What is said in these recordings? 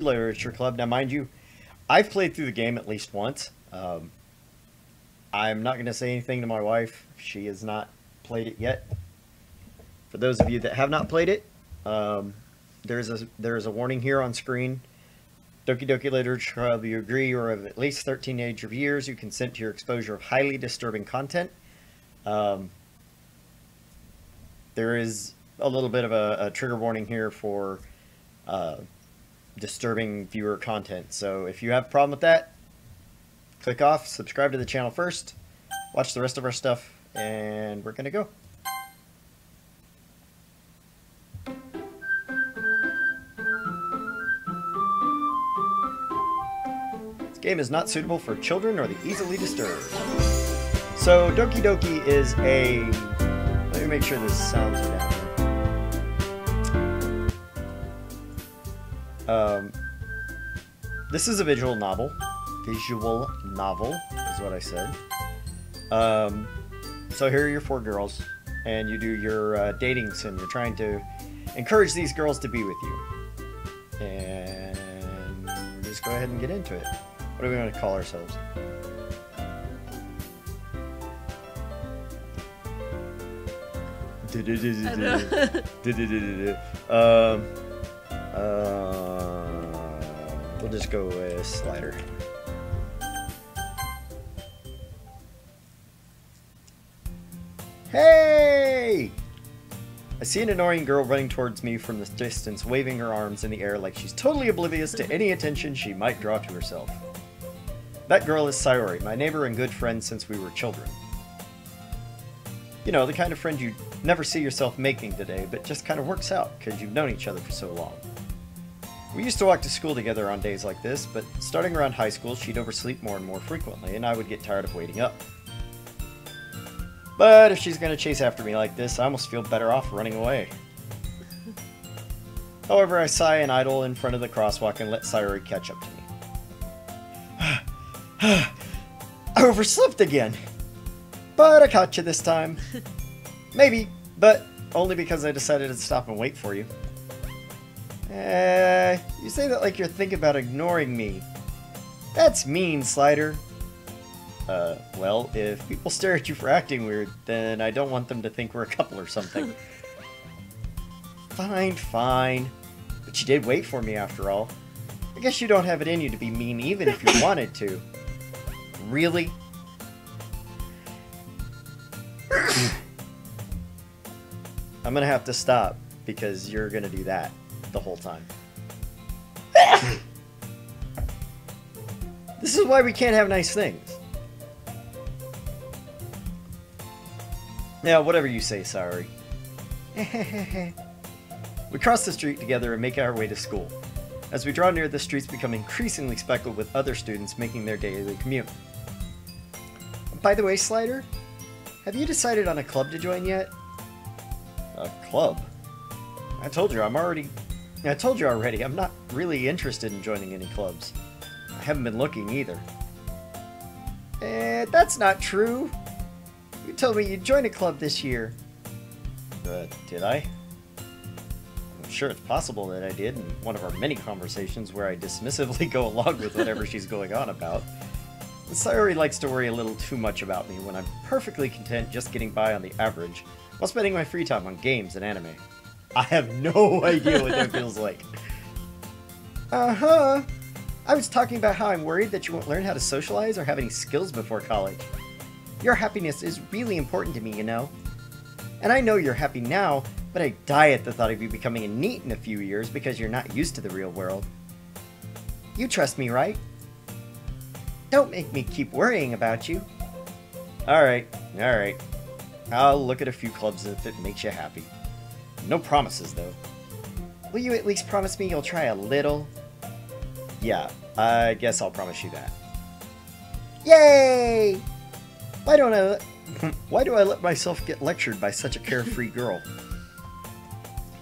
Literature Club. Now, mind you, I've played through the game at least once. I'm not going to say anything to my wife. She has not played it yet. For those of you that have not played it, there is a warning here on screen. Doki Doki Literature Club, you agree you are of at least 13 age of years. You consent to your exposure of highly disturbing content. There is a little bit of a trigger warning here for disturbing viewer content. So if you have a problem with that, click off, subscribe to the channel first, watch the rest of our stuff, and we're going to go. Game is not suitable for children or the easily disturbed. So Doki Doki is a... Let me make sure this sounds down here. This is a visual novel. Visual novel is what I said. So here are your 4 girls, and you do your dating sim. You're trying to encourage these girls to be with you. And we'll just go ahead and get into it. What do we want to call ourselves? We'll just go with Slider. Hey! I see an annoying girl running towards me from the distance, waving her arms in the air like she's totally oblivious to any attention she might draw to herself. That girl is Sayori, my neighbor and good friend since we were children. You know, the kind of friend you never see yourself making today, but just kind of works out because you've known each other for so long. We used to walk to school together on days like this, but starting around high school, she'd oversleep more and more frequently, and I would get tired of waiting up. But if she's going to chase after me like this, I almost feel better off running away. However, I sigh and idle in front of the crosswalk and let Sayori catch up to me. I overslept again! But I caught you this time. Maybe, but only because I decided to stop and wait for you. You say that like you're thinking about ignoring me. That's mean, Slider. Well, if people stare at you for acting weird, then I don't want them to think we're a couple or something. Fine, fine. But you did wait for me after all. I guess you don't have it in you to be mean even if you wanted to. Really? I'm gonna have to stop because you're gonna do that the whole time. This is why we can't have nice things. Now, whatever you say, sorry. We cross the street together and make our way to school. As we draw near, the streets become increasingly speckled with other students making their daily commute. By the way, Slider, have you decided on a club to join yet? A club? I told you already, I'm not really interested in joining any clubs. I haven't been looking either. That's not true. You told me you'd join a club this year. Did I? I'm sure it's possible that I did in one of our many conversations where I dismissively go along with whatever she's going on about. Sayori likes to worry a little too much about me when I'm perfectly content just getting by on the average while spending my free time on games and anime. I have no idea what that feels like. Uh-huh. I was talking about how I'm worried that you won't learn how to socialize or have any skills before college. Your happiness is really important to me, you know. And I know you're happy now, but I die at the thought of you becoming a NEET in a few years because you're not used to the real world. You trust me, right? Don't make me keep worrying about you. Alright. I'll look at a few clubs if it makes you happy. No promises, though. Will you at least promise me you'll try a little? Yeah, I guess I'll promise you that. Yay! Why do I let myself get lectured by such a carefree girl?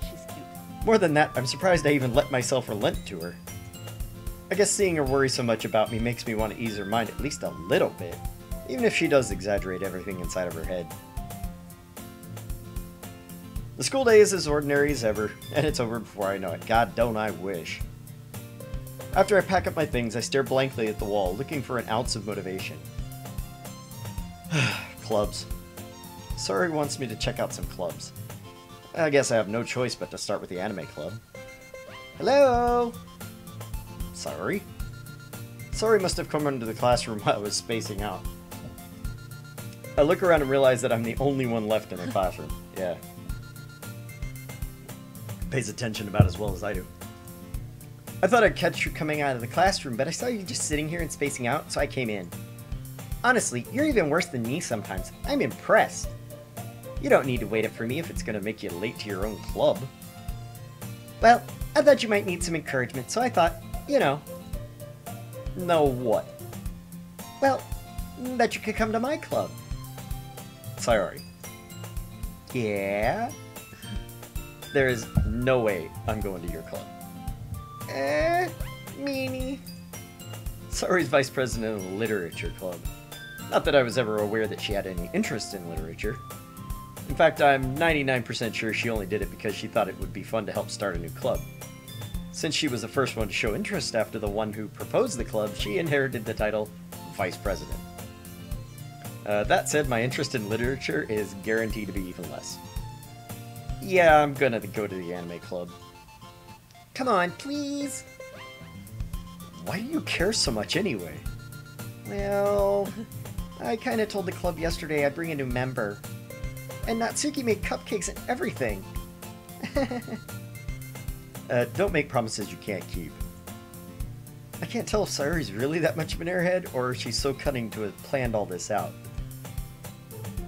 She's cute. More than that, I'm surprised I even let myself relent to her. I guess seeing her worry so much about me makes me want to ease her mind at least a little bit, even if she does exaggerate everything inside of her head. The school day is as ordinary as ever, and it's over before I know it. God, don't I wish. After I pack up my things, I stare blankly at the wall, looking for an ounce of motivation. Clubs. Sayori wants me to check out some clubs. I guess I have no choice but to start with the anime club. Hello? Sayori? Sayori must have come into the classroom while I was spacing out. I look around and realize that I'm the only one left in the classroom. Yeah. Pays attention about as well as I do. I thought I'd catch you coming out of the classroom, but I saw you just sitting here and spacing out, so I came in. Honestly, you're even worse than me sometimes. I'm impressed. You don't need to wait up for me if it's gonna make you late to your own club. Well, I thought you might need some encouragement, so I thought, you know. Know what? Well, that you could come to my club. Sayori. Yeah? There is no way I'm going to your club. Meanie. Sayori's vice president of the literature club. Not that I was ever aware that she had any interest in literature. In fact, I'm 99% sure she only did it because she thought it would be fun to help start a new club. Since she was the first one to show interest after the one who proposed the club, she inherited the title Vice President. That said, my interest in literature is guaranteed to be even less. Yeah, I'm gonna go to the anime club. Come on, please! Why do you care so much anyway? Well, I kinda told the club yesterday I'd bring a new member. And Natsuki made cupcakes and everything. Don't make promises you can't keep. I can't tell if Sayori's really that much of an airhead, or if she's so cunning to have planned all this out.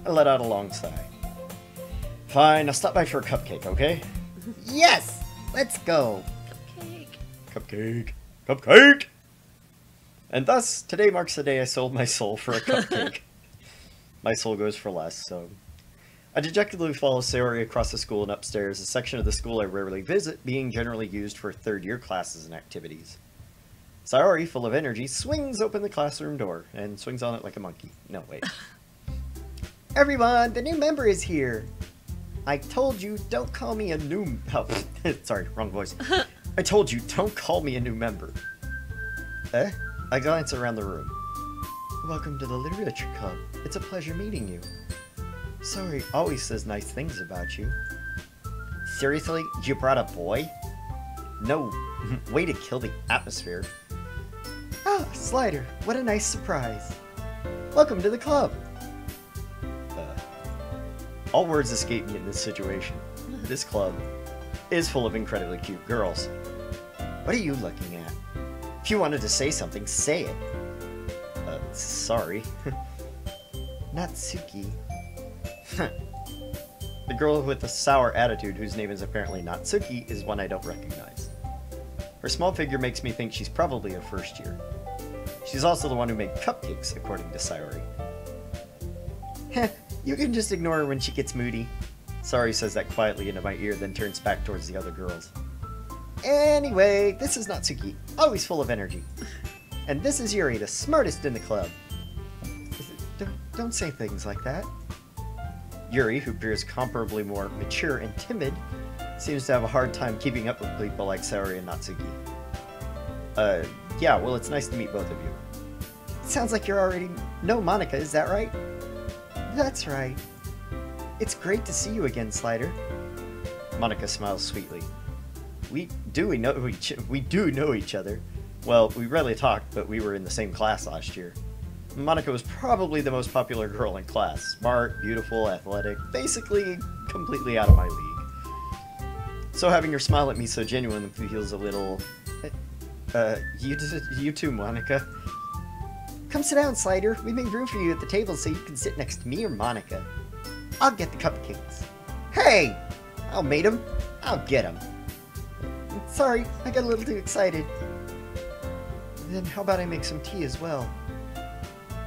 I let out a long sigh. Fine, I'll stop by for a cupcake, okay? Yes! Let's go! Cupcake. Cupcake. Cupcake! And thus, today marks the day I sold my soul for a cupcake. My soul goes for less, so... I dejectedly follow Sayori across the school and upstairs, a section of the school I rarely visit, being generally used for third-year classes and activities. Sayori, full of energy, swings open the classroom door, and swings on it like a monkey. No, wait. Everyone, the new member is here! I told you, don't call me a new... Oh, sorry, wrong voice. I told you, don't call me a new member. I glance around the room. Welcome to the Literature Club. It's a pleasure meeting you. Sayori always says nice things about you. Seriously? You brought a boy? No. Way to kill the atmosphere. Ah, Slider, what a nice surprise. Welcome to the club. All words escape me in this situation. This club is full of incredibly cute girls. What are you looking at? If you wanted to say something, say it. Sorry. Natsuki. The girl with the sour attitude, whose name is apparently Natsuki, is one I don't recognize. Her small figure makes me think she's probably a first year. She's also the one who made cupcakes, according to Sayori. Heh, you can just ignore her when she gets moody. Sayori says that quietly into my ear, then turns back towards the other girls. Anyway, this is Natsuki, always full of energy. And this is Yuri, the smartest in the club. Don't say things like that. Yuri, who appears comparably more mature and timid, seems to have a hard time keeping up with people like Sayori and Natsuki. Yeah, well, it's nice to meet both of you. Sounds like you already know Monika, is that right? That's right. It's great to see you again, Slider. Monika smiles sweetly. We do know each other. Well, we rarely talked, but we were in the same class last year. Monika was probably the most popular girl in class. Smart, beautiful, athletic, basically completely out of my league. So having her smile at me so genuine feels a little... you too, Monika. Come sit down, Slider. We made room for you at the table so you can sit next to me or Monika. I'll get the cupcakes. Hey! I'll made them. I'll get them. Sorry, I got a little too excited. Then how about I make some tea as well?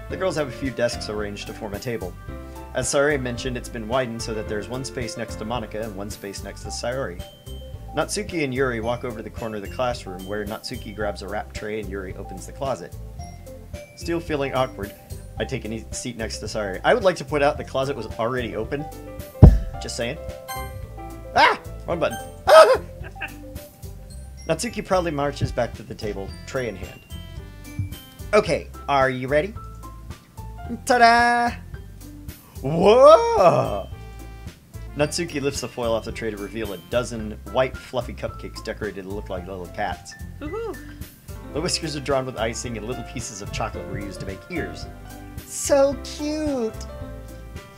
The girls have a few desks arranged to form a table. As Sayori mentioned, it's been widened so that there's one space next to Monika and one space next to Sayori. Natsuki and Yuri walk over to the corner of the classroom, where Natsuki grabs a wrap tray and Yuri opens the closet. Still feeling awkward, I take a seat next to Sayori. I would like to point out the closet was already open. Just saying. Ah! Wrong button. Ah! Natsuki proudly marches back to the table, tray in hand. Okay, are you ready? Ta-da! Whoa! Natsuki lifts the foil off the tray to reveal a dozen white, fluffy cupcakes decorated to look like little cats. Woohoo! The whiskers are drawn with icing and little pieces of chocolate were used to make ears. So cute!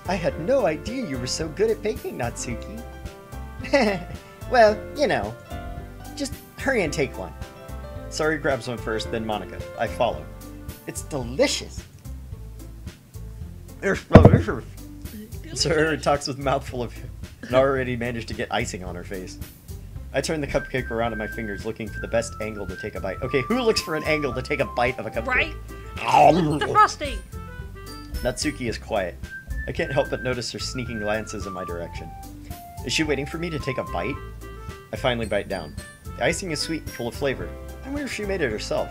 I had no idea you were so good at baking, Natsuki. Well, you know. Just hurry and take one. Sari grabs one first, then Monica. I follow. It's delicious. Sari talks with a mouthful of and already managed to get icing on her face. I turn the cupcake around in my fingers, looking for the best angle to take a bite. Okay, who looks for an angle to take a bite of a cupcake? Right? The frosting! Natsuki is quiet. I can't help but notice her sneaking glances in my direction. Is she waiting for me to take a bite? I finally bite down. The icing is sweet and full of flavor. I wonder if she made it herself.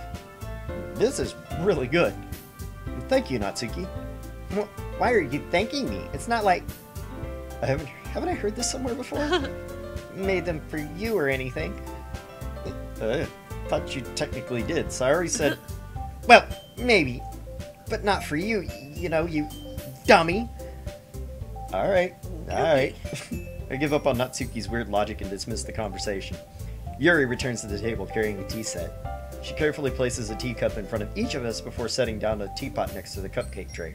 This is really good. Thank you, Natsuki. Why are you thanking me? It's not like... Haven't I heard this somewhere before? Made them for you or anything. Thought you technically did. So I already said... Well, maybe. But not for you, you know, you dummy. Alright. I give up on Natsuki's weird logic and dismiss the conversation. Yuri returns to the table carrying a tea set. She carefully places a teacup in front of each of us before setting down a teapot next to the cupcake tray.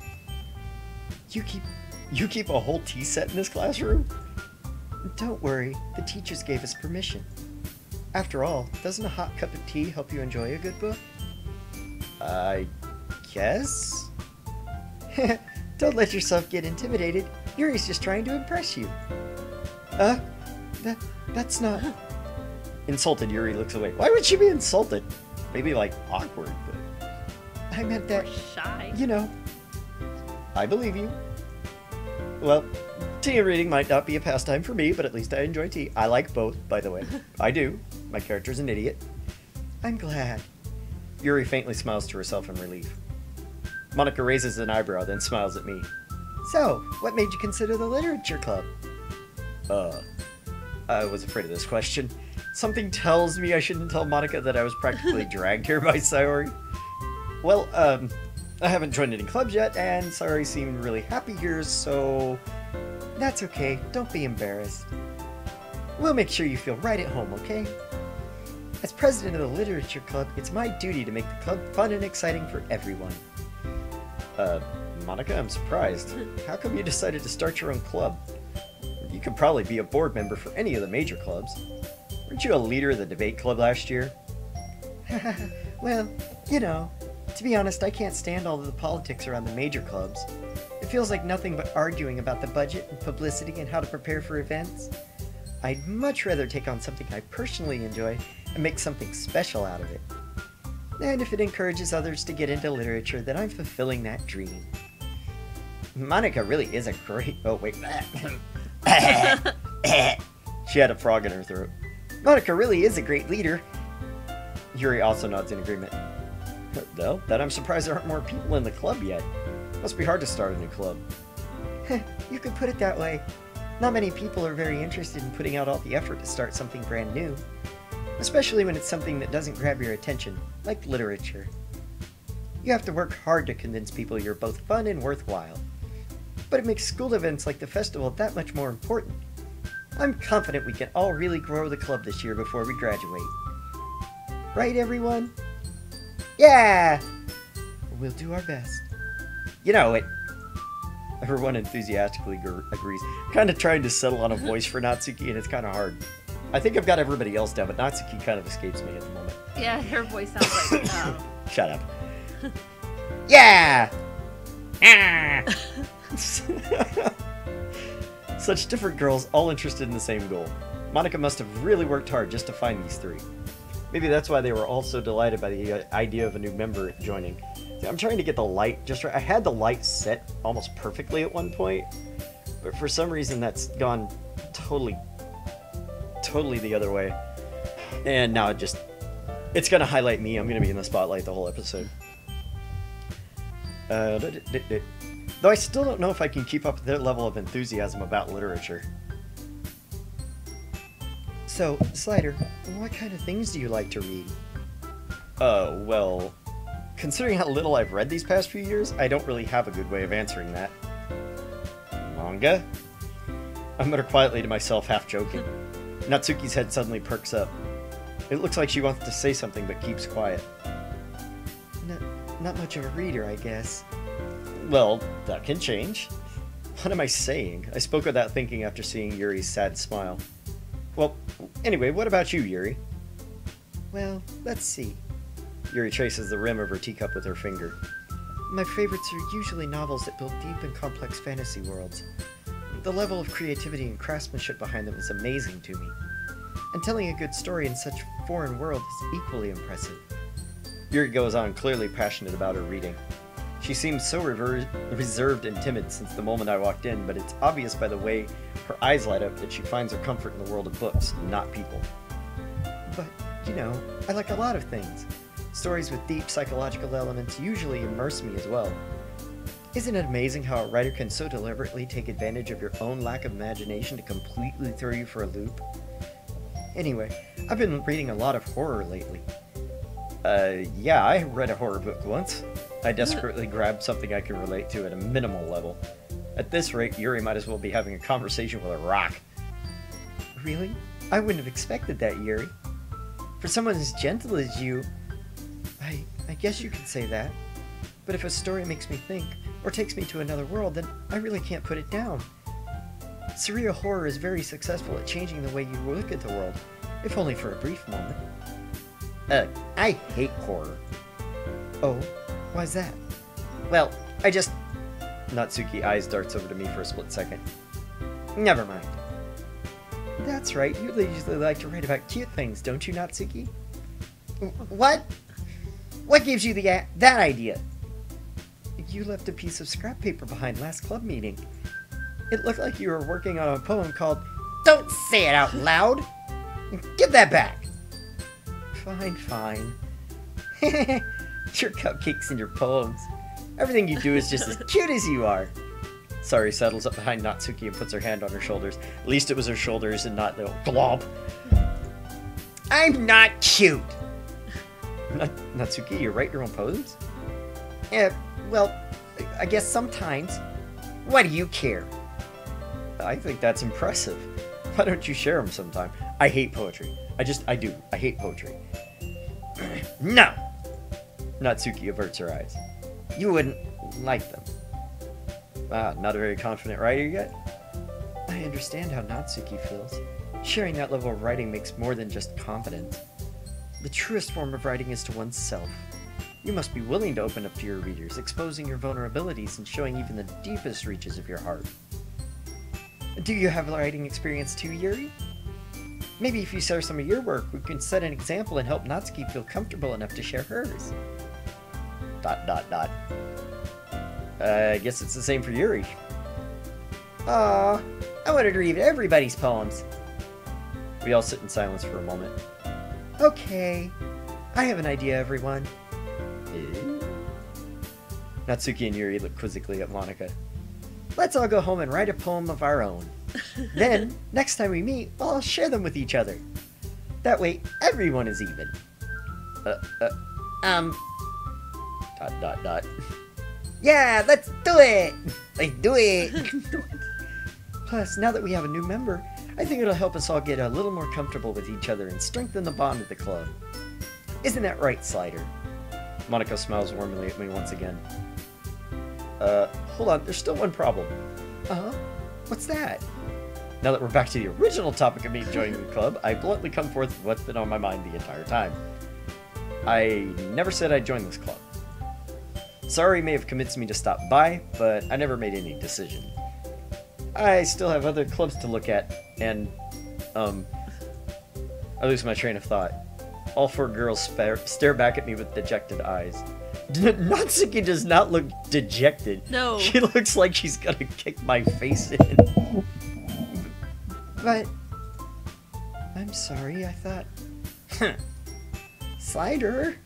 You keep a whole tea set in this classroom? Don't worry, the teachers gave us permission. After all, doesn't a hot cup of tea help you enjoy a good book? I guess? Don't let yourself get intimidated. Yuri's just trying to impress you. That's not... Insulted, Yuri looks away. Why would she be insulted? Maybe, like, awkward, but... I meant that... Or shy. You know. I believe you. Well, tea and reading might not be a pastime for me, but at least I enjoy tea. I like both, by the way. I do. My character's an idiot. I'm glad. Yuri faintly smiles to herself in relief. Monica raises an eyebrow, then smiles at me. So, what made you consider the literature club? I was afraid of this question. Something tells me I shouldn't tell Monica that I was practically dragged here by Sayori. Well, I haven't joined any clubs yet, and Sayori seemed really happy here, so... That's okay, don't be embarrassed. We'll make sure you feel right at home, okay? As president of the literature club, it's my duty to make the club fun and exciting for everyone. Monica, I'm surprised. How come you decided to start your own club? You could probably be a board member for any of the major clubs. Weren't you a leader of the debate club last year? Well, you know, to be honest, I can't stand all of the politics around the major clubs. It feels like nothing but arguing about the budget and publicity and how to prepare for events. I'd much rather take on something I personally enjoy and make something special out of it. And if it encourages others to get into literature, then I'm fulfilling that dream. Monica really is a great... Oh, wait. She had a frog in her throat. Monica really is a great leader. Yuri also nods in agreement. Well, then I'm surprised there aren't more people in the club yet. Must be hard to start a new club. You could put it that way. Not many people are very interested in putting out all the effort to start something brand new. Especially when it's something that doesn't grab your attention, like literature. You have to work hard to convince people you're both fun and worthwhile. But it makes school events like the festival that much more important. I'm confident we can all really grow the club this year before we graduate. Right, everyone? Yeah! We'll do our best. You know it. Everyone enthusiastically agrees. I'm kind of trying to settle on a voice for Natsuki, and it's kind of hard. I think I've got everybody else down, but Natsuki kind of escapes me at the moment. Yeah, her voice sounds like... Shut up. Yeah! Such different girls, all interested in the same goal. Monica must have really worked hard just to find these three. Maybe that's why they were all so delighted by the idea of a new member joining. See, I'm trying to get the light just right. I had the light set almost perfectly at one point, but for some reason that's gone totally the other way. And now it's gonna highlight me. I'm gonna be in the spotlight the whole episode. Though I still don't know if I can keep up with their level of enthusiasm about literature. So, Slider, what kind of things do you like to read? Well, considering how little I've read these past few years, I don't really have a good way of answering that. Manga? I mutter quietly to myself, half joking. Natsuki's head suddenly perks up. It looks like she wants to say something but keeps quiet. Not much of a reader, I guess. Well, that can change. What am I saying? I spoke without thinking after seeing Yuri's sad smile. Well, anyway, what about you, Yuri? Well, let's see. Yuri traces the rim of her teacup with her finger. My favorites are usually novels that build deep and complex fantasy worlds. The level of creativity and craftsmanship behind them is amazing to me. And telling a good story in such a foreign world is equally impressive. Yuri goes on, clearly passionate about her reading. She seems so reserved and timid since the moment I walked in, but it's obvious by the way her eyes light up that she finds her comfort in the world of books, not people. But, you know, I like a lot of things. Stories with deep psychological elements usually immerse me as well. Isn't it amazing how a writer can so deliberately take advantage of your own lack of imagination to completely throw you for a loop? Anyway, I've been reading a lot of horror lately. Yeah, I read a horror book once. I desperately grabbed something I can relate to at a minimal level. At this rate, Yuri might as well be having a conversation with a rock. Really? I wouldn't have expected that, Yuri. For someone as gentle as you, I guess you could say that. But if a story makes me think, or takes me to another world, then I really can't put it down. Surreal horror is very successful at changing the way you look at the world, if only for a brief moment. I hate horror. Oh, why's that? Well, Natsuki eyes darts over to me for a split second. Never mind. That's right, you usually like to write about cute things, don't you, Natsuki? What? What gives you that idea? You left a piece of scrap paper behind last club meeting. It looked like you were working on a poem called Don't Say It Out Loud! Give that back! Fine. Your cupcakes and your poems. Everything you do is just as cute as you are. Sari settles up behind Natsuki and puts her hand on her shoulders. At least it was her shoulders and not the glob. I'm not cute! Natsuki, you write your own poems? Well, I guess sometimes. Why do you care? I think that's impressive. Why don't you share them sometime? I hate poetry. I do. I hate poetry. No! Natsuki averts her eyes. You wouldn't like them. Not a very confident writer yet? I understand how Natsuki feels. Sharing that level of writing makes more than just confidence. The truest form of writing is to oneself. You must be willing to open up to your readers, exposing your vulnerabilities and showing even the deepest reaches of your heart. Do you have writing experience too, Yuri? Maybe if you share some of your work, we can set an example and help Natsuki feel comfortable enough to share hers. ... I guess it's the same for Yuri. Aw, I wanted to read everybody's poems. We all sit in silence for a moment. Okay, I have an idea, everyone. Natsuki and Yuri look quizzically at Monika. Let's all go home and write a poem of our own. Then, next time we meet, we'll all share them with each other. That way, everyone is even. ... Yeah, let's do it! Let's do it! Plus, now that we have a new member, I think it'll help us all get a little more comfortable with each other and strengthen the bond of the club. Isn't that right, Slider? Monika smiles warmly at me once again. Hold on, there's still one problem. Uh-huh? What's that? Now that we're back to the original topic of me joining the club, I bluntly come forth with what's been on my mind the entire time. I never said I'd join this club. Sorry may have convinced me to stop by, but I never made any decision. I still have other clubs to look at, and, I lose my train of thought. All four girls stare back at me with dejected eyes. Natsuki does not look dejected. No. She looks like she's gonna kick my face in. But... I'm sorry, I thought... Slider?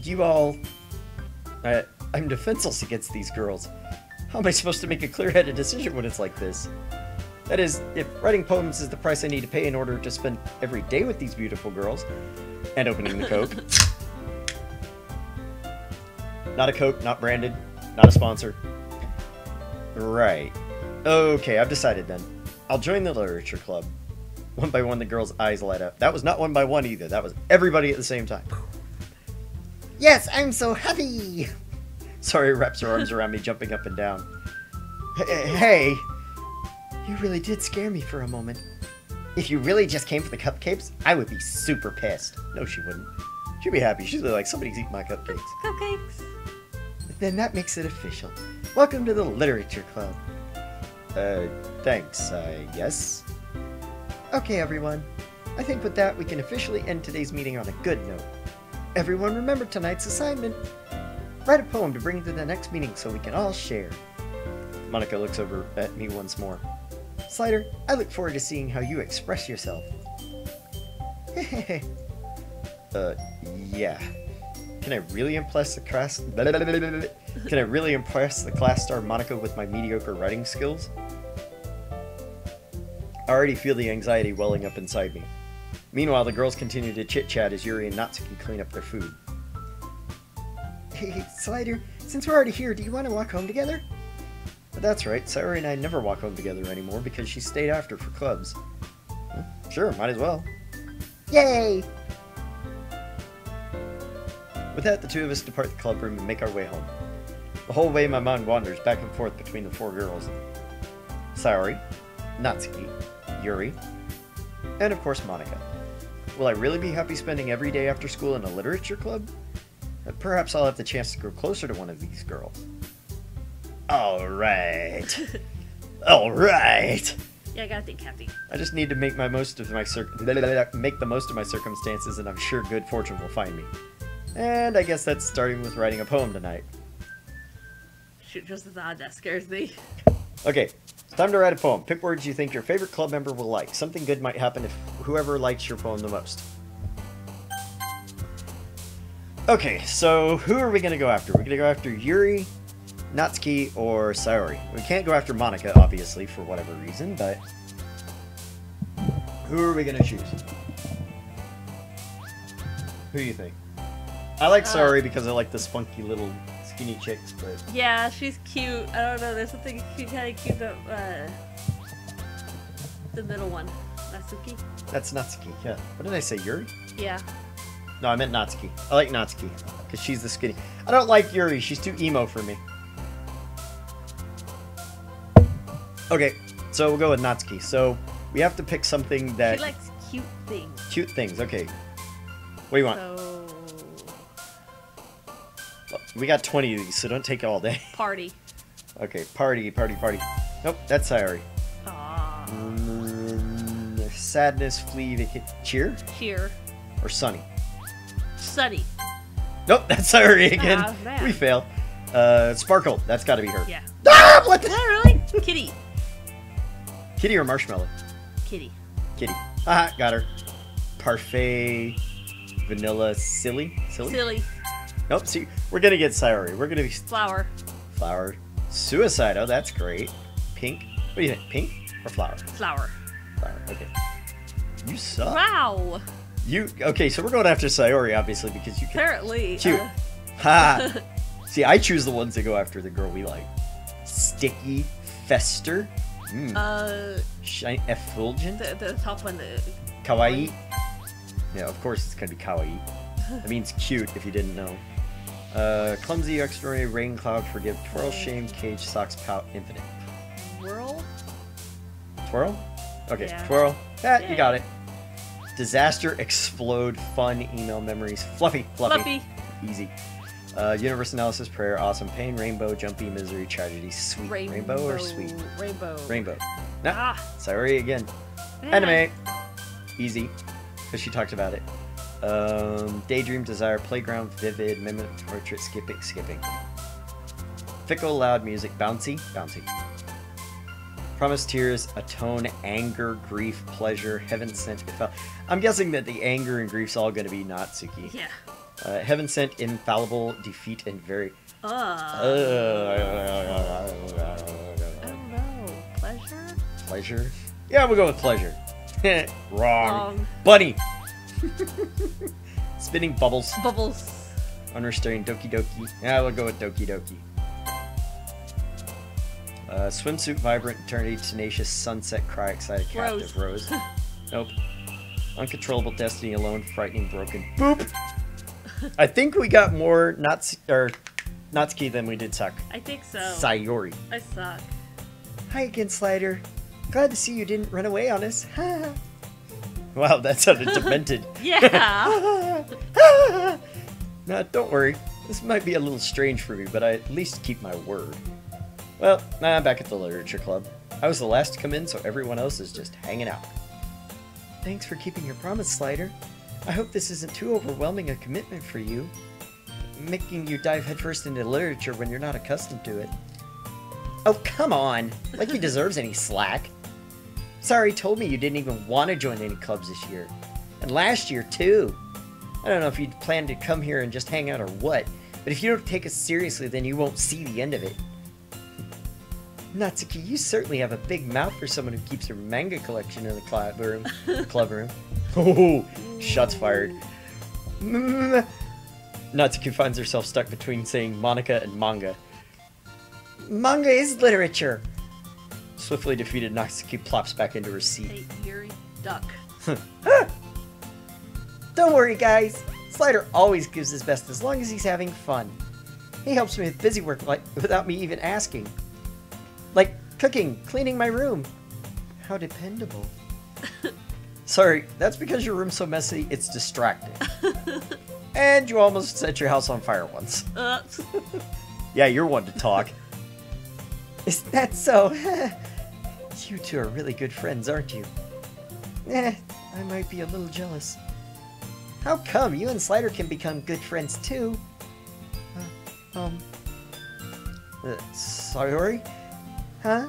You all... I'm defenseless against these girls. How am I supposed to make a clear-headed decision when it's like this? That is, if writing poems is the price I need to pay in order to spend every day with these beautiful girls. And opening the Coke. Not a Coke, not branded, not a sponsor. Right. Okay, I've decided then. I'll join the literature club. One by one, the girls' eyes light up. That was not one by one either. That was everybody at the same time. Yes, I'm so happy! Sorry, wraps her arms around me, jumping up and down. Hey! You really did scare me for a moment. If you really just came for the cupcakes, I would be super pissed. No, she wouldn't. She'd be happy. She'd be like, somebody's eating my cupcakes. Cupcakes. Then that makes it official. Welcome to the literature club. Thanks, I guess. Okay, everyone. I think with that, we can officially end today's meeting on a good note. Everyone remember tonight's assignment. Write a poem to bring to the next meeting so we can all share. Monica looks over at me once more. Slider, I look forward to seeing how you express yourself. Yeah. Can I really impress the class? Can I really impress the class star Monica with my mediocre writing skills? I already feel the anxiety welling up inside me. Meanwhile, the girls continue to chit-chat as Yuri and Natsuki clean up their food. Hey, Slider, since we're already here, do you want to walk home together? But that's right, Sayori and I never walk home together anymore because she stayed after for clubs. Sure, might as well. Yay! With that, the two of us depart the club room and make our way home. The whole way my mind wanders back and forth between the four girls. Sayori, Natsuki, Yuri, and of course Monica. Will I really be happy spending every day after school in a literature club? Perhaps I'll have the chance to grow closer to one of these girls. Alright. Alright! Yeah, I gotta think, Kathy. I just need to make the most of my circumstances, and I'm sure good fortune will find me. And I guess that's starting with writing a poem tonight. Shoot, just as odd, that scares me. Okay, it's time to write a poem. Pick words you think your favorite club member will like. Something good might happen if whoever likes your poem the most. Okay, so who are we going to go after? We're going to go after Yuri, Natsuki, or Sayori. We can't go after Monica, obviously, for whatever reason, but who are we going to choose? Who do you think? I like Sayori because I like the spunky little skinny chicks, but... Yeah, she's cute. I don't know, there's something kind of cute about the middle one. Natsuki? That's Natsuki, yeah. What did I say, Yuri? Yeah. No, I meant Natsuki. I like Natsuki, because she's the skinny. I don't like Yuri, she's too emo for me. Okay, so we'll go with Natsuki. So, we have to pick something that... She likes cute things. Cute things, okay. What do you want? So... We got 20 of these, so don't take all day. Party. Okay, party. Nope, that's Sayori. Aww. Sadness, flee, cheer? Cheer. Or sunny? Sunny. Nope, that's Sayori again. Ah, man. We fail. Sparkle, that's gotta be her. Yeah. Ah, what the? Is that really? Kitty. Kitty or marshmallow? Kitty. Kitty. Haha, got her. Parfait, vanilla, silly? Silly. Nope, see, we're gonna get Sayori. We're gonna be... Flower. Flower. Suicide, oh, that's great. Pink. What do you think, pink or flower? Flower. Flower, okay. You suck. Wow. Okay, so we're going after Sayori, obviously, because you can... Apparently. Cute. Ha! See, I choose the ones that go after the girl we like. Sticky, fester. Shine, effulgent. The top one. Kawaii. Yeah, of course it's gonna be kawaii. That means cute, if you didn't know. Clumsy, extraordinary, rain cloud, forgive, twirl, shame, cage, socks, pout, infinite. Whirl? Twirl? Okay, Yeah. twirl. Yeah, Yay. you got it. Disaster, explode, fun, email, memories, fluffy. Easy. Universe analysis, prayer, awesome, pain, rainbow, jumpy, misery, tragedy, sweet. Rainbow or sweet? Rainbow. Nah, Ah. Sayori again. Yeah. Anime. Easy, because she talked about it. Daydream, desire, playground, vivid, mimic, portrait, skipping. Fickle, loud music, bouncy. Promise, tears, atone, anger, grief, pleasure, heaven sent. I'm guessing that the anger and grief's all going to be Natsuki. Yeah. Heaven sent, infallible, defeat, and very. I don't know. Pleasure? Pleasure? Yeah, we'll go with pleasure. Wrong. Wrong. Bunny. Spinning bubbles. Bubbles. Unrestrained Doki Doki. Yeah, we'll go with Doki Doki. Swimsuit, vibrant, eternity, tenacious, sunset, cry, excited, captive, rose. Nope. Uncontrollable destiny, alone, frightening, broken. Boop! I think we got more Natsuki than we did I think so. Sayori. I suck. Hi again, Slider. Glad to see you didn't run away on us. Wow, that sounded demented. Yeah. No, don't worry. This might be a little strange for me, but I at least keep my word. Well, I'm back at the literature club. I was the last to come in, so everyone else is just hanging out. Thanks for keeping your promise, Slider. I hope this isn't too overwhelming a commitment for you, making you dive headfirst into literature when you're not accustomed to it. Oh, come on! Like he deserves any slack. Sorry, told me you didn't even want to join any clubs this year. And last year, too. I don't know if you'd planned to come here and just hang out or what, but if you don't take us seriously, then you won't see the end of it. Natsuki, you certainly have a big mouth for someone who keeps her manga collection in the club room. Oh, shots fired. Natsuki finds herself stuck between saying Monica and manga. Manga is literature. Swiftly defeated, Natsuki plops back into her seat. Hey, Yuri, duck. Don't worry, guys. Slider always gives his best as long as he's having fun. He helps me with busy work without me even asking. Like cooking, cleaning my room. How dependable. Sorry, that's because your room's so messy, it's distracting. And you almost set your house on fire once. Yeah, you're one to talk. Is that so? You two are really good friends, aren't you? I might be a little jealous. How come? You and Slider can become good friends too. Sayori? Huh? ...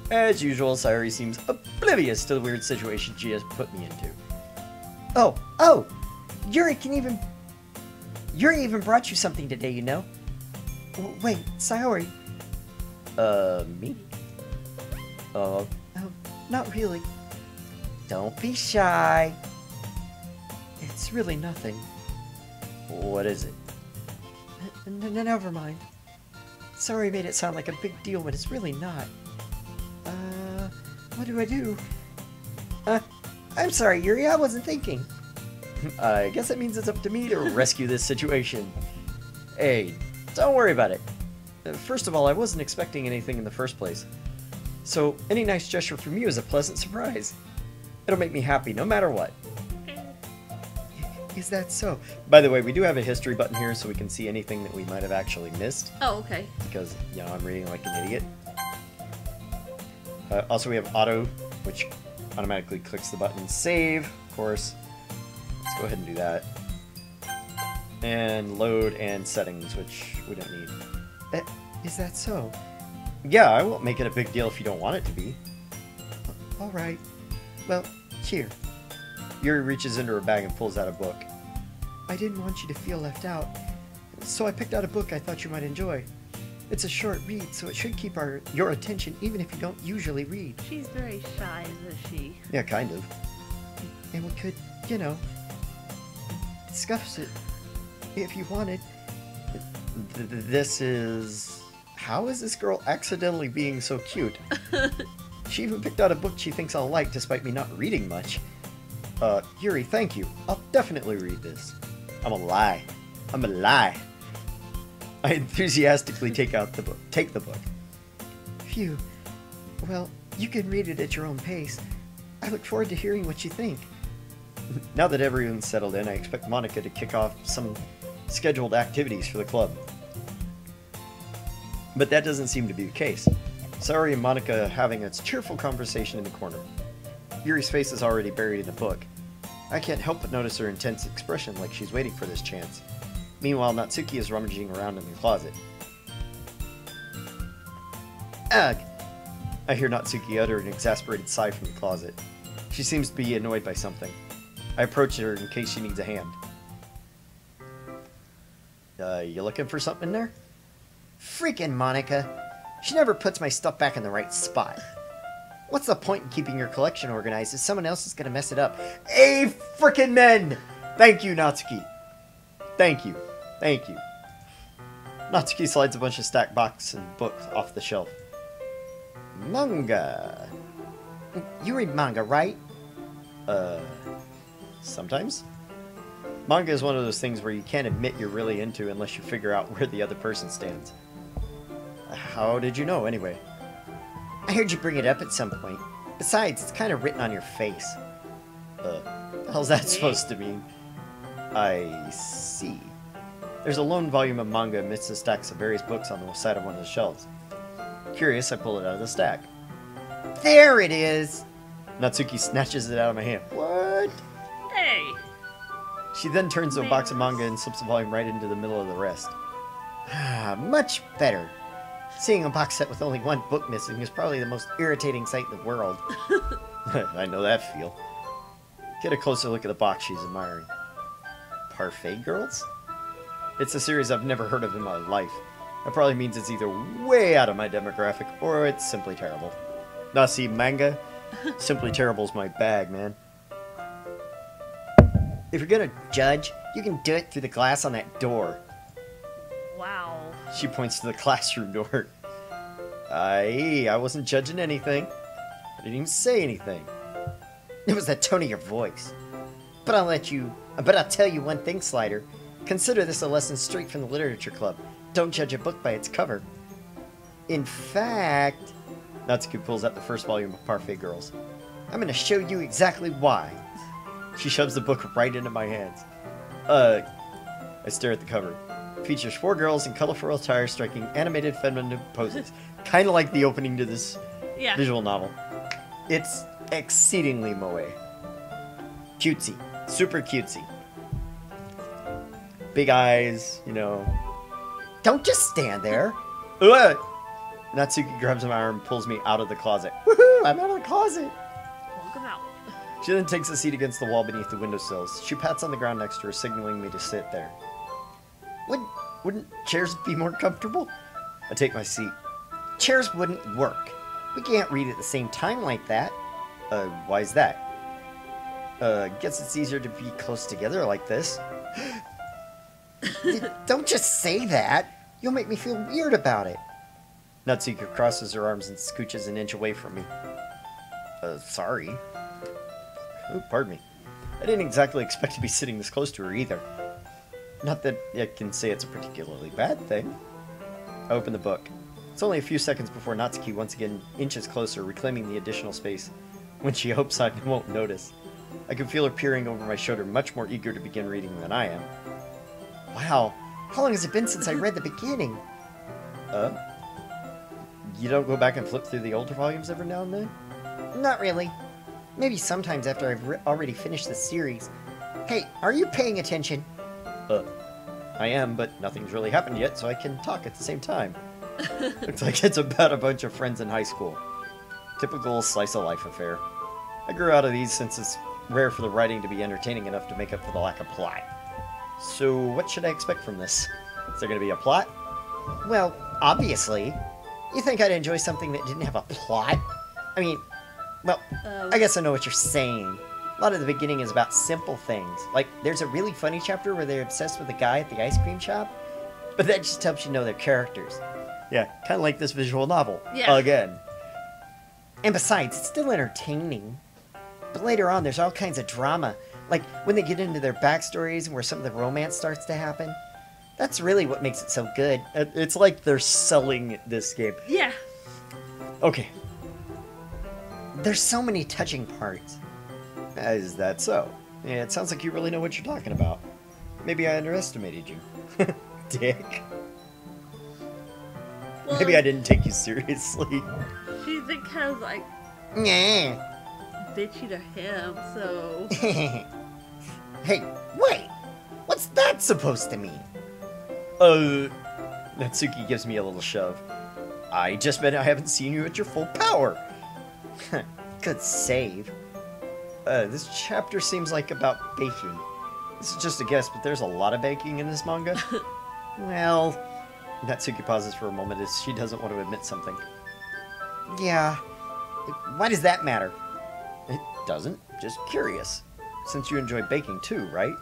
As usual, Sayori seems oblivious to the weird situation she has put me into. Oh! Yuri even brought you something today, you know? Wait, Sayori? Me? Oh, not really. Don't be shy. It's really nothing. What is it? Never mind. Sorry made it sound like a big deal when it's really not. What do I do? I'm sorry, Yuri, I wasn't thinking. I guess that means it's up to me to rescue this situation. Hey, don't worry about it. First of all, I wasn't expecting anything in the first place. So, any nice gesture from you is a pleasant surprise. It'll make me happy no matter what. Is that so? By the way, we do have a history button here so we can see anything that we might have actually missed. Oh, okay. Because, you know, I'm reading like an idiot. Also, we have auto, which automatically clicks the button save, of course. Let's go ahead and do that. And load and settings, which we don't need. Is that so? Yeah, I won't make it a big deal if you don't want it to be. Alright. Well, here. Yuri reaches into her bag and pulls out a book. I didn't want you to feel left out, so I picked out a book I thought you might enjoy. It's a short read, so it should keep your attention even if you don't usually read. She's very shy, isn't she? Yeah, kind of. And we could, you know, discuss it if you wanted. This is... How is this girl accidentally being so cute? She even picked out a book she thinks I'll like despite me not reading much. Yuri, thank you. I'll definitely read this. I'm a lie. I enthusiastically take the book. Phew. Well, you can read it at your own pace. I look forward to hearing what you think. Now that everyone's settled in, I expect Monica to kick off some scheduled activities for the club. But that doesn't seem to be the case. Sayori and Monica having a cheerful conversation in the corner. Yuri's face is already buried in a book. I can't help but notice her intense expression like she's waiting for this chance. Meanwhile, Natsuki is rummaging around in the closet. Ugh! I hear Natsuki utter an exasperated sigh from the closet. She seems to be annoyed by something. I approach her in case she needs a hand. You looking for something in there? Freaking Monica! She never puts my stuff back in the right spot. What's the point in keeping your collection organized if someone else is gonna mess it up? Hey, frickin' men! Thank you, Natsuki. Thank you. Thank you. Natsuki slides a bunch of stacked boxes and books off the shelf. Manga. You read manga, right? Sometimes. Manga is one of those things where you can't admit you're really into unless you figure out where the other person stands. How did you know, anyway? I heard you bring it up at some point. Besides, it's kind of written on your face. The hell's that supposed to mean? I see. There's a lone volume of manga amidst the stacks of various books on the side of one of the shelves. Curious, I pull it out of the stack. There it is! Natsuki snatches it out of my hand. What? Hey! She then turns to a box of manga and slips the volume right into the middle of the rest. Much better. Seeing a box set with only one book missing is probably the most irritating sight in the world. I know that feel. Get a closer look at the box she's admiring. Parfait Girls? It's a series I've never heard of in my life. That probably means it's either way out of my demographic, or it's simply terrible. Now see, manga? Simply terrible's my bag, man. If you're gonna judge, you can do it through the glass on that door. Wow. She points to the classroom door. I wasn't judging anything. I didn't even say anything. It was that tone of your voice. But I'll tell you one thing, Slider. Consider this a lesson straight from the literature club. Don't judge a book by its cover. In fact, Natsuki pulls out the first volume of Parfait Girls. I'm gonna show you exactly why. She shoves the book right into my hands. I stare at the cover. Features 4 girls in colorful attire striking animated feminine poses. Kind of like the opening to this visual novel. It's exceedingly moe. Cutesy. Super cutesy. Big eyes, you know. Don't just stand there. Natsuki grabs my arm and pulls me out of the closet. Woohoo! I'm out of the closet! Welcome out. She then takes a seat against the wall beneath the windowsills. She pats on the ground next to her, signaling me to sit there. Wouldn't chairs be more comfortable? I take my seat. Chairs wouldn't work. We can't read at the same time like that. Why's that? Guess it's easier to be close together like this. Don't just say that. You'll make me feel weird about it. Natsuki crosses her arms and scooches an inch away from me. Sorry. Oh, pardon me. I didn't exactly expect to be sitting this close to her either. Not that I can say it's a particularly bad thing. I open the book. It's only a few seconds before Natsuki once again inches closer, reclaiming the additional space, when she hopes I won't notice. I can feel her peering over my shoulder, much more eager to begin reading than I am. Wow, how long has it been since I read the beginning? You don't go back and flip through the older volumes every now and then? Not really. Maybe sometimes after I've already finished the series. Hey, are you paying attention? I am, but nothing's really happened yet, so I can talk at the same time. Looks like it's about a bunch of friends in high school. Typical slice-of-life affair. I grew out of these since it's rare for the writing to be entertaining enough to make up for the lack of plot. So, what should I expect from this? Is there going to be a plot? Well, obviously. You think I'd enjoy something that didn't have a plot? I mean, well, I guess I know what you're saying. A lot of the beginning is about simple things. Like, there's a really funny chapter where they're obsessed with a guy at the ice cream shop. But that just helps you know their characters. Yeah, kind of like this visual novel. Yeah. Again. And besides, it's still entertaining. But later on, there's all kinds of drama. Like, when they get into their backstories and where some of the romance starts to happen. That's really what makes it so good. It's like they're selling this game. Yeah. Okay. There's so many touching parts. Is that so? Yeah, it sounds like you really know what you're talking about. Maybe I underestimated you. Dick. Well, maybe I didn't take you seriously. She's kind of like... Yeah. bitchy to him, so... Hey, wait! What's that supposed to mean? Natsuki gives me a little shove. I just meant I haven't seen you at your full power. Good save. This chapter seems like about baking. This is just a guess, but there's a lot of baking in this manga. Well, Natsuki pauses for a moment as she doesn't want to admit something. Yeah. Why does that matter? It doesn't. Just curious. Since you enjoy baking too, right?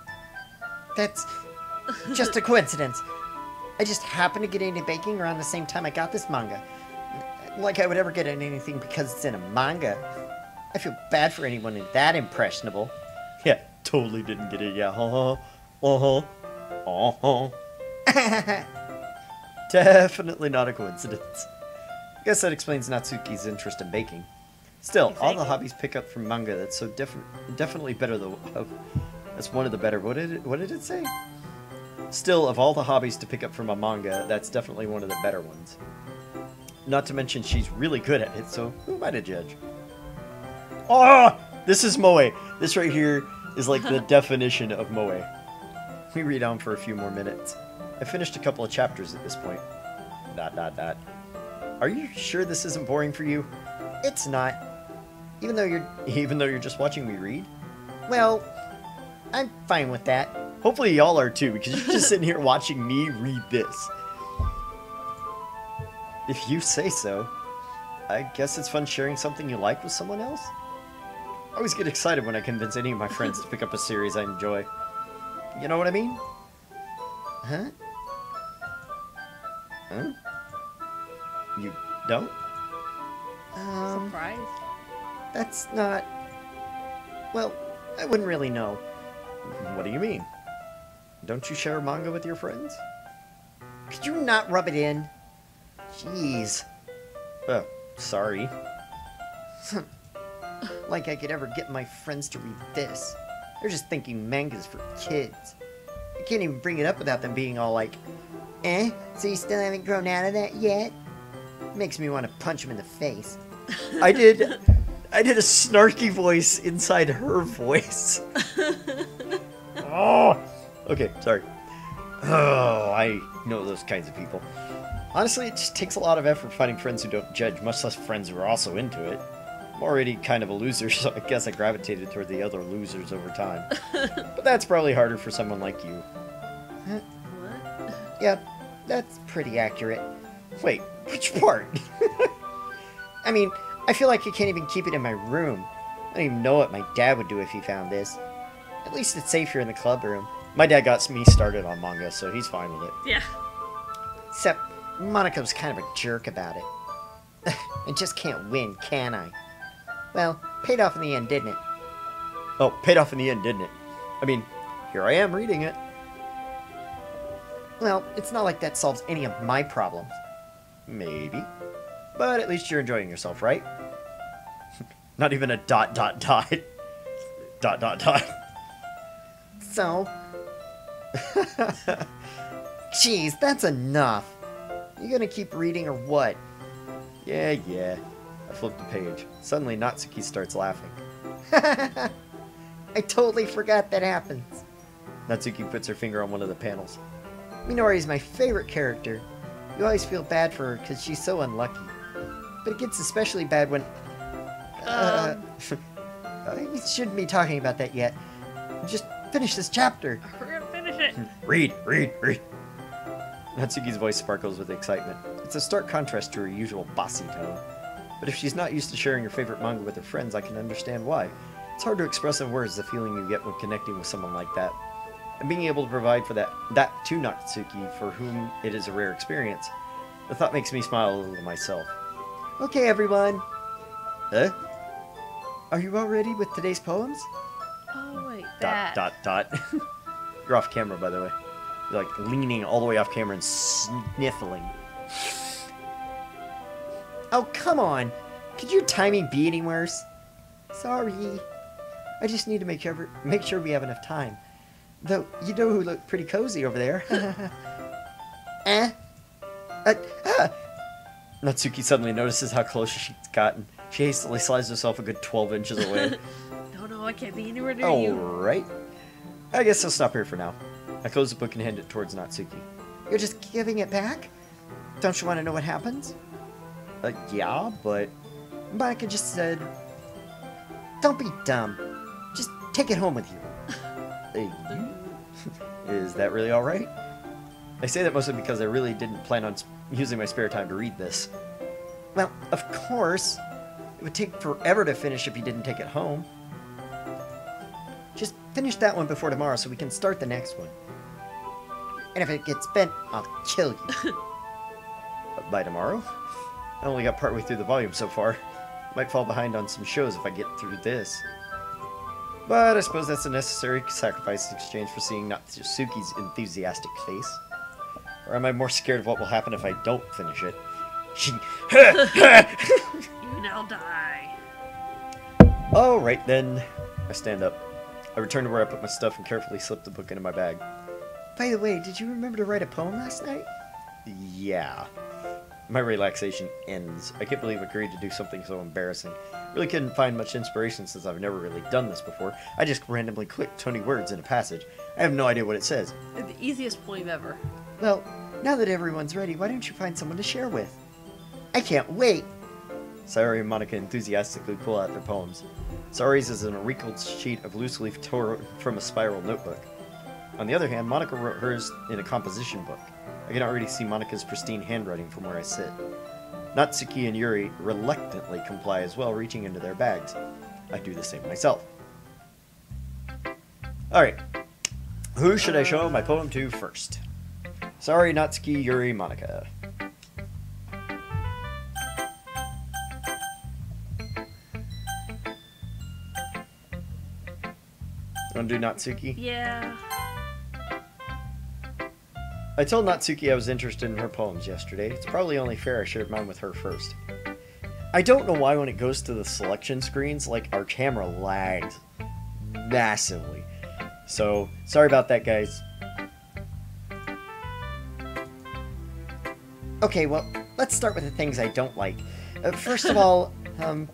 That's just a coincidence. I just happened to get into baking around the same time I got this manga. Like I would ever get into anything because it's in a manga. I feel bad for anyone that impressionable. Yeah, totally didn't get it. Yeah, Definitely not a coincidence. Guess that explains Natsuki's interest in baking. Still, all the hobbies pick up from manga. That's so definitely better though. Oh, that's one of the better. What did it say? Still, of all the hobbies to pick up from a manga, that's definitely one of the better ones. Not to mention she's really good at it, so who am I to judge? Oh, this is moe. This right here is like the definition of moe. We read on for a few more minutes. I finished a couple of chapters at this point. ... Are you sure this isn't boring for you? It's not. Even though you're just watching me read? Well, I'm fine with that. Hopefully y'all are too, because you're just sitting here watching me read this. If you say so. I guess it's fun sharing something you like with someone else. I always get excited when I convince any of my friends to pick up a series I enjoy. You know what I mean? Huh? Huh? You don't? Surprised. That's not... Well, I wouldn't really know. What do you mean? Don't you share manga with your friends? Could you not rub it in? Jeez. Oh, sorry. Like I could ever get my friends to read this. They're just thinking manga's for kids. I can't even bring it up without them being all like, eh? So you still haven't grown out of that yet? Makes me want to punch him in the face. I did a snarky voice inside her voice. Oh! Okay, sorry. Oh, I know those kinds of people. Honestly, it just takes a lot of effort finding friends who don't judge, much less friends who are also into it. I'm already kind of a loser, so I guess I gravitated toward the other losers over time. But that's probably harder for someone like you. What? Yep, that's pretty accurate. Wait, which part? I mean, I feel like I can't even keep it in my room. I don't even know what my dad would do if he found this. At least it's safe here in the club room. My dad got me started on manga, so he's fine with it. Yeah. Except, Monika's kind of a jerk about it. I just can't win, can I? Well, paid off in the end, didn't it? Oh, paid off in the end, didn't it? I mean, here I am reading it. Well, it's not like that solves any of my problems. Maybe. But at least you're enjoying yourself, right? Not even a ... So? Jeez, that's enough. You gonna keep reading or what? Yeah. I flipped the page. Suddenly, Natsuki starts laughing. I totally forgot that happens. Natsuki puts her finger on one of the panels. Minori is my favorite character. You always feel bad for her because she's so unlucky. But it gets especially bad when... you shouldn't be talking about that yet. Just finish this chapter. We're gonna finish it. Read. Natsuki's voice sparkles with excitement. It's a stark contrast to her usual bossy tone. But if she's not used to sharing her favorite manga with her friends, I can understand why. It's hard to express in words the feeling you get when connecting with someone like that. And being able to provide for that to Natsuki, for whom it is a rare experience, the thought makes me smile a little to myself. Okay, everyone. Are you all ready with today's poems? Oh, wait, that. ... You're off camera, by the way. You're like leaning all the way off camera and sniffling. Oh, come on. Could your timing be any worse? Sorry. I just need to make sure we have enough time. Though, you know who looked pretty cozy over there. Natsuki suddenly notices how close she's gotten. She hastily slides herself a good 12 inches away. No, I can't be anywhere near you. Alright. I guess I'll stop here for now. I close the book and hand it towards Natsuki. You're just giving it back? Don't you want to know what happens? Yeah, but... Monika just said... Don't be dumb. Just take it home with you. Is that really alright? I say that mostly because I really didn't plan on using my spare time to read this. Well, of course. It would take forever to finish if you didn't take it home. Just finish that one before tomorrow so we can start the next one. And if it gets bent, I'll kill you. By tomorrow? I only got partway through the volume so far. Might fall behind on some shows if I get through this. But I suppose that's a necessary sacrifice in exchange for seeing Natsuki's enthusiastic face. Or am I more scared of what will happen if I don't finish it? You now die. Alright then. I stand up. I return to where I put my stuff and carefully slip the book into my bag. By the way, did you remember to write a poem last night? Yeah. My relaxation ends. I can't believe I agreed to do something so embarrassing. Really couldn't find much inspiration since I've never really done this before. I just randomly clicked 20 words in a passage. I have no idea what it says. The easiest poem ever. Well, now that everyone's ready, why don't you find someone to share with? I can't wait! Sayori and Monica enthusiastically pull out their poems. Sayori's is in a wrinkled sheet of loose leaf torn from a spiral notebook. On the other hand, Monica wrote hers in a composition book. I can already see Monica's pristine handwriting from where I sit. Natsuki and Yuri reluctantly comply as well, reaching into their bags. I do the same myself. Alright, who should I show my poem to first? Sorry, Natsuki, Yuri, Monica. Want to do Natsuki? Yeah. I told Natsuki I was interested in her poems yesterday. It's probably only fair I shared mine with her first. I don't know why when it goes to the selection screens, like, our camera lags massively. So, sorry about that, guys. Okay, well, let's start with the things I don't like. First of all, ... Everything?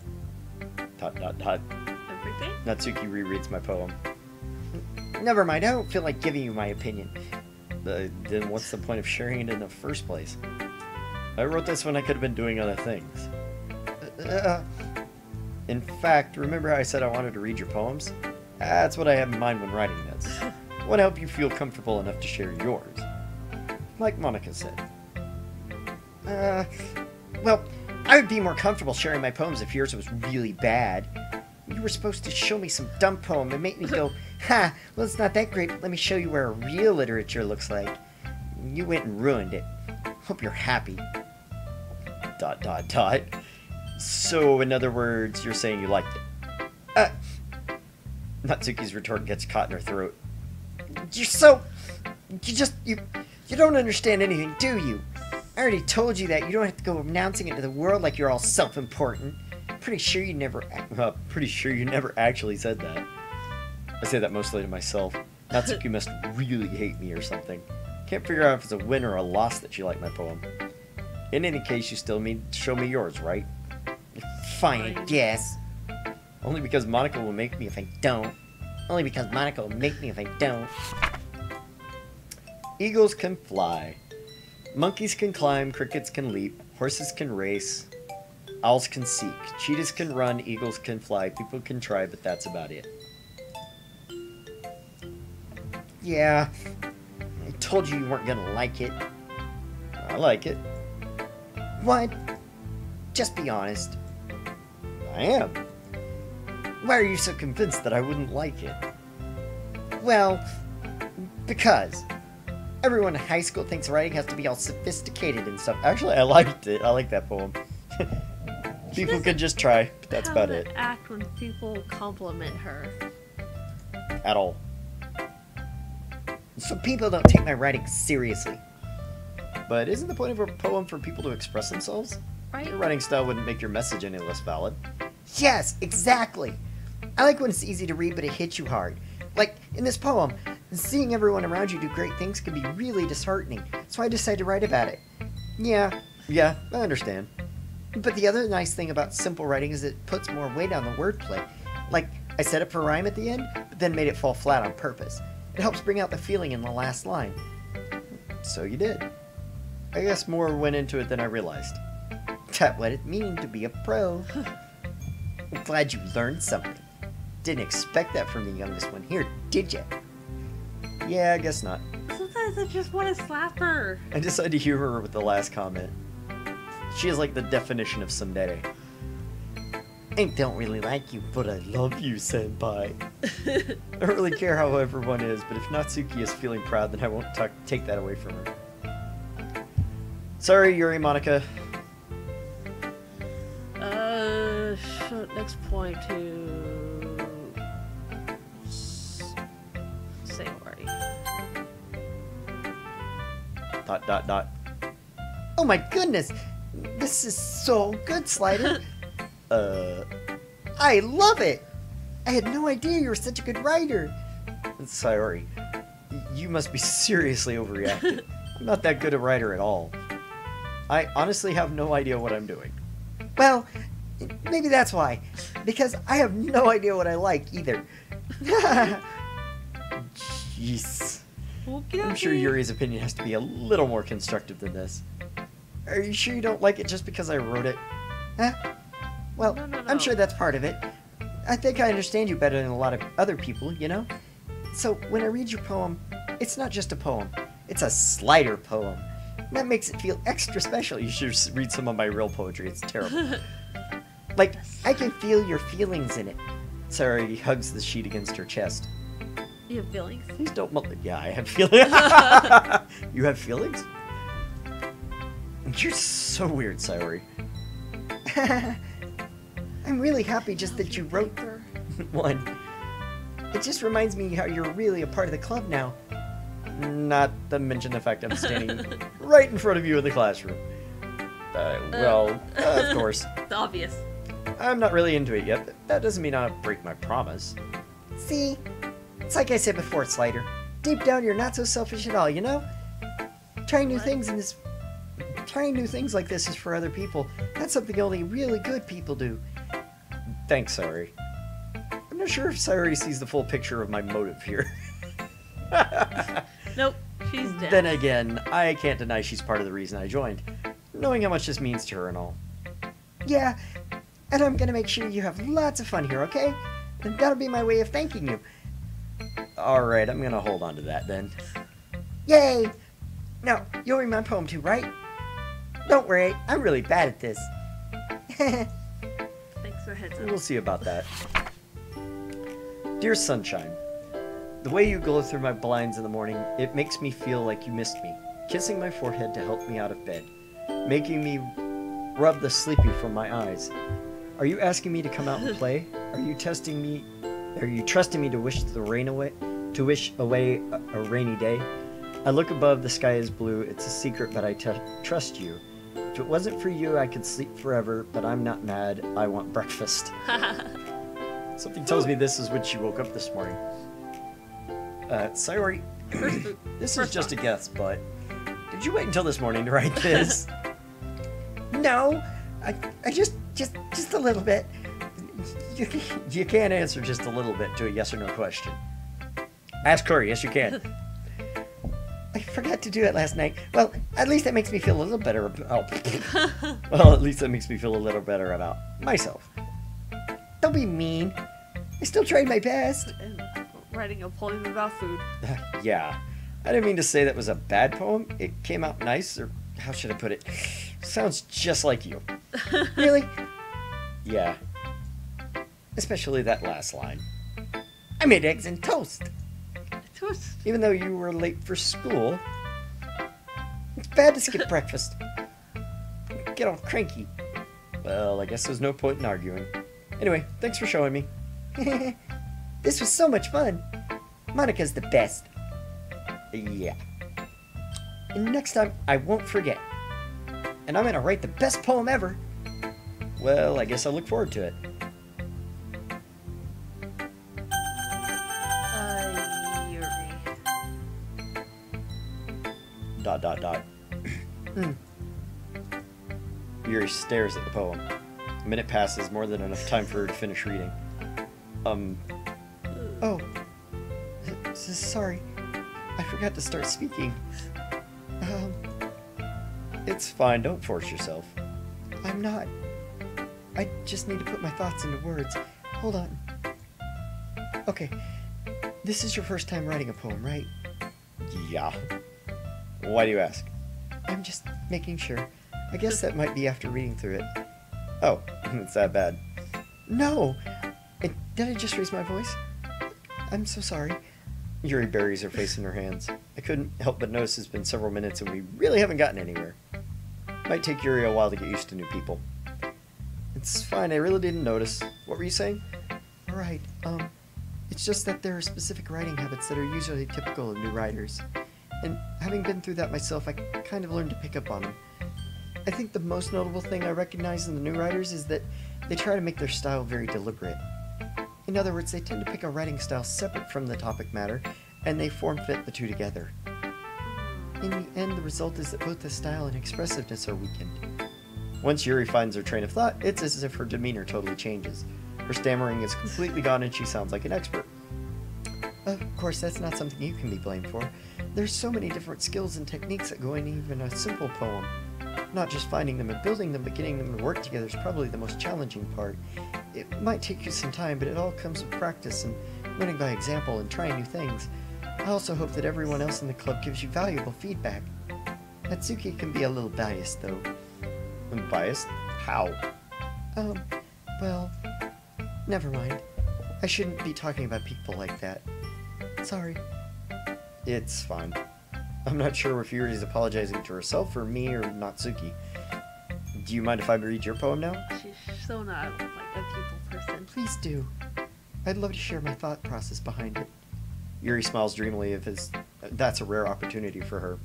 Natsuki rereads my poem. Never mind, I don't feel like giving you my opinion. Then what's the point of sharing it in the first place? I wrote this when I could have been doing other things. In fact, remember how I said I wanted to read your poems? That's what I have in mind when writing this. I want to help you feel comfortable enough to share yours. Like Monica said. Well, I would be more comfortable sharing my poems if yours was really bad. You were supposed to show me some dumb poem and make me go, ha, well, it's not that great, but let me show you where real literature looks like. You went and ruined it. Hope you're happy. ... So, in other words, you're saying you liked it. Natsuki's retort gets caught in her throat. You don't understand anything, do you? I already told you that. You don't have to go announcing it to the world like you're all self-important. Pretty sure you never actually said that. I say that mostly to myself. Natsuki must really hate me or something. Can't figure out if it's a win or a loss that you like my poem. In any case, you still need to show me yours, right? Fine, I guess. Only because Monica will make me if I don't. Only because Monica will make me if I don't. Eagles can fly. Monkeys can climb, crickets can leap, horses can race, owls can seek, cheetahs can run, eagles can fly, people can try, but that's about it. Yeah, I told you weren't gonna like it. I like it. What? Just be honest. I am. Why are you so convinced that I wouldn't like it? Well, because everyone in high school thinks writing has to be all sophisticated and stuff. Actually, I liked it. I like that poem. People could just try, but that's about it. Act when people compliment her. At all. So people don't take my writing seriously. But isn't the point of a poem for people to express themselves? Right. Your writing style wouldn't make your message any less valid. Yes, exactly. I like when it's easy to read, but it hits you hard. Like, in this poem, seeing everyone around you do great things can be really disheartening, so I decided to write about it. Yeah, I understand. But the other nice thing about simple writing is it puts more weight on the wordplay. Like, I set up for rhyme at the end, but then made it fall flat on purpose. It helps bring out the feeling in the last line. So you did. I guess more went into it than I realized. That's what it means to be a pro. I'm glad you learned something. Didn't expect that from the youngest one here, did ya? Yeah, I guess not. Sometimes I just want to slap her. I decided to humor her with the last comment. She is like the definition of tsundere. I don't really like you, but I love you, senpai. I don't really care how everyone is, but if Natsuki is feeling proud, then I won't take that away from her. Sorry, Yuri Monica. Next point to say already. ... Oh my goodness! This is so good, Slider! I love it! I had no idea you were such a good writer! Sayori, you must be seriously overreacting. I'm not that good a writer at all. I honestly have no idea what I'm doing. Well, maybe that's why. Because I have no idea what I like either. Jeez. I'm sure Yuri's opinion has to be a little more constructive than this. Are you sure you don't like it just because I wrote it? Huh? Well, No. I'm sure that's part of it. I think I understand you better than a lot of other people, you know? So when I read your poem, it's not just a poem. It's a Slider poem. That makes it feel extra special. You should read some of my real poetry. It's terrible. Like, I can feel your feelings in it. Sorry, hugs the sheet against her chest. You have feelings? Please don't Yeah, I have feelings. You have feelings? You're so weird, Sayori. I'm really happy just that you wrote one. It just reminds me how you're really a part of the club now. Not to mention the fact I'm standing right in front of you in the classroom. Of course. It's obvious. I'm not really into it yet, but that doesn't mean I'll break my promise. See? It's like I said before, Slider. Deep down, you're not so selfish at all, you know? Trying new things like this is for other people. That's something only really good people do. Thanks, Sayori. I'm not sure if Sayori sees the full picture of my motive here. Nope, she's dead. Then again, I can't deny she's part of the reason I joined, knowing how much this means to her and all. Yeah, and I'm gonna make sure you have lots of fun here, okay? And that'll be my way of thanking you. Alright, I'm gonna hold on to that then. Yay! Now, you'll read my poem too, right? Don't worry, I'm really bad at this. Thanks for heads up. We'll see about that. Dear Sunshine, the way you glow through my blinds in the morning, it makes me feel like you missed me, kissing my forehead to help me out of bed, making me rub the sleepy from my eyes. Are you asking me to come out and play? Are you trusting me to wish the rain away, to wish away a rainy day? I look above, the sky is blue, it's a secret, but I trust you. If it wasn't for you, I could sleep forever, but I'm not mad, I want breakfast. Something tells me this is when she woke up this morning. Sayori, this is just a guess, but did you wait until this morning to write this? No, I just a little bit. You can't answer just a little bit to a yes or no question. Ask her, yes you can. I forgot to do it last night. Well, at least that makes me feel a little better about... Well, at least that makes me feel a little better about myself. Don't be mean. I still tried my best. And writing a poem about food. Yeah. I didn't mean to say that was a bad poem. It came out nice, or how should I put it? Sounds just like you. Really? Yeah. Especially that last line. I made eggs and toast. Toast. Even though you were late for school. It's bad to skip breakfast. Get all cranky. Well, I guess there's no point in arguing. Anyway, thanks for showing me. This was so much fun. Monica's the best. Yeah. And next time, I won't forget. And I'm gonna write the best poem ever. Well, I guess I'll look forward to it. Yuri. Yuri stares at the poem. A minute passes, more than enough time for her to finish reading. Oh. Sorry. I forgot to start speaking. It's fine, don't force yourself. I'm not. I just need to put my thoughts into words. Hold on. Okay. This is your first time writing a poem, right? Yeah. Why do you ask? I'm just making sure. I guess that might be after reading through it. Oh, it's that bad. No! Did I just raise my voice? I'm so sorry. Yuri buries her face in her hands. I couldn't help but notice it's been several minutes and we really haven't gotten anywhere. Might take Yuri a while to get used to new people. It's fine, I really didn't notice. What were you saying? Right, it's just that there are specific writing habits that are usually typical of new writers. And having been through that myself, I kind of learned to pick up on them. I think the most notable thing I recognize in the new writers is that they try to make their style very deliberate. In other words, they tend to pick a writing style separate from the topic matter, and they form-fit the two together. In the end, the result is that both the style and expressiveness are weakened. Once Yuri finds her train of thought, it's as if her demeanor totally changes. Her stammering is completely gone and she sounds like an expert. Of course, that's not something you can be blamed for. There's so many different skills and techniques that go in even a simple poem. Not just finding them and building them, but getting them to work together is probably the most challenging part. It might take you some time, but it all comes with practice and learning by example and trying new things. I also hope that everyone else in the club gives you valuable feedback. Natsuki can be a little biased, though. Biased? How? Well, never mind. I shouldn't be talking about people like that. Sorry. It's fine. I'm not sure if Yuri's apologizing to herself or me or Natsuki. Do you mind if I read your poem now? She's so not like a people person. Please do. I'd love to share my thought process behind it. Yuri smiles dreamily as that's a rare opportunity for her.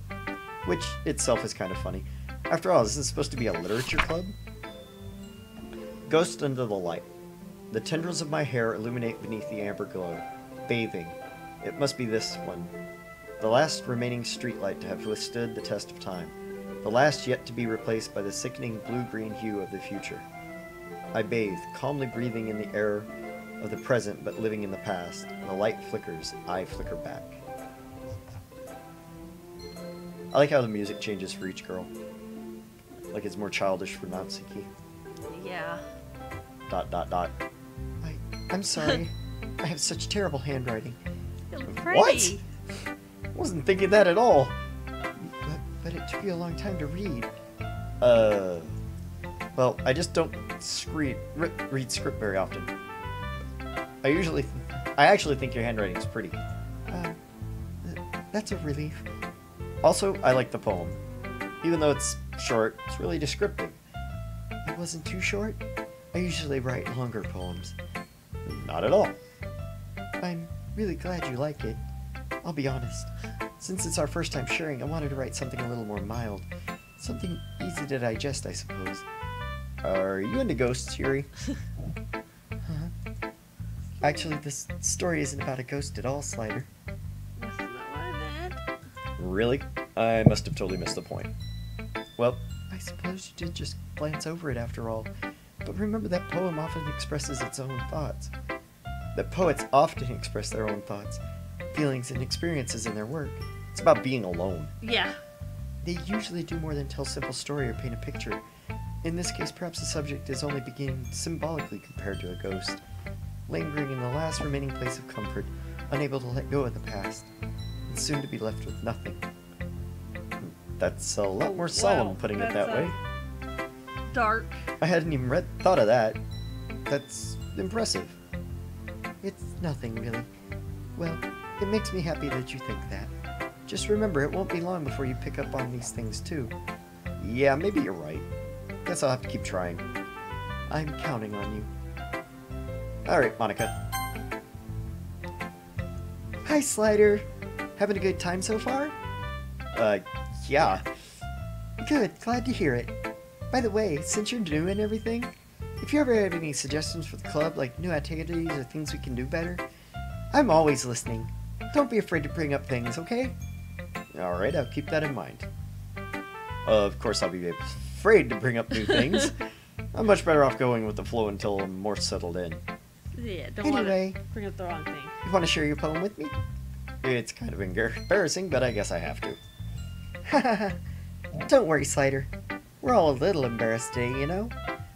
Which itself is kind of funny. After all, is this supposed to be a literature club? Ghost under the light. The tendrils of my hair illuminate beneath the amber glow. Bathing. It must be this one. The last remaining streetlight to have withstood the test of time. The last yet to be replaced by the sickening blue-green hue of the future. I bathe, calmly breathing in the air of the present but living in the past. The light flickers, I flicker back. I like how the music changes for each girl. Like it's more childish for Natsuki. Yeah. ... I'm sorry. I have such terrible handwriting. You're What? pretty. Wasn't thinking that at all. But it took you a long time to read. Well, I just don't read script very often. I actually think your handwriting is pretty. That's a relief. Also, I like the poem. Even though it's short, it's really descriptive. It wasn't too short? I usually write longer poems. Not at all. I'm really glad you like it. I'll be honest. Since it's our first time sharing, I wanted to write something a little more mild. Something easy to digest, I suppose. Are you into ghosts, Yuri? Actually, this story isn't about a ghost at all, Slider. That's not what I meant. Really? I must have totally missed the point. Well, I suppose you did just glance over it after all. But remember that poem often expresses its own thoughts. That poets often express their own thoughts, feelings, and experiences in their work. It's about being alone. Yeah. They usually do more than tell a simple story or paint a picture. In this case, perhaps the subject is only beginning symbolically compared to a ghost, lingering in the last remaining place of comfort, unable to let go of the past, and soon to be left with nothing. That's a lot more solemn, putting it that way. Dark. I hadn't even thought of that. That's impressive. It's nothing, really. Well, it makes me happy that you think that. Just remember, it won't be long before you pick up on these things, too. Yeah, maybe you're right. Guess I'll have to keep trying. I'm counting on you. Alright, Monica. Hi, Slider. Having a good time so far? Yeah. Good, glad to hear it. By the way, since you're new and everything, if you ever have any suggestions for the club, like new activities or things we can do better, I'm always listening. Don't be afraid to bring up things, okay? Alright, I'll keep that in mind. Of course I'll be afraid to bring up new things. I'm much better off going with the flow until I'm more settled in. Yeah, don't want Anyway, to bring up the wrong thing. you want to share your poem with me? It's kind of embarrassing, but I guess I have to. Haha, don't worry, Slider. We're all a little embarrassed today, you know?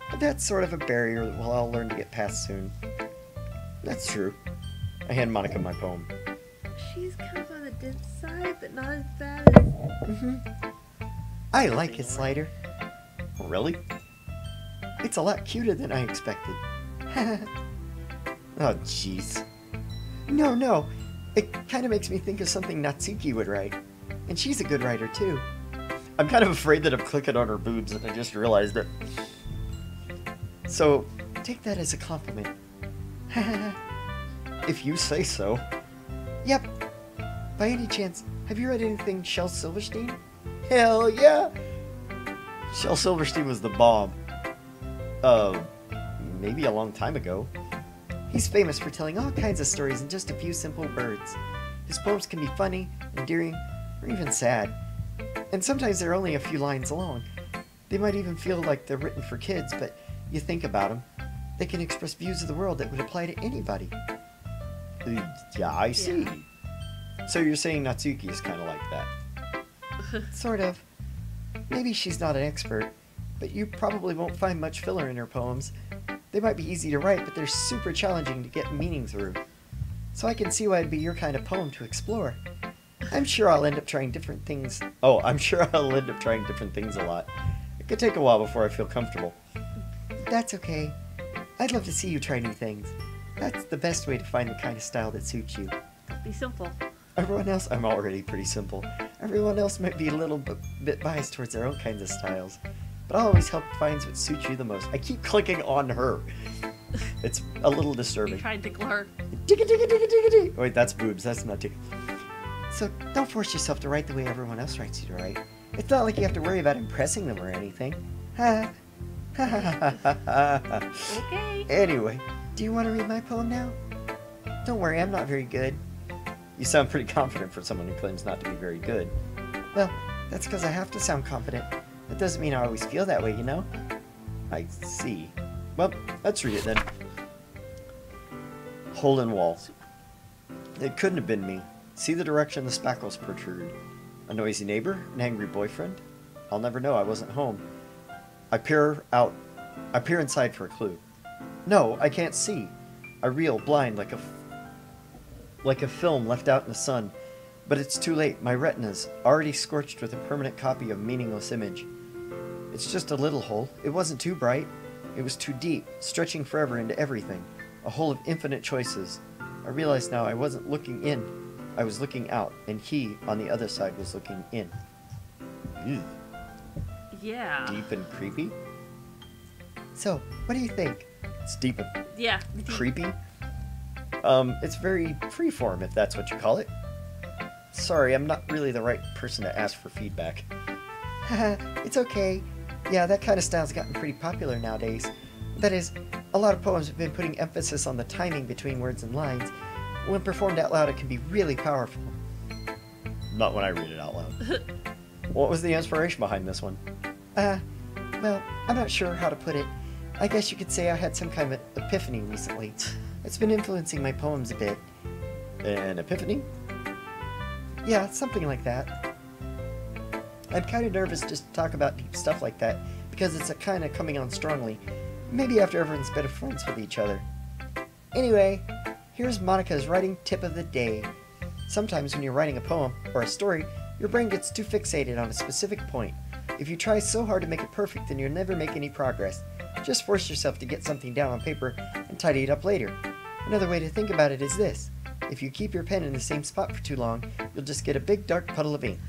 But that's sort of a barrier that we'll all learn to get past soon. That's true. I hand Monica my poem. She's kind of on the dense side, but but not as bad as... Mm-hmm. I like his slider. Really? It's a lot cuter than I expected. Oh, jeez. No. It kind of makes me think of something Natsuki would write. And she's a good writer, too. I'm kind of afraid that I'm clicking on her boobs and I just realized it. So, take that as a compliment. If you say so. Yep. By any chance, have you read anything Shel Silverstein? Hell yeah! Shel Silverstein was the bomb. Maybe a long time ago. He's famous for telling all kinds of stories in just a few simple words. His poems can be funny, endearing, or even sad. And sometimes they're only a few lines long. They might even feel like they're written for kids, but you think about them, they can express views of the world that would apply to anybody. Yeah, I see. Yeah. So you're saying Natsuki is kind of like that? Sort of. Maybe she's not an expert, but you probably won't find much filler in her poems. They might be easy to write, but they're super challenging to get meaning through. So I can see why it'd be your kind of poem to explore. I'm sure I'll end up trying different things. Oh, I'm sure I'll end up trying different things a lot. It could take a while before I feel comfortable. That's okay. I'd love to see you try new things. That's the best way to find the kind of style that suits you. Be simple. Everyone else, I'm already pretty simple. Everyone else might be a little bit biased towards their own kinds of styles. But I'll always help find what suits you the most. I keep clicking on her. It's a little disturbing. Try and tickle her. Digga. Wait, that's boobs. That's not tickle. So don't force yourself to write the way everyone else writes you to write. It's not like you have to worry about impressing them or anything. Ha. Okay. Anyway, do you want to read my poem now? Don't worry, I'm not very good. You sound pretty confident for someone who claims not to be very good. Well, that's because I have to sound confident. That doesn't mean I always feel that way, you know? I see. Well, let's read it then. Hole in wall. It couldn't have been me. See the direction the spackles protrude. A noisy neighbor? An angry boyfriend? I'll never know, I wasn't home. I peer inside for a clue. No, I can't see. I reel, blind, like a film left out in the sun. But it's too late, my retina's already scorched with a permanent copy of meaningless image. It's just a little hole. It wasn't too bright. It was too deep, stretching forever into everything. A hole of infinite choices. I realized now I wasn't looking in. I was looking out, and he, on the other side, was looking in. Ew. Yeah. Deep and creepy? So, what do you think? It's deep and Yeah. creepy? It's very freeform, if that's what you call it. Sorry, I'm not really the right person to ask for feedback. Haha, it's okay. Yeah, that kind of style's gotten pretty popular nowadays. That is, a lot of poems have been putting emphasis on the timing between words and lines. When performed out loud, it can be really powerful. Not when I read it out loud. What was the inspiration behind this one? Well, I'm not sure how to put it. I guess you could say I had some kind of epiphany recently. It's been influencing my poems a bit. An epiphany? Yeah, something like that. I'm kind of nervous just to talk about deep stuff like that, because it's kind of coming on strongly. Maybe after everyone's better friends with each other. Anyway, here's Monica's writing tip of the day. Sometimes when you're writing a poem or a story, your brain gets too fixated on a specific point. If you try so hard to make it perfect, then you'll never make any progress. Just force yourself to get something down on paper and tidy it up later. Another way to think about it is this. If you keep your pen in the same spot for too long, you'll just get a big dark puddle of ink.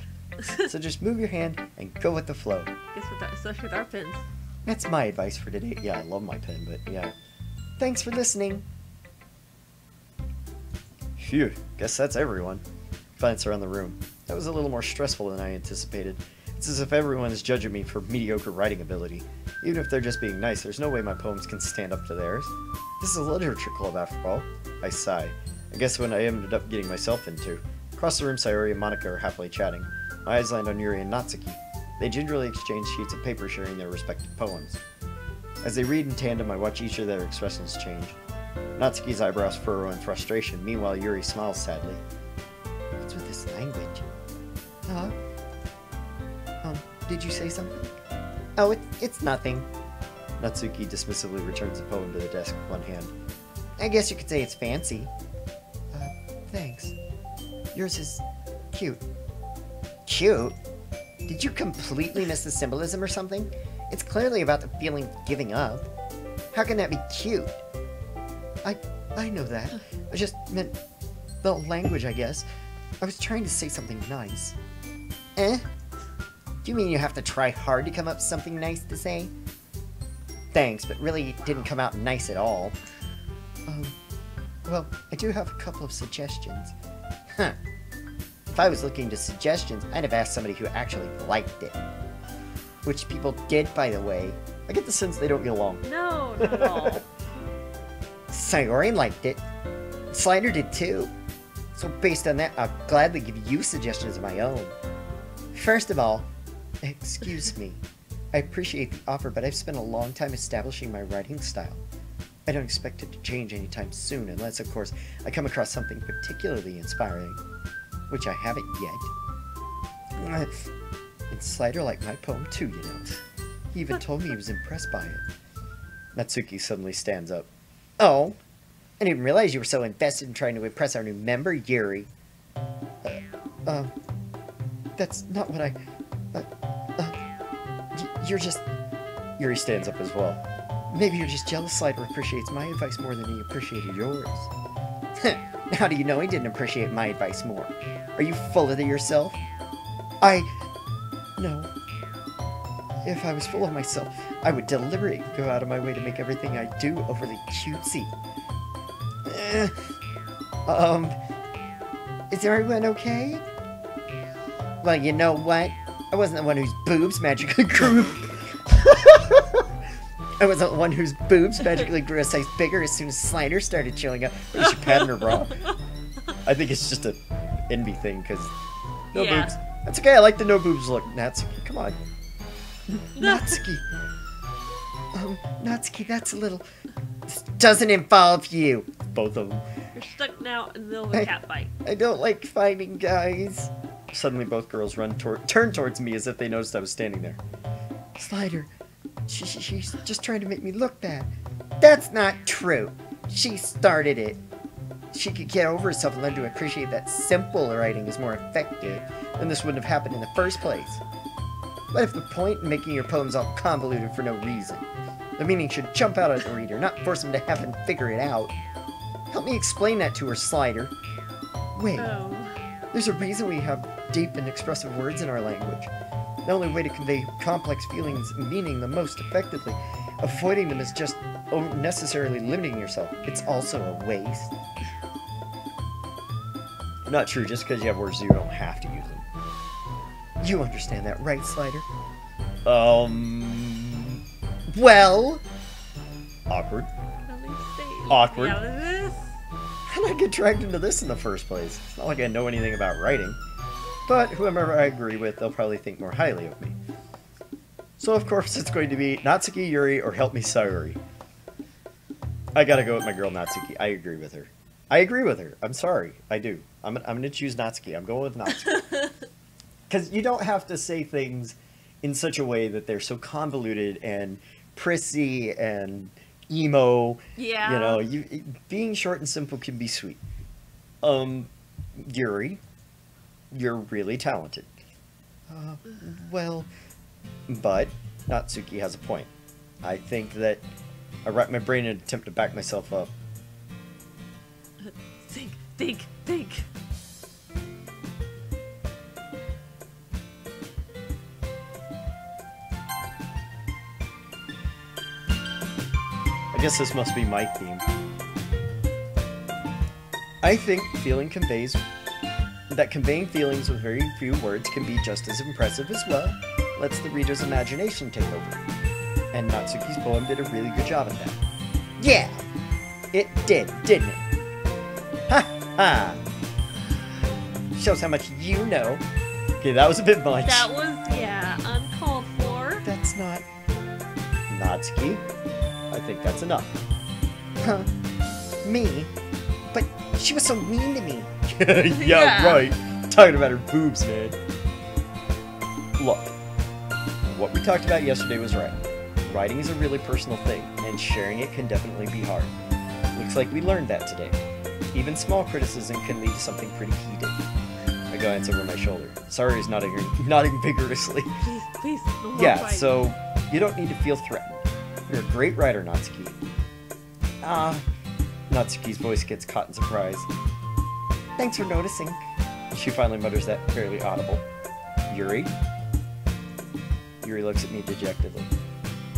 So just move your hand and go with the flow. Guess with that, especially with our pins. That's my advice for today. Yeah, I love my pen, but yeah. Thanks for listening. Phew, guess that's everyone. Glance around the room. That was a little more stressful than I anticipated. It's as if everyone is judging me for mediocre writing ability. Even if they're just being nice, there's no way my poems can stand up to theirs. This is a literature club after all. I sigh. I guess what I ended up getting myself into. Across the room, Sayori and Monica are happily chatting. My eyes land on Yuri and Natsuki. They gingerly exchange sheets of paper sharing their respective poems. As they read in tandem, I watch each of their expressions change. Natsuki's eyebrows furrow in frustration, meanwhile Yuri smiles sadly. What's with this language? Huh? Did you say something? Oh, it's nothing. Natsuki dismissively returns the poem to the desk with one hand. I guess you could say it's fancy. Thanks. Yours is cute. Cute? Did you completely miss the symbolism or something? It's clearly about the feeling of giving up. How can that be cute? I know that. I just meant the language, I guess. I was trying to say something nice. Eh? Do you mean you have to try hard to come up with something nice to say? Thanks, but really it didn't come out nice at all. Well, I do have a couple of suggestions. Huh. If I was looking to suggestions, I'd have asked somebody who actually liked it. Which people did, by the way. I get the sense they don't get along. No, not at all. Sayori liked it. Slider did too. So based on that, I'll gladly give you suggestions of my own. First of all, excuse me. I appreciate the offer, but I've spent a long time establishing my writing style. I don't expect it to change anytime soon, unless, of course, I come across something particularly inspiring. Which I haven't yet. And Slider liked my poem too, you know. He even told me he was impressed by it. Natsuki suddenly stands up. Oh, I didn't realize you were so invested in trying to impress our new member, Yuri. That's not what I... you're just... Yuri stands up as well. Maybe you're just jealous Slider appreciates my advice more than he appreciated yours. How do you know he didn't appreciate my advice more? Are you full of yourself? No. If I was full of myself, I would deliberately go out of my way to make everything I do overly cutesy. Is everyone okay? Well, you know what? I wasn't the one whose boobs magically grew. I wasn't the one whose boobs magically grew a size bigger as soon as Slider started showing up. Or is she patting her bra? I think it's just a envy thing, because no boobs. That's okay, I like the no boobs look. Natsuki, come on. Natsuki. Natsuki, that's a little... This doesn't involve you. Both of them. You're stuck now in the middle of a cat fight. I don't like fighting, guys. Suddenly both girls turn towards me as if they noticed I was standing there. Slider, she's just trying to make me look bad. That's not true. She started it. She could get over herself and learn to appreciate that simple writing is more effective, then this wouldn't have happened in the first place. What if the point in making your poems all convoluted for no reason? The meaning should jump out at the reader, not force him to have and figure it out. Help me explain that to her, Slider. Wait, there's a reason we have deep and expressive words in our language. The only way to convey complex feelings and meaning the most effectively. Avoiding them is just unnecessarily limiting yourself. It's also a waste. Not true, just because you have words you don't have to use them. You understand that, right, Slider? Well... Awkward. Awkward. How did I get dragged into this in the first place? It's not like I know anything about writing. But whoever I agree with, they'll probably think more highly of me. So of course it's going to be Natsuki, Yuri, or help me, Sayori. I gotta go with my girl Natsuki. I agree with her. I'm sorry. I do. I'm gonna choose Natsuki. I'm going with Natsuki. Because you don't have to say things in such a way that they're so convoluted and prissy and emo. Yeah. You know, being short and simple can be sweet. Yuri, you're really talented. Well... But Natsuki has a point. I think that I racked my brain in an attempt to back myself up. Think. I guess this must be my theme. I think conveying feelings with very few words can be just as impressive as well. Lets the reader's imagination take over. And Natsuki's poem did a really good job at that. Yeah! It did, didn't it? Ha ha! Shows how much you know. Okay, that was a bit much. That was, uncalled for. That's not... Natsuki, I think that's enough. Huh? Me? But she was so mean to me. yeah, right. Talking about her boobs, man. Look. What we talked about yesterday was right. Writing is a really personal thing, and sharing it can definitely be hard. Looks like we learned that today. Even small criticism can lead to something pretty heated. glance over my shoulder. Sayori is nodding vigorously. Please, please, no more Yeah, fighting. so you don't need to feel threatened. You're a great rider, Natsuki. Natsuki's voice gets caught in surprise. Thanks for noticing. She finally mutters that barely audible. Yuri? Yuri looks at me dejectedly.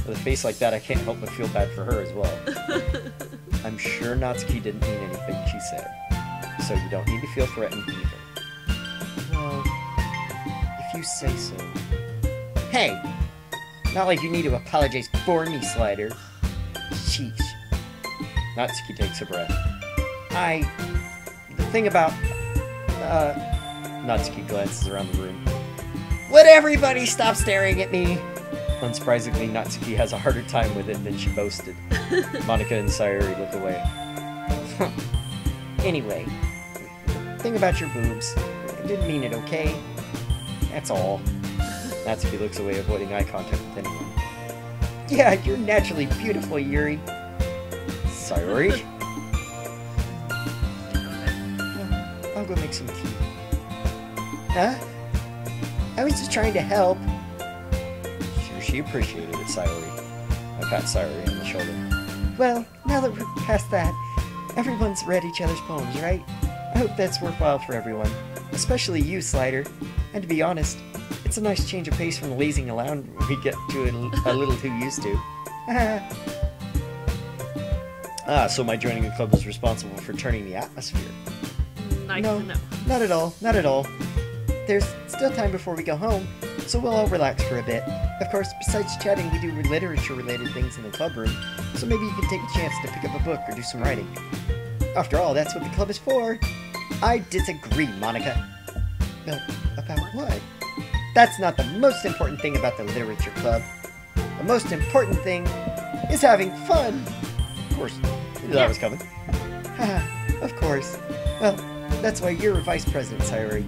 With a face like that, I can't help but feel bad for her as well. I'm sure Natsuki didn't mean anything she said. So you don't need to feel threatened either. Well, if you say so. Hey! Not like you need to apologize for me, Slider. Sheesh. Natsuki takes a breath. The thing about... Natsuki glances around the room. Would everybody stop staring at me? Unsurprisingly, Natsuki has a harder time with it than she boasted. Monika and Sayori look away. Anyway, thing about your boobs. I didn't mean it, okay? That's all. Natsuki looks away, avoiding eye contact with anyone. Yeah, you're naturally beautiful, Yuri. Sayori? I'll go make some tea. Huh? I was just trying to help. Sure, she appreciated it, Sayori. I pat Sayori on the shoulder. Well, now that we're past that, everyone's read each other's poems, right? I hope that's worthwhile for everyone. Especially you, Slider. And to be honest, it's a nice change of pace from lazing around we get to a little too used to. So my joining the club was responsible for turning the atmosphere. Nice No, to know. not at all, not at all. There's still time before we go home, so we'll all relax for a bit. Of course, besides chatting, we do literature-related things in the club room, so maybe you can take a chance to pick up a book or do some writing. After all, that's what the club is for. I disagree, Monika. About what? That's not the most important thing about the literature club. The most important thing is having fun. Of course, you knew that was coming. Haha, of course. Well, that's why you're vice president, Sayori.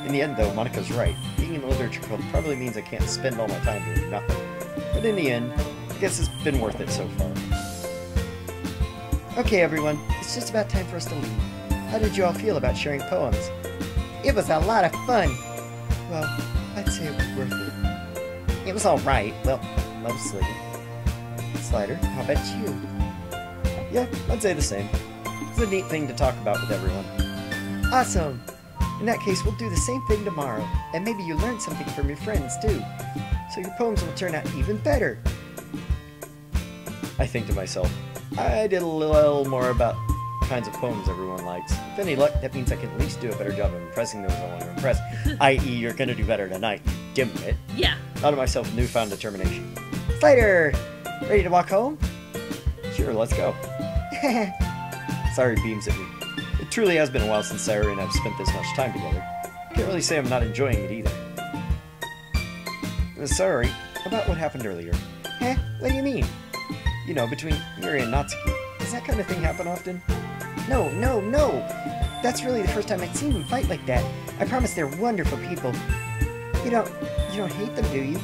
In the end, though, Monika's right. Being in the literature club probably means I can't spend all my time doing nothing. But in the end, I guess it's been worth it so far. Okay, everyone, it's just about time for us to leave. How did you all feel about sharing poems? It was a lot of fun. Well, I'd say it was worth it. It was alright. Well, mostly. Slider, how about you? Yeah, I'd say the same. It's a neat thing to talk about with everyone. Awesome! In that case, we'll do the same thing tomorrow, and maybe you learn something from your friends, too. So your poems will turn out even better. I think to myself, I did a little more about kinds of poems everyone likes. With any luck, that means I can at least do a better job of impressing those I want to impress, i.e. you're gonna do better tonight, you dimwit. Yeah. Thought of myself with newfound determination. Slider! Ready to walk home? Sure, let's go. Sayori beams at me. It truly has been a while since Sayori and I have spent this much time together. Can't really say I'm not enjoying it either. Sorry, about what happened earlier. Huh? What do you mean? You know, between Yuri and Natsuki. Does that kind of thing happen often? No. That's really the first time I'd seen them fight like that. I promise they're wonderful people. You don't hate them, do you?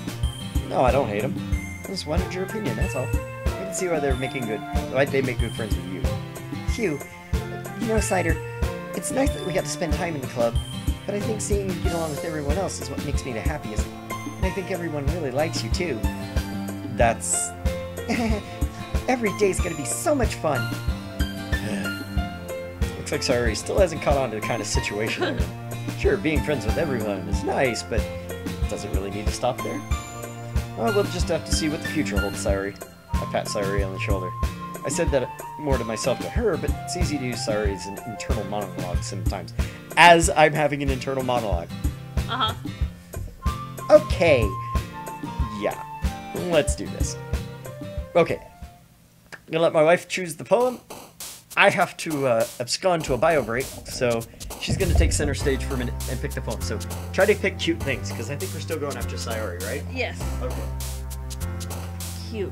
No, I don't hate them. I just wanted your opinion, that's all. I can see why they're making good... Why they make good friends with you. Phew. You know, Cider, it's nice that we got to spend time in the club, but I think seeing you get along with everyone else is what makes me the happiest. And I think everyone really likes you, too. That's... Every day's gonna be so much fun. Looks like Sayori still hasn't caught on to the kind of situation they're in. Sure, being friends with everyone is nice, but does it really need to stop there? Well, we'll just have to see what the future holds, Sayori. I pat Sayori on the shoulder. I said that more to myself to her, but it's easy to use Sayori as an internal monologue sometimes. As I'm having an internal monologue. Uh-huh. Okay. Yeah. Let's do this. Okay. I'm gonna let my wife choose the poem. I have to abscond to a bio break, so she's gonna take center stage for a minute and pick the poem. So try to pick cute things, because I think we're still going after Sayori, right? Yes. Okay. Cute.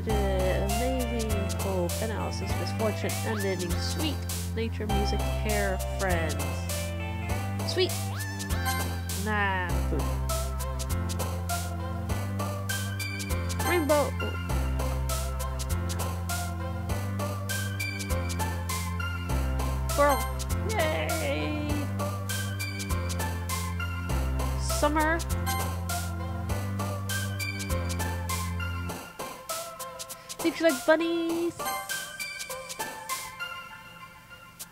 Amazing hope, analysis, misfortune, ending, sweet nature, music, hair, friends. Sweet. Nah, food. Rainbow. Squirrel. Yay! Summer. Think you like bunnies?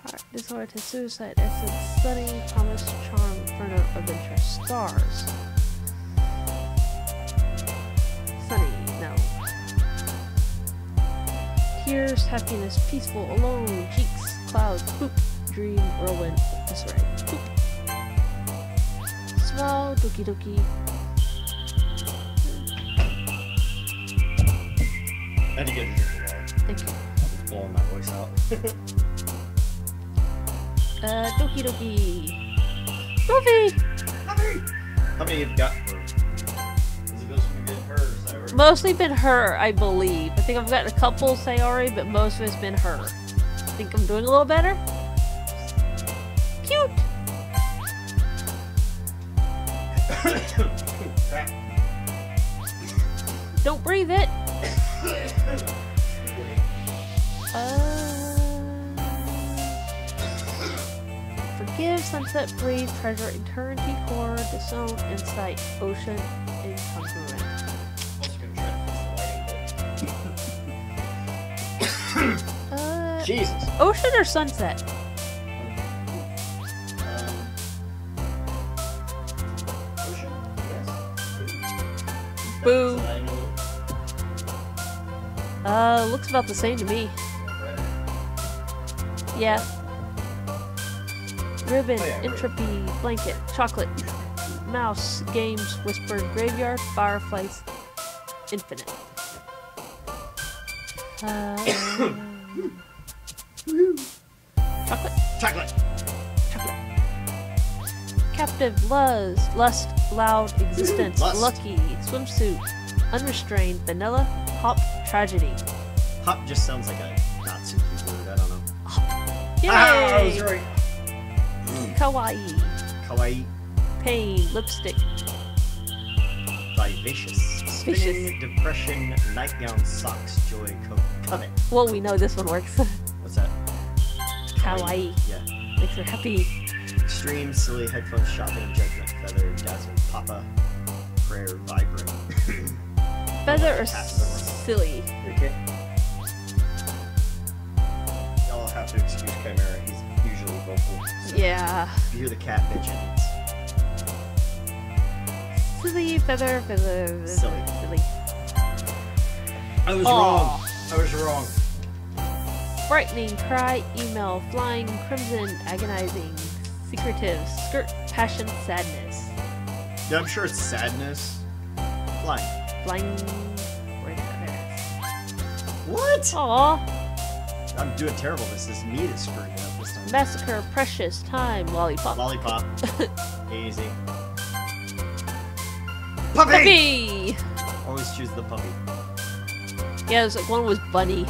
Heart, disorder to suicide, essence, sunny, promise, charm, inferno, adventure, stars. Sunny, no. Tears, happiness, peaceful, alone, cheeks, clouds, poop, dream, whirlwind, that's right, poop. Smile, Doki Doki. I had to get a drink of water. Thank you. It's blowing my voice out. Doki Doki. Movie! How many have you got for? Is it supposed to be her or Sayori? Mostly been her, I believe. I think I've gotten a couple Sayori, but most of it's been her. I think I'm doing a little better. Cute! Don't breathe it! Forgive, sunset, breathe, treasure, eternity, core, disown, insight, ocean, incongruent. Jesus. Ocean or sunset? Ocean? Yes. Boo. Looks about the same to me. Yeah. Ribbon, Oh, yeah, right. entropy, blanket, chocolate, mouse, games, whispered, graveyard, fireplace, infinite. Chocolate, Chocolate. chocolate. Captive, lust, loud, existence, Lust. lucky, swimsuit, unrestrained, vanilla, hop, tragedy. Hop just sounds like a Nazi word. I don't know. Yay! Ah, I was right. Kawaii, Kawaii. pain, lipstick, Vivacious. Spinning, depression, nightgown, socks, joy, covet. well, we know this one works. What's that? Kawaii. Yeah. Makes her happy. Extreme, silly, headphones, shopping, judgment, feather, dazzle, papa, prayer, vibrate. Feather or Cats that run. silly? Okay. Y'all have to excuse Chimera. He's usually vocal. So Yeah. if you hear the cat bitching, Silly, feather, feather. Silly. Silly. I was Aw. wrong. I was wrong. Frightening, cry, email, flying, crimson, agonizing, secretive, skirt, passion, sadness. Yeah, I'm sure it's sadness. Flying. Flying. Where did that What? Aw. I'm doing terrible. This is me that's screwing it up this time. Massacre, precious, time, lollipop. Lollipop. Easy. Puppy! Puppy! Always choose the puppy. Yeah, it was like one was bunny.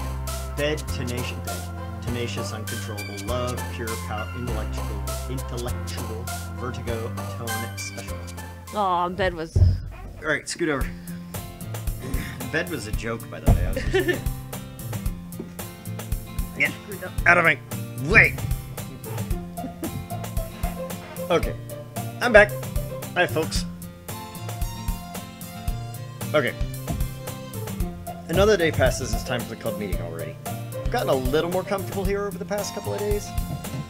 Bed, tenacious, uncontrollable, love, pure, intellectual, vertigo, atone, special. Aw, bed was. Alright, scoot over. Bed was a joke, by the way. I was just... Get out of my way! Okay, I'm back. Hi, folks. Okay. Another day passes, it's time for the club meeting already. I've gotten a little more comfortable here over the past couple of days.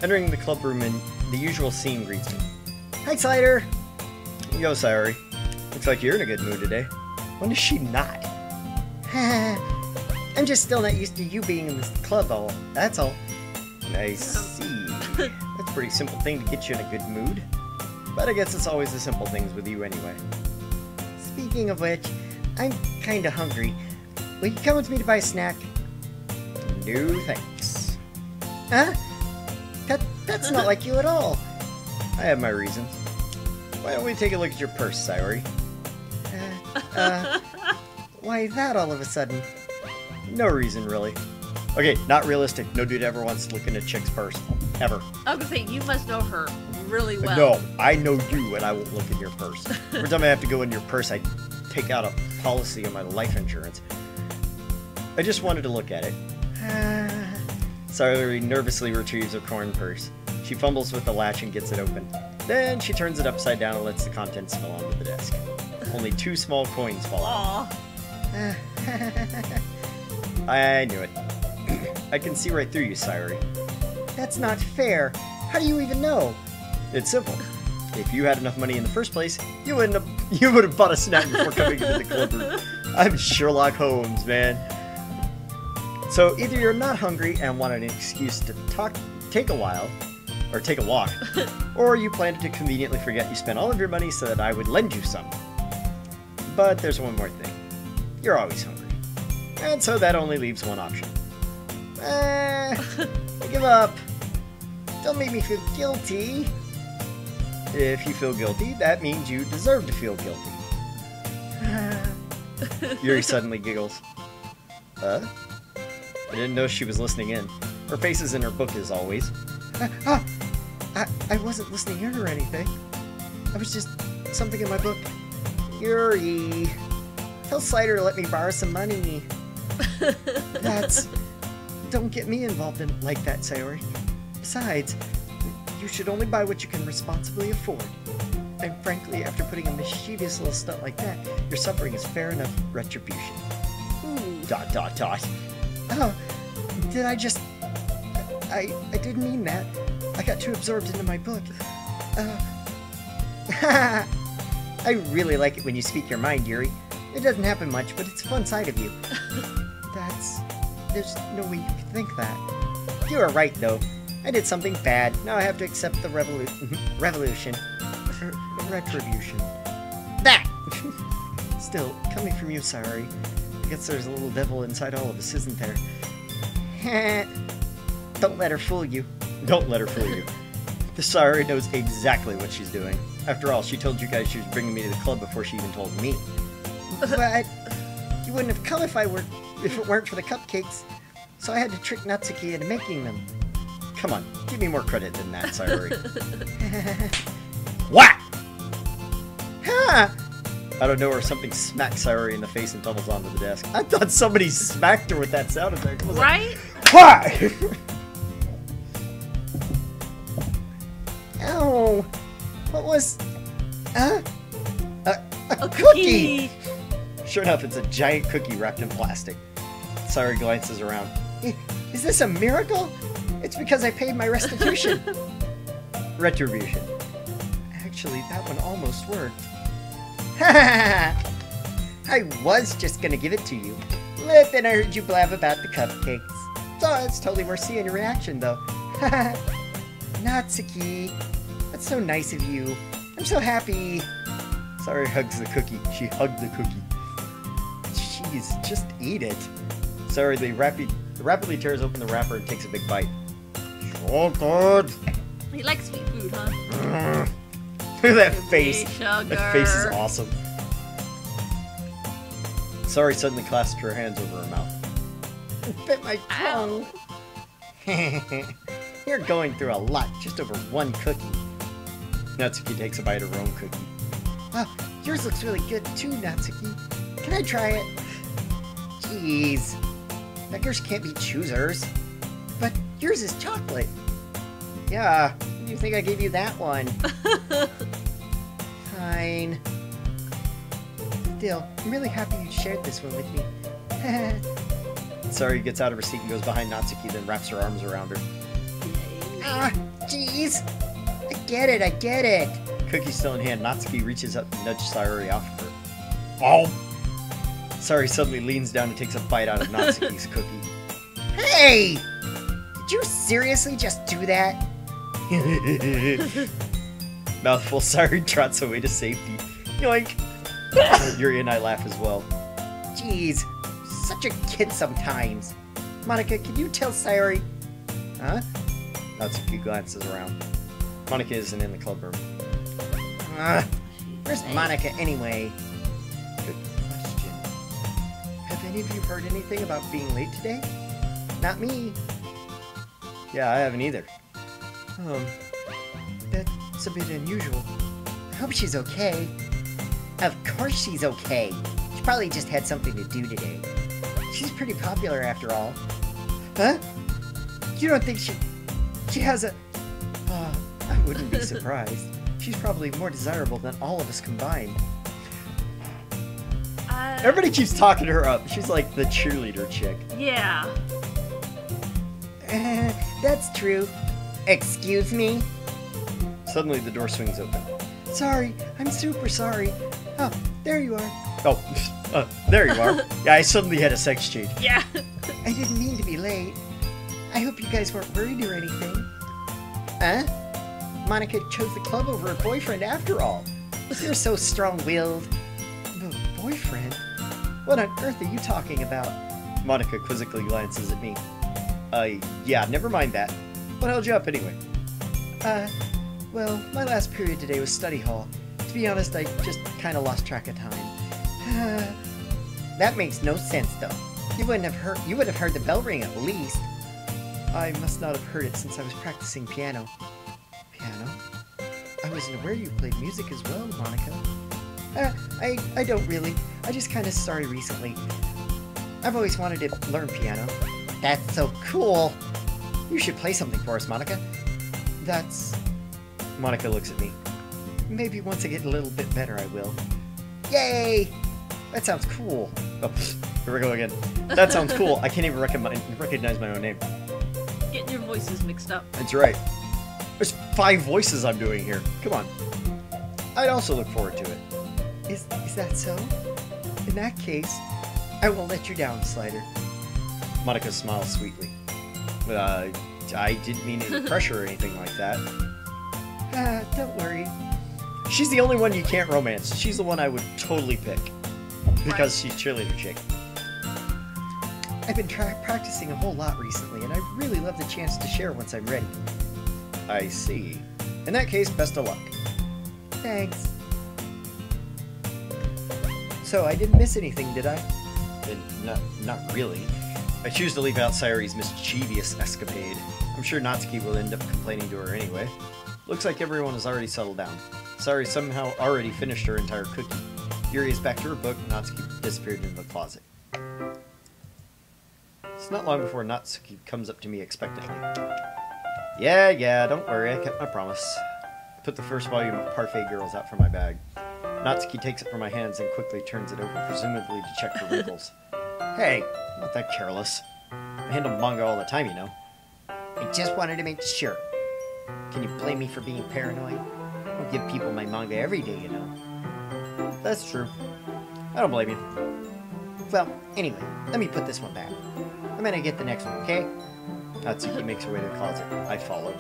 Entering the club room and the usual scene greets me. Hi, Cider! Yo, Sayori. Looks like you're in a good mood today. When is she not? I'm just still not used to you being in this club, that's all. I see. That's a pretty simple thing to get you in a good mood. But I guess it's always the simple things with you anyway. Speaking of which, I'm kinda hungry. Will you come with me to buy a snack? No thanks. Huh? That's not like you at all. I have my reasons. Why don't we take a look at your purse, Sayori? Why that all of a sudden? No reason, really. Okay, not realistic. No dude ever wants to look in a chick's purse. Ever. I was gonna say, you must know her really well. No, I know you, and I won't look in your purse. Every time I have to go in your purse, I take out a policy on my life insurance. I just wanted to look at it. Sayori nervously retrieves her corn purse. She fumbles with the latch and gets it open. Then she turns it upside down and lets the contents fall onto the desk. Only 2 small coins fall out. Aww. I knew it. I can see right through you, Sayori. That's not fair. How do you even know? It's simple. If you had enough money in the first place, you would have bought a snack before coming into the club room. I'm Sherlock Holmes, man. So either you're not hungry and want an excuse to take a walk, or you planned to conveniently forget you spent all of your money so that I would lend you some. But there's one more thing. You're always hungry. And so that only leaves one option. I give up. Don't make me feel guilty. If you feel guilty, that means you deserve to feel guilty. Yuri suddenly giggles. I didn't know she was listening in. Her face is in her book as always. I wasn't listening in or anything. I was just something in my book. Yuri, tell Slider to let me borrow some money. Don't get me involved in like that, Sayori. Besides, you should only buy what you can responsibly afford. And frankly, after putting a mischievous little stunt like that, your suffering is fair enough retribution. Dot dot dot. Oh, did I just... I didn't mean that. I got too absorbed into my book. I really like it when you speak your mind, Yuri. It doesn't happen much, but it's a fun side of you. There's no way you could think that. You are right, though. I did something bad. Now I have to accept the retribution. That! Still, coming from you, Sayori. I guess there's a little devil inside all of us, isn't there? Don't let her fool you. Don't let her fool you. The Sayori knows exactly what she's doing. After all, she told you guys she was bringing me to the club before she even told me. But you wouldn't have come if it weren't for the cupcakes. So I had to trick Natsuki into making them. Come on, give me more credit than that, Sayori. Whack! Ha! Out of nowhere, something smacks Sayori in the face and tumbles onto the desk. I thought somebody smacked her with that sound effect. Right? Whack! Ow! What was... a cookie! Sure enough, it's a giant cookie wrapped in plastic. Sayori glances around. Is this a miracle? It's because I paid my restitution. Retribution. Actually, that one almost worked. I was just gonna give it to you. But then I heard you blab about the cupcakes. So it's totally worth seeing your reaction, though. Natsuki, that's so nice of you. I'm so happy. Sayori hugs the cookie. She hugged the cookie. Jeez, just eat it. Sayori rapidly tears open the wrapper and takes a big bite. So good. He likes sweet food, huh? Look at that face. Sugar. That face is awesome. Sayori suddenly clasped her hands over her mouth. Bit my tongue. You're going through a lot just over one cookie. Natsuki takes a bite of her own cookie. Wow, yours looks really good too, Natsuki. Can I try it? Jeez. Beggars can't be choosers. But yours is chocolate. Yeah, you think I gave you that one? Fine. Still, I'm really happy you shared this one with me. Sayori gets out of her seat and goes behind Natsuki, then wraps her arms around her. Ah, jeez. I get it. Cookie still in hand, Natsuki reaches up and nudges Sayori off of her. Oh! Sayori suddenly leans down and takes a bite out of Natsuki's cookie. Hey! Did you seriously just do that? Mouthful, Sayori trots away to safety. Yoink! Yuri and I laugh as well. Jeez, such a kid sometimes. Monica, can you tell Sayori? Huh? Natsuki glances around. Monica isn't in the club room. Where's Monica anyway? Good question. Have any of you heard anything about being late today? Not me. Yeah, I haven't either. That That's a bit unusual. I hope she's okay. Of course she's okay. She probably just had something to do today. She's pretty popular after all. Huh? You don't think she has a... I wouldn't be surprised. She's probably more desirable than all of us combined. Everybody keeps talking her up. She's like the cheerleader chick. Yeah. That's true. Excuse me? Suddenly the door swings open. Sorry, I'm super sorry. Oh, there you are. Oh, there you are. Yeah, I suddenly had a sex change. Yeah. I didn't mean to be late. I hope you guys weren't worried or anything. Huh? Monica chose the club over her boyfriend after all. You're so strong-willed. Boyfriend? What on earth are you talking about? Monica quizzically glances at me. Yeah, never mind that. What held you up anyway? Well, my last period today was study hall. To be honest, I just kind of lost track of time. That makes no sense, though. You would have heard the bell ring at least. I must not have heard it since I was practicing piano. Piano? I wasn't aware you played music as well, Monica. I don't really. I just kind of started recently. I've always wanted to learn piano. That's so cool. You should play something for us, Monica. That's... Monica looks at me. Maybe once I get a little bit better, I will. Yay! That sounds cool. Oh, here we go again. That sounds cool. I can't even recognize my own name. Getting your voices mixed up. That's right. There's 5 voices I'm doing here. Come on. I'd also look forward to it. Is that so? In that case, I won't let you down, Slider. Monica smiles sweetly. I didn't mean any pressure or anything like that. Don't worry. She's the only one you can't romance. She's the one I would totally pick. Because she's cheerleader chick. I've been practicing a whole lot recently, and I really love the chance to share once I'm ready. I see. In that case, best of luck. Thanks. So, I didn't miss anything, did I? Not really. I choose to leave out Sayori's mischievous escapade. I'm sure Natsuki will end up complaining to her anyway. Looks like everyone has already settled down. Sayori somehow already finished her entire cookie. Yuri is back to her book, Natsuki disappeared into the closet. It's not long before Natsuki comes up to me expectantly. Yeah, don't worry, I kept my promise. I put the first volume of Parfait Girls out from my bag. Natsuki takes it from my hands and quickly turns it over, presumably to check for wrinkles. Hey, not that careless. I handle manga all the time, you know. I just wanted to make sure. Can you blame me for being paranoid? I don't give people my manga every day, you know. That's true. I don't blame you. Well, anyway, let me put this one back. I'm gonna get the next one, okay? Natsuki makes her way to the closet. I follow.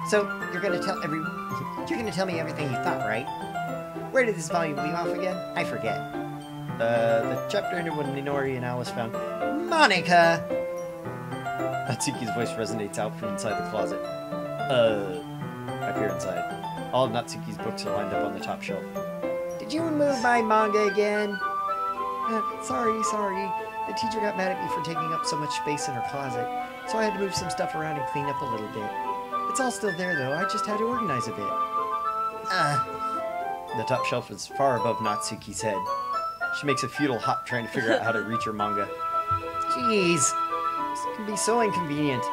So, you're gonna tell me everything you thought, right? Where did this volume leave off again? I forget. The chapter ended when Minori and Alice found Monica! Natsuki's voice resonates out from inside the closet. I peer inside. All of Natsuki's books are lined up on the top shelf. Did you remove my manga again? Sorry. The teacher got mad at me for taking up so much space in her closet, so I had to move some stuff around and clean up a little bit. It's all still there, though. I just had to organize a bit. The top shelf is far above Natsuki's head. She makes a futile hop trying to figure out how to reach her manga. Jeez, this can be so inconvenient.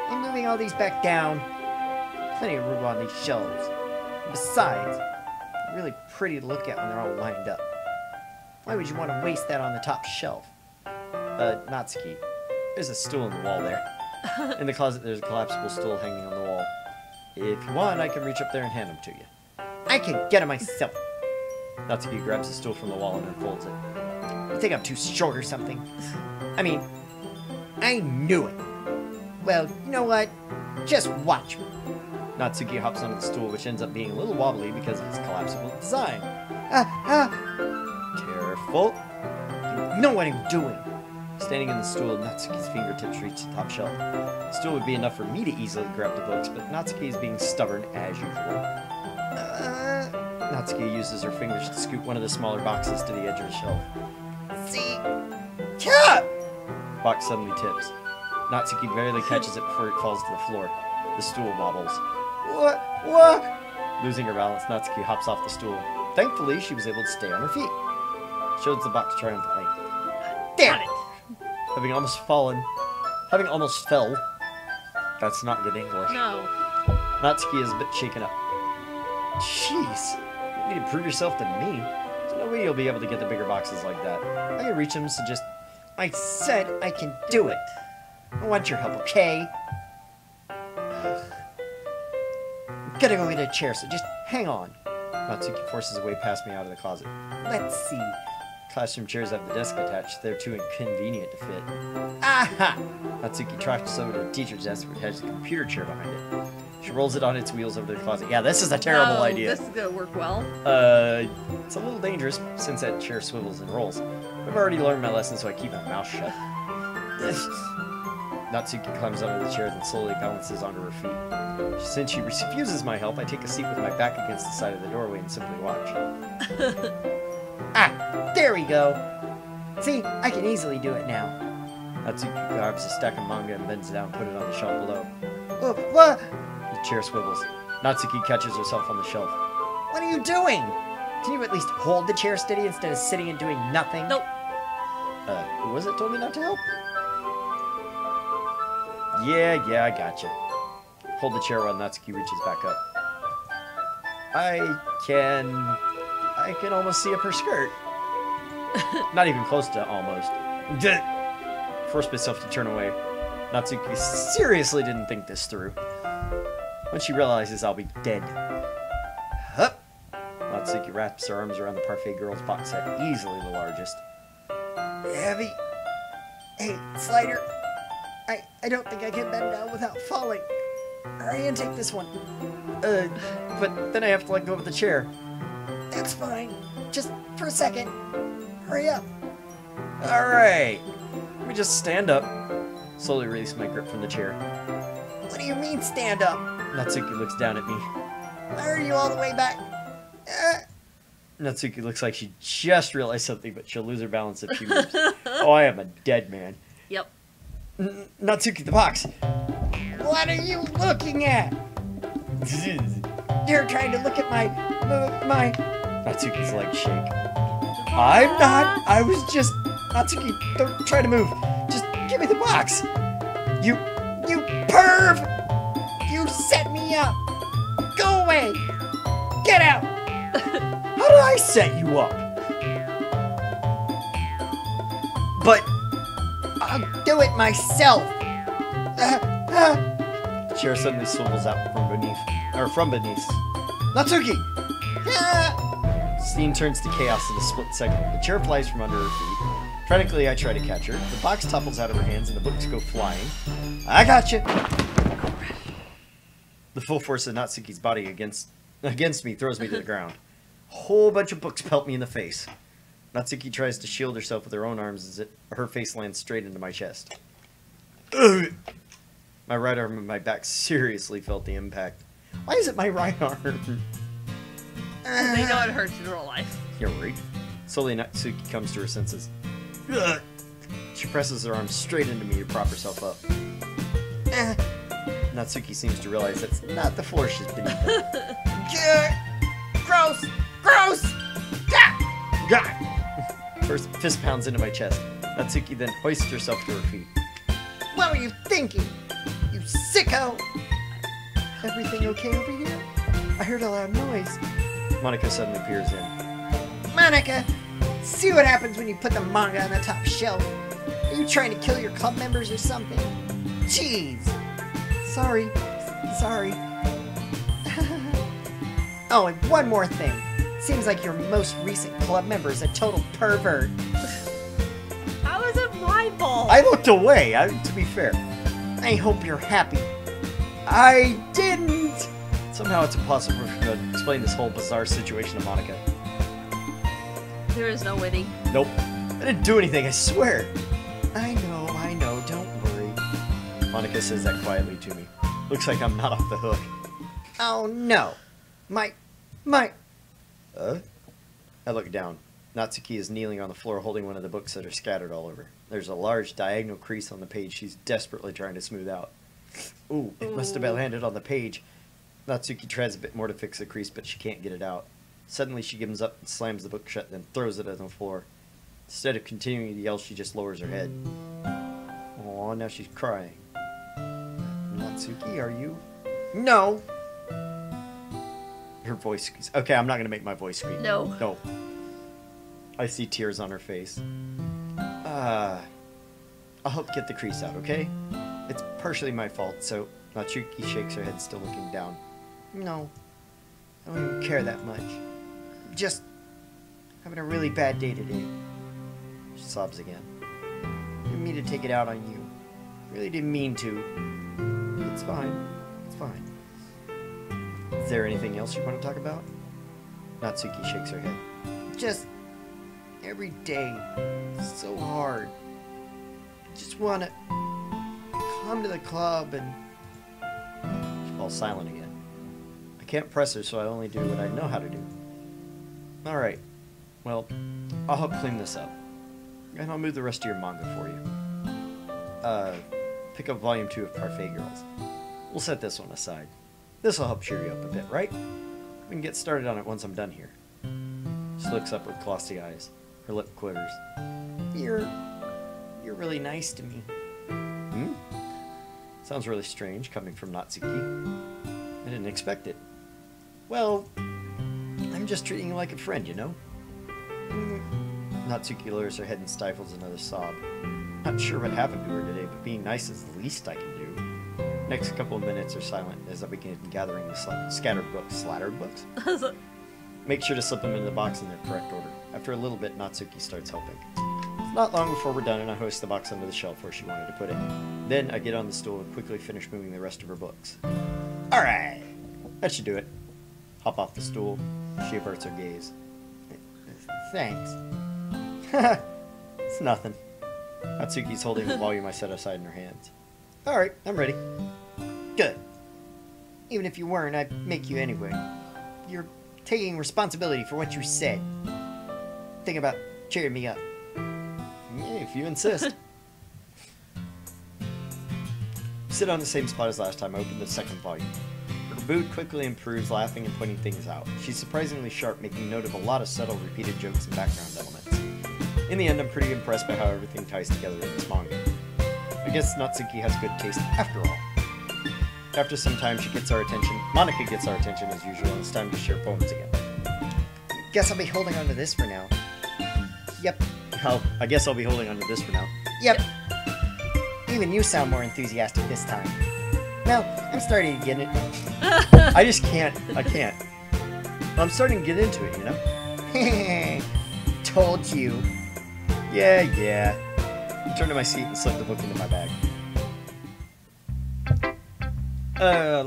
I'm moving all these back down. Plenty of room on these shelves. And besides, they're really pretty to look at when they're all lined up. Why would you want to waste that on the top shelf? Natsuki, there's a stool in the wall there. In the closet, there's a collapsible stool hanging on the wall. If you want, I can reach up there and hand them to you. I can get it myself. Natsuki grabs the stool from the wall and unfolds it. You think I'm too short or something? I mean, I knew it. Well, you know what? Just watch me. Natsuki hops onto the stool, which ends up being a little wobbly because of its collapsible design. Careful. You know what I'm doing. Standing in the stool, Natsuki's fingertips reach the top shelf. The stool would be enough for me to easily grab the books, but Natsuki is being stubborn as usual. Natsuki uses her fingers to scoop one of the smaller boxes to the edge of the shelf. See? Cat! Box suddenly tips. Natsuki barely catches it before it falls to the floor. The stool wobbles. What? Losing her balance, Natsuki hops off the stool. Thankfully, she was able to stay on her feet. Shows the box triumphantly. Damn it! Having almost fell. That's not good English. No. Natsuki is a bit shaken up. Jeez, you need to prove yourself to me. There's no way you'll be able to get the bigger boxes like that. I can reach them, so just... I said I can do it. I want your help, okay? I'm gonna go get a chair, so just hang on. Natsuki forces her way past me out of the closet. Let's see. Classroom chairs have the desk attached. They're too inconvenient to fit. Aha! Natsuki tracks over to the teacher's desk, which has a computer chair behind it. She rolls it on its wheels over to the closet. Yeah, this is a terrible idea. This is gonna work well. It's a little dangerous since that chair swivels and rolls. I've already learned my lesson, so I keep my mouth shut. Natsuki climbs under the chair, then slowly balances onto her feet. Since she refuses my help, I take a seat with my back against the side of the doorway and simply watch. Ah, there we go. See, I can easily do it now. Natsuki grabs a stack of manga and bends down, put it on the shelf below. What? The chair swivels. Natsuki catches herself on the shelf. What are you doing? Can you at least hold the chair steady instead of sitting and doing nothing? Nope. Who was it told me not to help? Yeah, I gotcha. Hold the chair while Natsuki reaches back up. I can almost see up her skirt. Not even close to almost. Forced myself to turn away. Natsuki seriously didn't think this through. When she realizes I'll be dead. Hup. Natsuki wraps her arms around the parfait girl's box set, easily the largest. Heavy. Hey, Slider. I don't think I can bend down without falling. Hurry and take this one. But then I have to let go of the chair. That's fine. Just for a second. Hurry up. Alright. Let me just stand up. Slowly release my grip from the chair. What do you mean, stand up? Natsuki looks down at me. Why are you all the way back? Natsuki looks like she just realized something, but she'll lose her balance if she moves. Oh, I am a dead man. Yep. Natsuki, the box. What are you looking at? You're trying to look at my... Natsuki's legs shake. I'm not. I was just... Natsuki, don't try to move. Just give me the box. You perv! You set me up! Go away! Get out! How did I set you up? But I'll do it myself. The chair suddenly swivels out from beneath. Natsuki! Scene turns to chaos in a split second. The chair flies from under her feet. Frantically, I try to catch her. The box topples out of her hands and the books go flying. I gotcha! The full force of Natsuki's body against me throws me to the ground. A whole bunch of books pelt me in the face. Natsuki tries to shield herself with her own arms as her face lands straight into my chest. Ugh. My right arm and my back seriously felt the impact. Why is it my right arm? They know it hurts in real life. You're right. Slowly, Natsuki comes to her senses. Ugh. She presses her arm straight into me to prop herself up. Natsuki seems to realize that's not the floor she's beneath. Gross! Gross! Gah! First fist pounds into my chest. Natsuki then hoists herself to her feet. What were you thinking? You sicko! Everything okay over here? I heard a loud noise. Monica suddenly peers in. Monica! See what happens when you put the manga on the top shelf. Are you trying to kill your club members or something? Jeez! Sorry. Oh, and one more thing. Seems like your most recent club member is a total pervert. How is it my fault? I looked away, to be fair. I hope you're happy. I didn't! Somehow it's impossible for me to explain this whole bizarre situation to Monica. There is no winning. Nope. I didn't do anything, I swear. I know, don't worry. Monica says that quietly to me. Looks like I'm not off the hook. Oh no. My... I look down. Natsuki is kneeling on the floor holding one of the books that are scattered all over. There's a large diagonal crease on the page she's desperately trying to smooth out. Ooh, it must have landed on the page. Natsuki tries a bit more to fix the crease, but she can't get it out. Suddenly she gives up and slams the book shut, then throws it on the floor. Instead of continuing to yell, she just lowers her head. Aw, now she's crying. Natsuki, are you? No! Her voice squeaks. Okay, I'm not going to make my voice squeak. No. No. I see tears on her face. I'll help get the crease out, okay? It's partially my fault, so Natsuki shakes her head, still looking down. No. I don't even care that much. Just having a really bad day today. She sobs again. Didn't mean to take it out on you. Really didn't mean to. It's fine. It's fine. Is there anything else you want to talk about? Natsuki shakes her head. Just every day. So hard. Just want to come to the club and... She falls silent again. I can't press her, so I only do what I know how to do. Alright. Well, I'll help clean this up. And I'll move the rest of your manga for you. Pick up volume 2 of Parfait Girls. We'll set this one aside. This'll help cheer you up a bit, right? We can get started on it once I'm done here. She looks up with glossy eyes. Her lip quivers. You're really nice to me. Hmm? Sounds really strange coming from Natsuki. I didn't expect it. Well, I'm just treating you like a friend, you know? Natsuki lowers her head and stifles another sob. Not sure what happened to her today, but being nice is the least I can do. Next couple of minutes are silent as I begin gathering the scattered books. Slattered books? Make sure to slip them into the box in their correct order. After a little bit, Natsuki starts helping. It's not long before we're done and I hoist the box under the shelf where she wanted to put it. Then I get on the stool and quickly finish moving the rest of her books. Alright! That should do it. Hop off the stool. She averts her gaze. Thanks. It's nothing. Natsuki's holding the volume I set aside in her hands. Alright, I'm ready. Good. Even if you weren't, I'd make you anyway. You're taking responsibility for what you said. Think about cheering me up. Yeah, if you insist. Sit on the same spot as last time. I opened the second volume. Her mood quickly improves, laughing and pointing things out. She's surprisingly sharp, making note of a lot of subtle, repeated jokes and background elements. In the end, I'm pretty impressed by how everything ties together in this manga. I guess Natsuki has good taste after all. After some time, she gets our attention. Monika gets our attention as usual, and it's time to share poems again. Guess I'll be holding on to this for now. Yep. Oh, I guess I'll be holding on to this for now. Yep. Even you sound more enthusiastic this time. Well, I'm starting to get it. I just can't. I can't. I'm starting to get into it, you know? Told you. Yeah. I turned to my seat and slipped the book into my bag.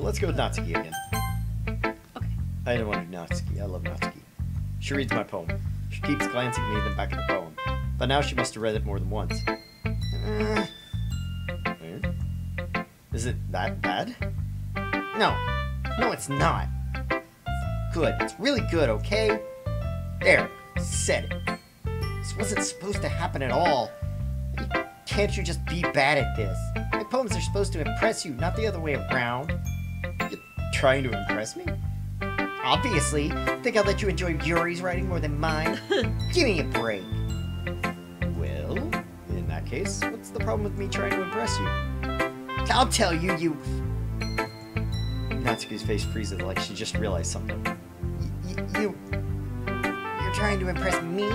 Let's go with Natsuki again. Okay. I don't want to do Natsuki. I love Natsuki. She reads my poem. She keeps glancing at me, then back at the poem. But now she must have read it more than once. Is it that bad? No, it's not. It's good. It's really good, okay? There, said it. This wasn't supposed to happen at all. Can't you just be bad at this? My poems are supposed to impress you, not the other way around. You're trying to impress me? Obviously. Think I'll let you enjoy Yuri's writing more than mine? Give me a break. Well, in that case, what's the problem with me trying to impress you? I'll tell you, you... Natsuki's face freezes like she just realized something. You're trying to impress me?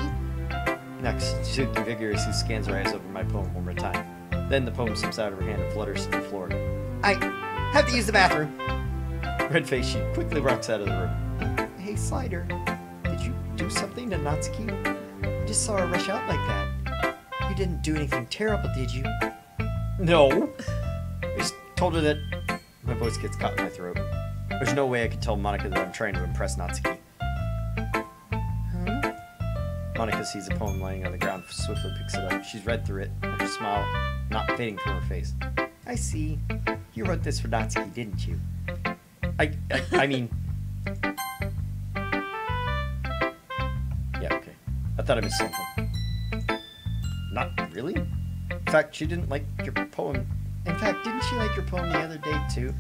Next, Suzuki vigorously scans her eyes over my poem one more time. Then the poem slips out of her hand and flutters to the floor. I have to use the bathroom. Red-faced, she quickly rocks out of the room. Hey, Slider, did you do something to Natsuki? I just saw her rush out like that. You didn't do anything terrible, did you? No. I just told her that... My voice gets caught in my throat. There's no way I could tell Monika that I'm trying to impress Natsuki. Huh? Monika sees the poem lying on the ground, swiftly picks it up. She's read through it, her smile not fading from her face. I see. You wrote this for Natsuki, didn't you? I mean... Yeah, okay. I thought I missed something. Not really? In fact, she didn't like your poem. In fact, didn't she like your poem the other day, too?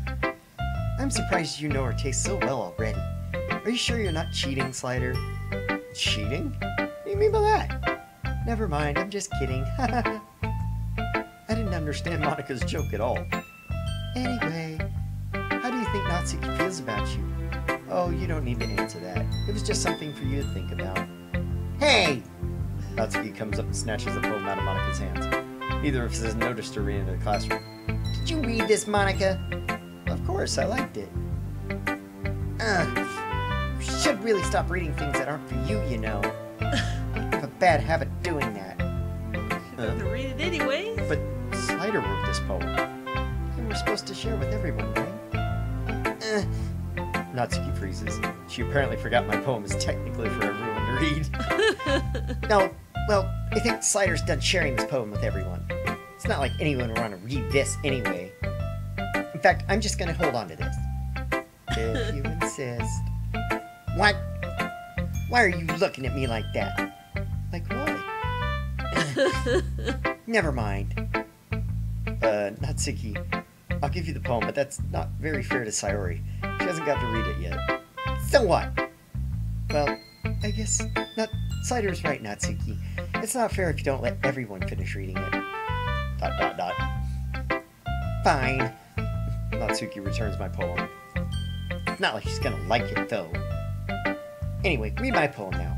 I'm surprised you know her taste so well already. Are you sure you're not cheating, Slider? Cheating? What do you mean by that? Never mind, I'm just kidding. I didn't understand Monika's joke at all. Anyway, how do you think Natsuki feels about you? Oh, you don't need to answer that. It was just something for you to think about. Hey! Natsuki comes up and snatches the poem out of Monika's hands. Neither of us has noticed her reading in the classroom. Did you read this, Monika? Of course, I liked it. You should really stop reading things that aren't for you, you know. I have a bad habit doing that. You're going to read it anyway. But Slider wrote this poem. And we're supposed to share with everyone, right? Natsuki freezes. She apparently forgot my poem is technically for everyone to read. No, well, I think Slider's done sharing this poem with everyone. It's not like anyone would want to read this anyway. In fact, I'm just going to hold on to this. If you insist. What? Why are you looking at me like that? Like what? Never mind. Natsuki, I'll give you the poem, but that's not very fair to Sayori. She hasn't got to read it yet. So what? Well, I guess Slider's right, Natsuki. It's not fair if you don't let everyone finish reading it. ... Fine. Natsuki returns my poem. It's not like she's gonna like it, though. Anyway, read my poem now.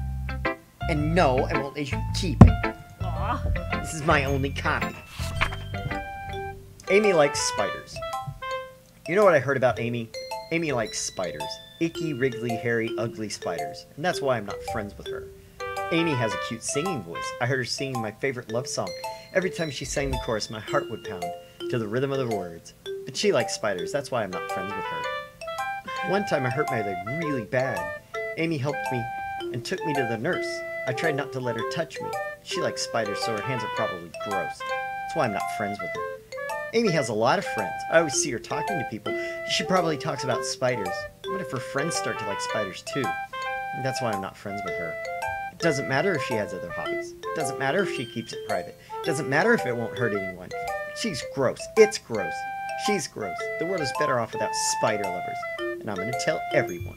And no, I won't let you keep it. Aw. This is my only copy. Amy likes spiders. You know what I heard about Amy? Amy likes spiders. Icky, wriggly, hairy, ugly spiders. And that's why I'm not friends with her. Amy has a cute singing voice. I heard her singing my favorite love song. Every time she sang the chorus, my heart would pound to the rhythm of the words. But she likes spiders. That's why I'm not friends with her. One time I hurt my leg really bad. Amy helped me and took me to the nurse. I tried not to let her touch me. She likes spiders, so her hands are probably gross. That's why I'm not friends with her. Amy has a lot of friends. I always see her talking to people. She probably talks about spiders. What if her friends start to like spiders too? And that's why I'm not friends with her. It doesn't matter if she has other hobbies. It doesn't matter if she keeps it private. It doesn't matter if it won't hurt anyone. She's gross. It's gross. She's gross. The world is better off without spider lovers. And I'm going to tell everyone.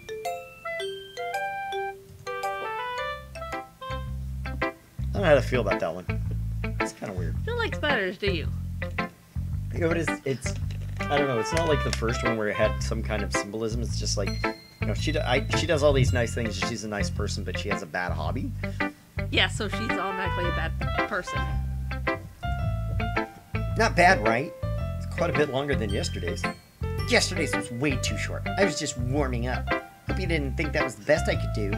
I don't know how to feel about that one. It's kind of weird. You don't like spiders, do you? You know, it's I don't know, it's not like the first one where it had some kind of symbolism. It's just like, you know, she does all these nice things. She's a nice person, but she has a bad hobby. Yeah, so she's automatically a bad person. Not bad, right? It's quite a bit longer than yesterday's. Yesterday's was way too short. I was just warming up. Hope you didn't think that was the best I could do.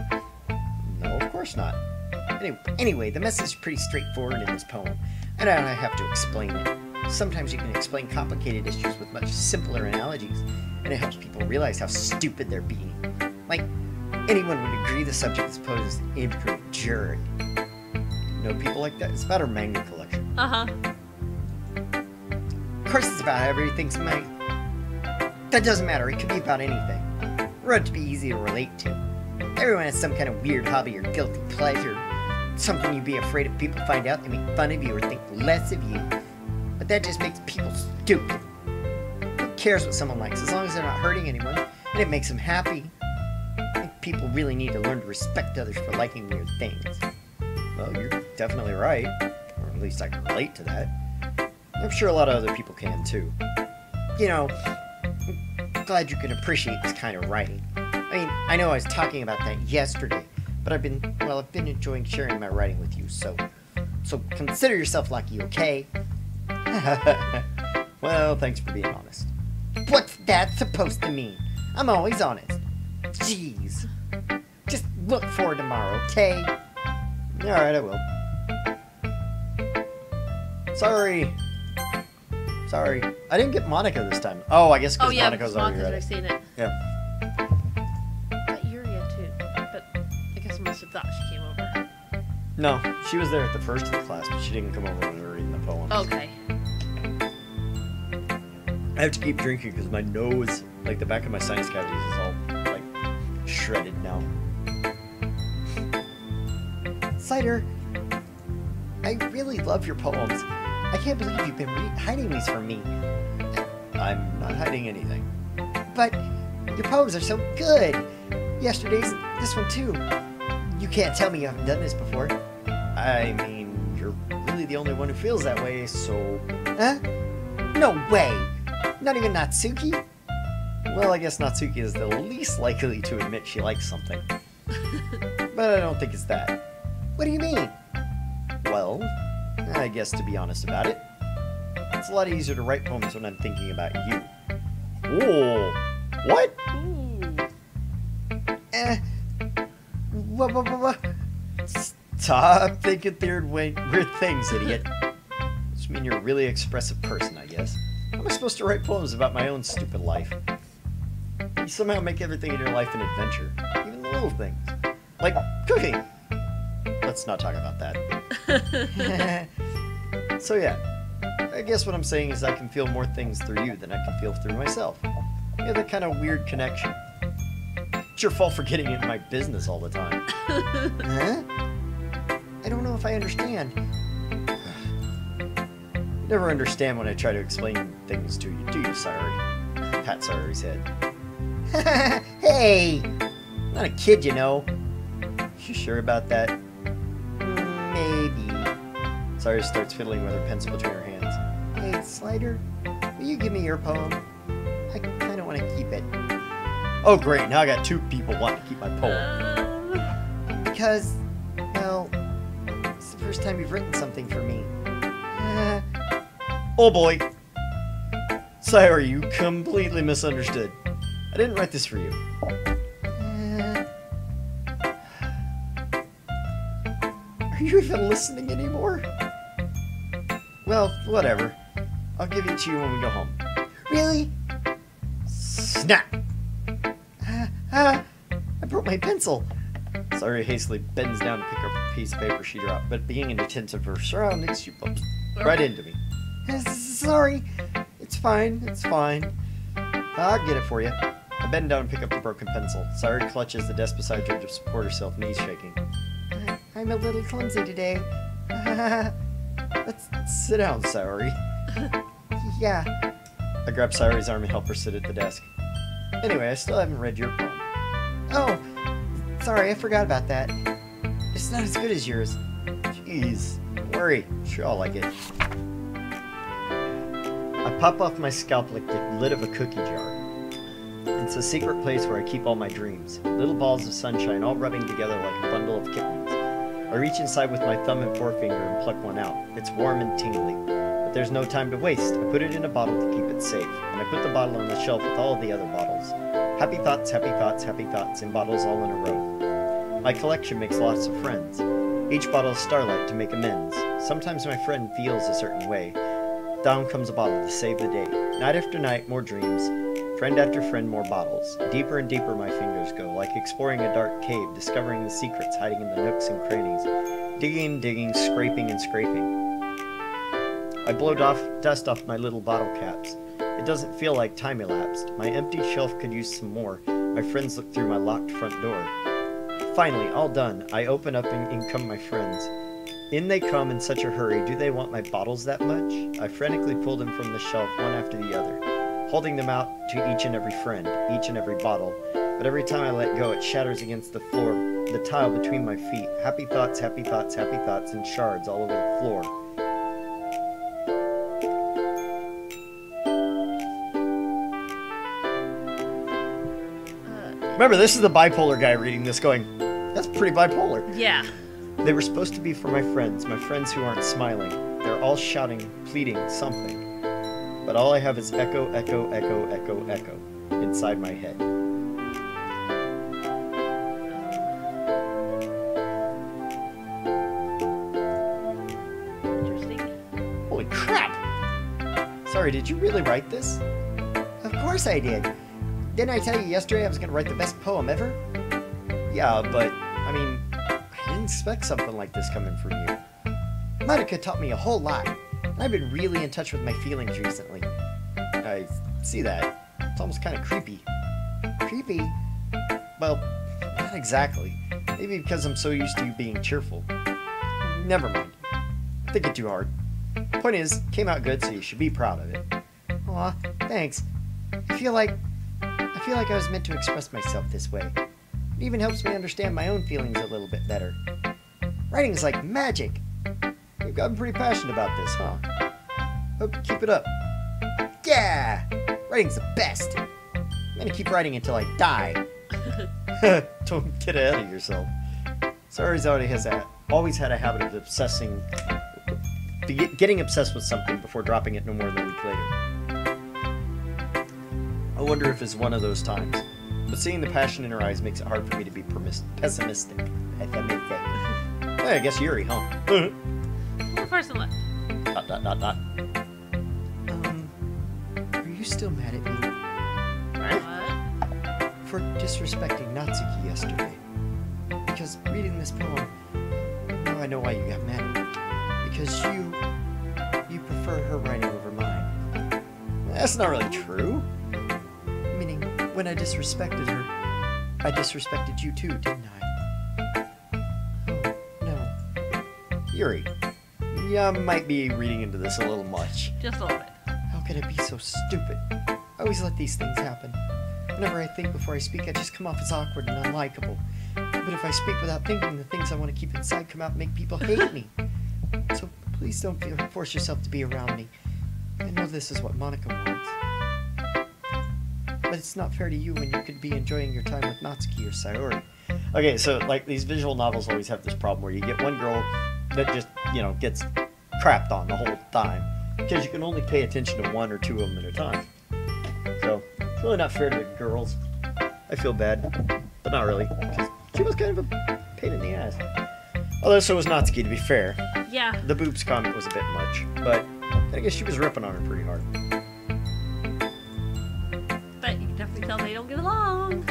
No, of course not. Anyway, the message is pretty straightforward in this poem. I don't have to explain it. Sometimes you can explain complicated issues with much simpler analogies, and it helps people realize how stupid they're being. Like, anyone would agree the subject is posed as an imprudent jerk. You know people like that? It's about her manga collection. Uh-huh. Of course it's about how everything's made. That doesn't matter, it could be about anything. It ought to be easy to relate to. Everyone has some kind of weird hobby or guilty pleasure. Something you'd be afraid if people find out, they make fun of you or think less of you. But that just makes people stupid. Who cares what someone likes, as long as they're not hurting anyone, and it makes them happy. I think people really need to learn to respect others for liking weird things. Well, you're definitely right. Or at least I can relate to that. I'm sure a lot of other people can, too. You know, I'm glad you can appreciate this kind of writing. I mean, I know I was talking about that yesterday, but I've been enjoying sharing my writing with you, so consider yourself lucky, okay? Well, thanks for being honest. What's that supposed to mean? I'm always honest. Jeez. Just look for tomorrow, okay? Alright, I will. Sorry. I didn't get Monika this time. Oh, I guess because Monika's already read it. Seen it. Yeah. Got Yuria too, but I guess I must have thought she came over. No, she was there at the first of the class, but she didn't come over when we were reading the poems. Okay. I have to keep drinking because my nose, like the back of my sinus cavities, is all, like, shredded now. Cider, I really love your poems. I can't believe you've been hiding these from me. I'm not hiding anything. But your poems are so good. Yesterday's, this one too. You can't tell me you haven't done this before. I mean, you're really the only one who feels that way, so... Huh? No way! Not even Natsuki? Well, I guess Natsuki is the least likely to admit she likes something. But I don't think it's that. What do you mean? Well, I guess to be honest about it, it's a lot easier to write poems when I'm thinking about you. Whoa! What? Ooh. What? Stop thinking weird things, idiot. Just mean you're a really expressive person, I guess. How am I supposed to write poems about my own stupid life? You somehow make everything in your life an adventure, even the little things. Like cooking. Let's not talk about that. So yeah, I guess what I'm saying is I can feel more things through you than I can feel through myself. You have that kind of weird connection. It's your fault for getting into my business all the time. Huh? I don't know if I understand. You never understand when I try to explain things to you, do you, Sayori? Pat Sayori's head. Hey! Not a kid, you know. You sure about that? Maybe. Sayori starts fiddling with her pencil between her hands. Hey, Slider, will you give me your poem? I kind of want to keep it. Oh great, now I got two people wanting to keep my poem. Because, well, it's the first time you've written something for me. Oh boy. Sayori, you completely misunderstood. I didn't write this for you. Are you even listening anymore? Well, whatever. I'll give it to you when we go home. Really? Snap! I broke my pencil. Sayori hastily bends down to pick up a piece of paper she dropped, but being inattentive to her surroundings, she bumps right into me. Sorry. It's fine. It's fine. I'll get it for you. I bend down and pick up the broken pencil. Sayori clutches the desk beside her to support herself, knees shaking. I'm a little clumsy today. Let's sit down, Sayori. Yeah. I grab Sayori's arm and help her sit at the desk. Anyway, I still haven't read your poem. Oh, sorry, I forgot about that. It's not as good as yours. Jeez, don't worry. Sure, I'll like it. I pop off my scalp like the lid of a cookie jar. It's a secret place where I keep all my dreams. Little balls of sunshine all rubbing together like a bundle of kittens. I reach inside with my thumb and forefinger and pluck one out. It's warm and tingly. But there's no time to waste. I put it in a bottle to keep it safe. And I put the bottle on the shelf with all of the other bottles. Happy thoughts, happy thoughts, happy thoughts in bottles all in a row. My collection makes lots of friends. Each bottle is starlight to make amends. Sometimes my friend feels a certain way. Down comes a bottle to save the day. Night after night, more dreams. Friend after friend, more bottles. Deeper and deeper my fingers go, like exploring a dark cave, discovering the secrets hiding in the nooks and crannies. Digging, digging, scraping and scraping. I blow dust off my little bottle caps. It doesn't feel like time elapsed. My empty shelf could use some more. My friends look through my locked front door. Finally, all done. I open up and in come my friends. In they come in such a hurry. Do they want my bottles that much? I frantically pull them from the shelf, one after the other, holding them out to each and every friend, each and every bottle. But every time I let go, it shatters against the floor, the tile between my feet. Happy thoughts, happy thoughts, happy thoughts, and shards all over the floor. Remember, this is the bipolar guy reading this going, that's pretty bipolar. Yeah. They were supposed to be for my friends who aren't smiling. They're all shouting, pleading, something. But all I have is echo, echo, echo, echo, echo inside my head. Interesting. Holy crap! Sorry, did you really write this? Of course I did. Didn't I tell you yesterday I was going to write the best poem ever? Yeah, but, I mean, I didn't expect something like this coming from you. Monica taught me a whole lot. I've been really in touch with my feelings recently. I see that. It's almost kind of creepy. Creepy? Well, not exactly. Maybe because I'm so used to you being cheerful. Never mind. Thinking too hard. Point is, came out good, so you should be proud of it. Aw, thanks. I feel like feel like I was meant to express myself this way. It even helps me understand my own feelings a little bit better. Writing is like magic. You've gotten pretty passionate about this, huh? Hope you keep it up. Yeah! Writing's the best. I'm gonna keep writing until I die. Don't get ahead of yourself. Sayori's always had a habit of getting obsessed with something before dropping it no more than a week later. I wonder if it's one of those times. But seeing the passion in her eyes makes it hard for me to be pessimistic. Hey, I guess Yuri, huh? One person left. Dot. Are you still mad at me? What? For disrespecting Natsuki yesterday. Because reading this poem, now I know why you got mad at me. Because you prefer her writing over mine. That's not really true. Meaning, when I disrespected her, I disrespected you too, didn't I? Oh, no. Yuri, you might be reading into this a little much. Just a little bit. How could I be so stupid? I always let these things happen. Whenever I think before I speak, I just come off as awkward and unlikable. But if I speak without thinking, the things I want to keep inside come out and make people hate me. So please don't force yourself to be around me. I know this is what Monica wants. But it's not fair to you when you could be enjoying your time with Natsuki or Sayori. Okay, so like these visual novels always have this problem where you get one girl that just, gets crapped on the whole time. Because you can only pay attention to one or two of them at a time. So, it's really not fair to the girls. I feel bad, but not really. Because she was kind of a pain in the ass. Although so was Natsuki, to be fair. Yeah. The boobs comment was a bit much, but I guess she was ripping on her pretty hard. But you can definitely tell they don't get along.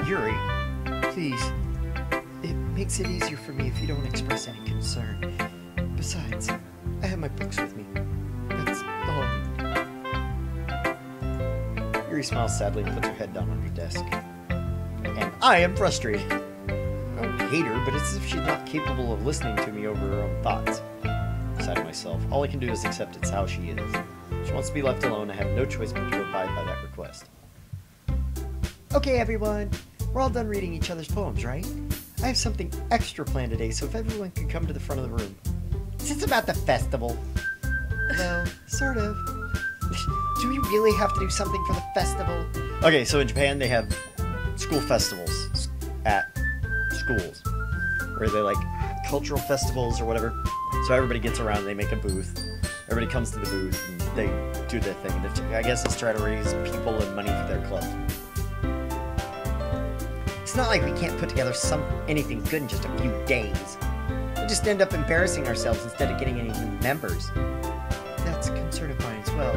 Yuri, please. It makes it easier for me if you don't express any concern. Besides, I have my books with me. That's all I need. Yuri smiles sadly and puts her head down on her desk. And I am frustrated. I don't hate her, but it's as if she's not capable of listening to me over her own thoughts. I sigh to myself. All I can do is accept it's how she is. She wants to be left alone. I have no choice but to abide by that request. Okay, everyone. We're all done reading each other's poems, right? I have something extra planned today, so if everyone can come to the front of the room. Is this about the festival? Well, sort of. Do we really have to do something for the festival? Okay, so in Japan they have school festivals at schools. Where they like cultural festivals or whatever. So everybody gets around and they make a booth. Everybody comes to the booth and they do their thing. I guess it's try to raise people and money for their club. It's not like we can't put together anything good in just a few days. We'll just end up embarrassing ourselves instead of getting any new members. That's a concern of mine as well.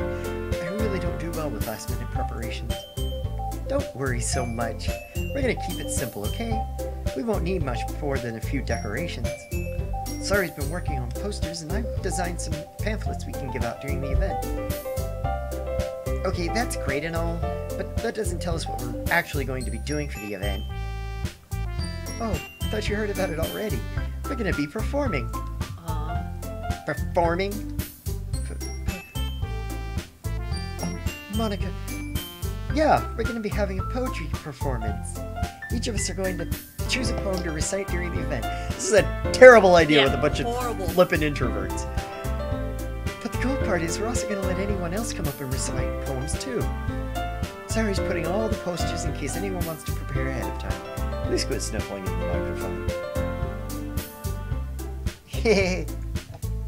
I really don't do well with last-minute preparations. Don't worry so much. We're gonna keep it simple, okay? We won't need much more than a few decorations. Sari's been working on posters, and I've designed some pamphlets we can give out during the event. Okay, that's great and all, but that doesn't tell us what we're actually going to be doing for the event. Oh, I thought you heard about it already. We're gonna be performing. Performing? Monica. Yeah, we're gonna be having a poetry performance. Each of us are going to choose a poem to recite during the event. This is a terrible idea with a bunch horrible. of flippin' introverts. But the cool part is we're also going to let anyone else come up and recite poems too. Sari's putting all the posters in case anyone wants to prepare ahead of time. Please quit sniffling in the microphone. Hehe.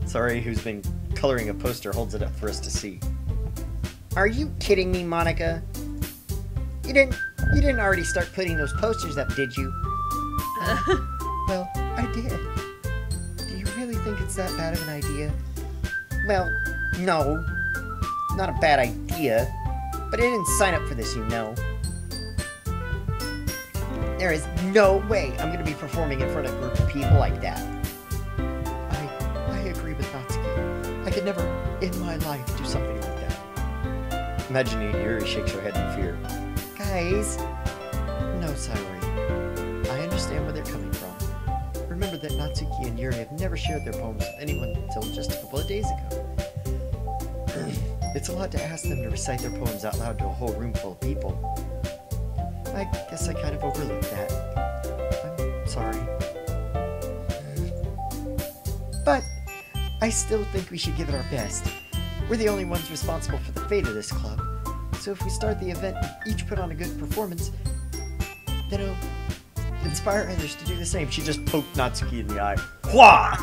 Sorry, who's been coloring a poster holds it up for us to see. Are you kidding me, Monica? You didn't already start putting those posters up, did you? Well, I did. Do you really think it's that bad of an idea? Well, no. Not a bad idea. But I didn't sign up for this, you know. There is no way I'm going to be performing in front of a group of people like that. I agree with Natsuki. I could never, in my life, do something like that. Imagining Yuri shakes her head in fear. Guys. No, Sayori. I understand where they're coming from. Remember that Natsuki and Yuri have never shared their poems with anyone until just a couple of days ago. It's a lot to ask them to recite their poems out loud to a whole room full of people. I guess I kind of overlooked that. I'm sorry. But I still think we should give it our best. We're the only ones responsible for the fate of this club. So if we start the event and each put on a good performance, then it'll inspire others to do the same. She just poked Natsuki in the eye. Wah!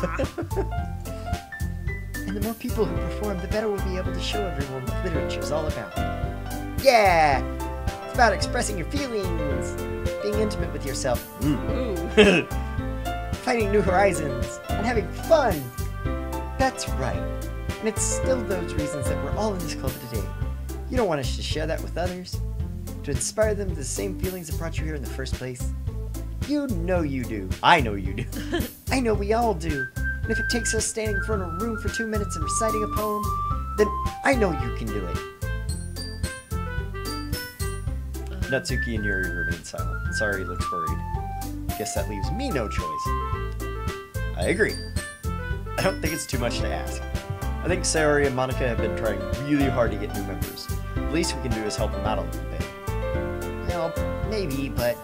And the more people who perform, the better we'll be able to show everyone what literature's all about. Yeah! It's about expressing your feelings, being intimate with yourself, Ooh. finding new horizons, and having fun. That's right. And it's still those reasons that we're all in this club today. You don't want us to share that with others? To inspire them to the same feelings that brought you here in the first place? You know you do. I know you do. I know we all do. And if it takes us standing in front of a room for 2 minutes and reciting a poem, then I know you can do it. Natsuki and Yuri remain silent. Sayori looks worried. Guess that leaves me no choice. I agree. I don't think it's too much to ask. I think Sayori and Monika have been trying really hard to get new members. The least we can do is help them out a little bit. Well, maybe, but...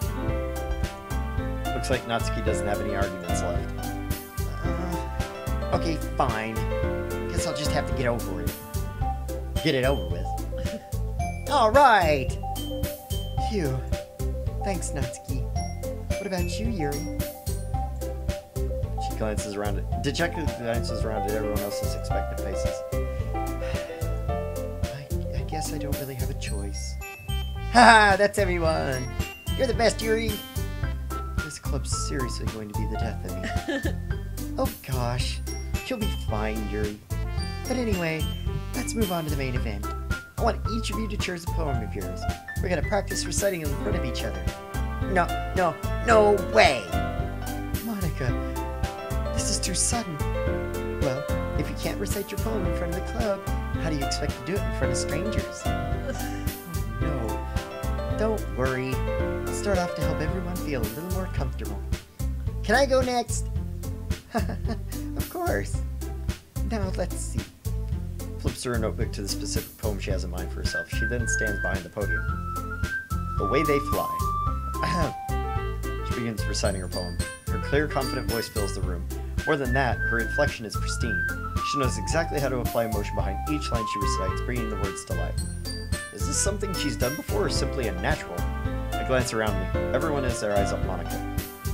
Looks like Natsuki doesn't have any arguments left. Okay, fine. Guess I'll just have to get over it. Get it over with. Alright! Phew. Thanks, Natsuki. What about you, Yuri? She glances around at... dejected glances around at everyone else's expectant faces. I guess I don't really have a choice. Haha, that's everyone! You're the best, Yuri! This club's seriously going to be the death of me. Oh gosh. You'll be fine, Yuri. But anyway, let's move on to the main event. I want each of you to choose a poem of yours. We're gonna practice reciting in front of each other. No way! Monika, this is too sudden. Well, if you can't recite your poem in front of the club, how do you expect to do it in front of strangers? Oh no. Don't worry. I'll start off to help everyone feel a little more comfortable. Can I go next? Of course. Now let's see. Flips her notebook to the specific poem she has in mind for herself. She then stands behind the podium. Away they fly. She begins reciting her poem. Her clear, confident voice fills the room. More than that, her inflection is pristine. She knows exactly how to apply emotion behind each line she recites, bringing the words to life. Is this something she's done before or simply a natural? I glance around me. Everyone has their eyes on Monika.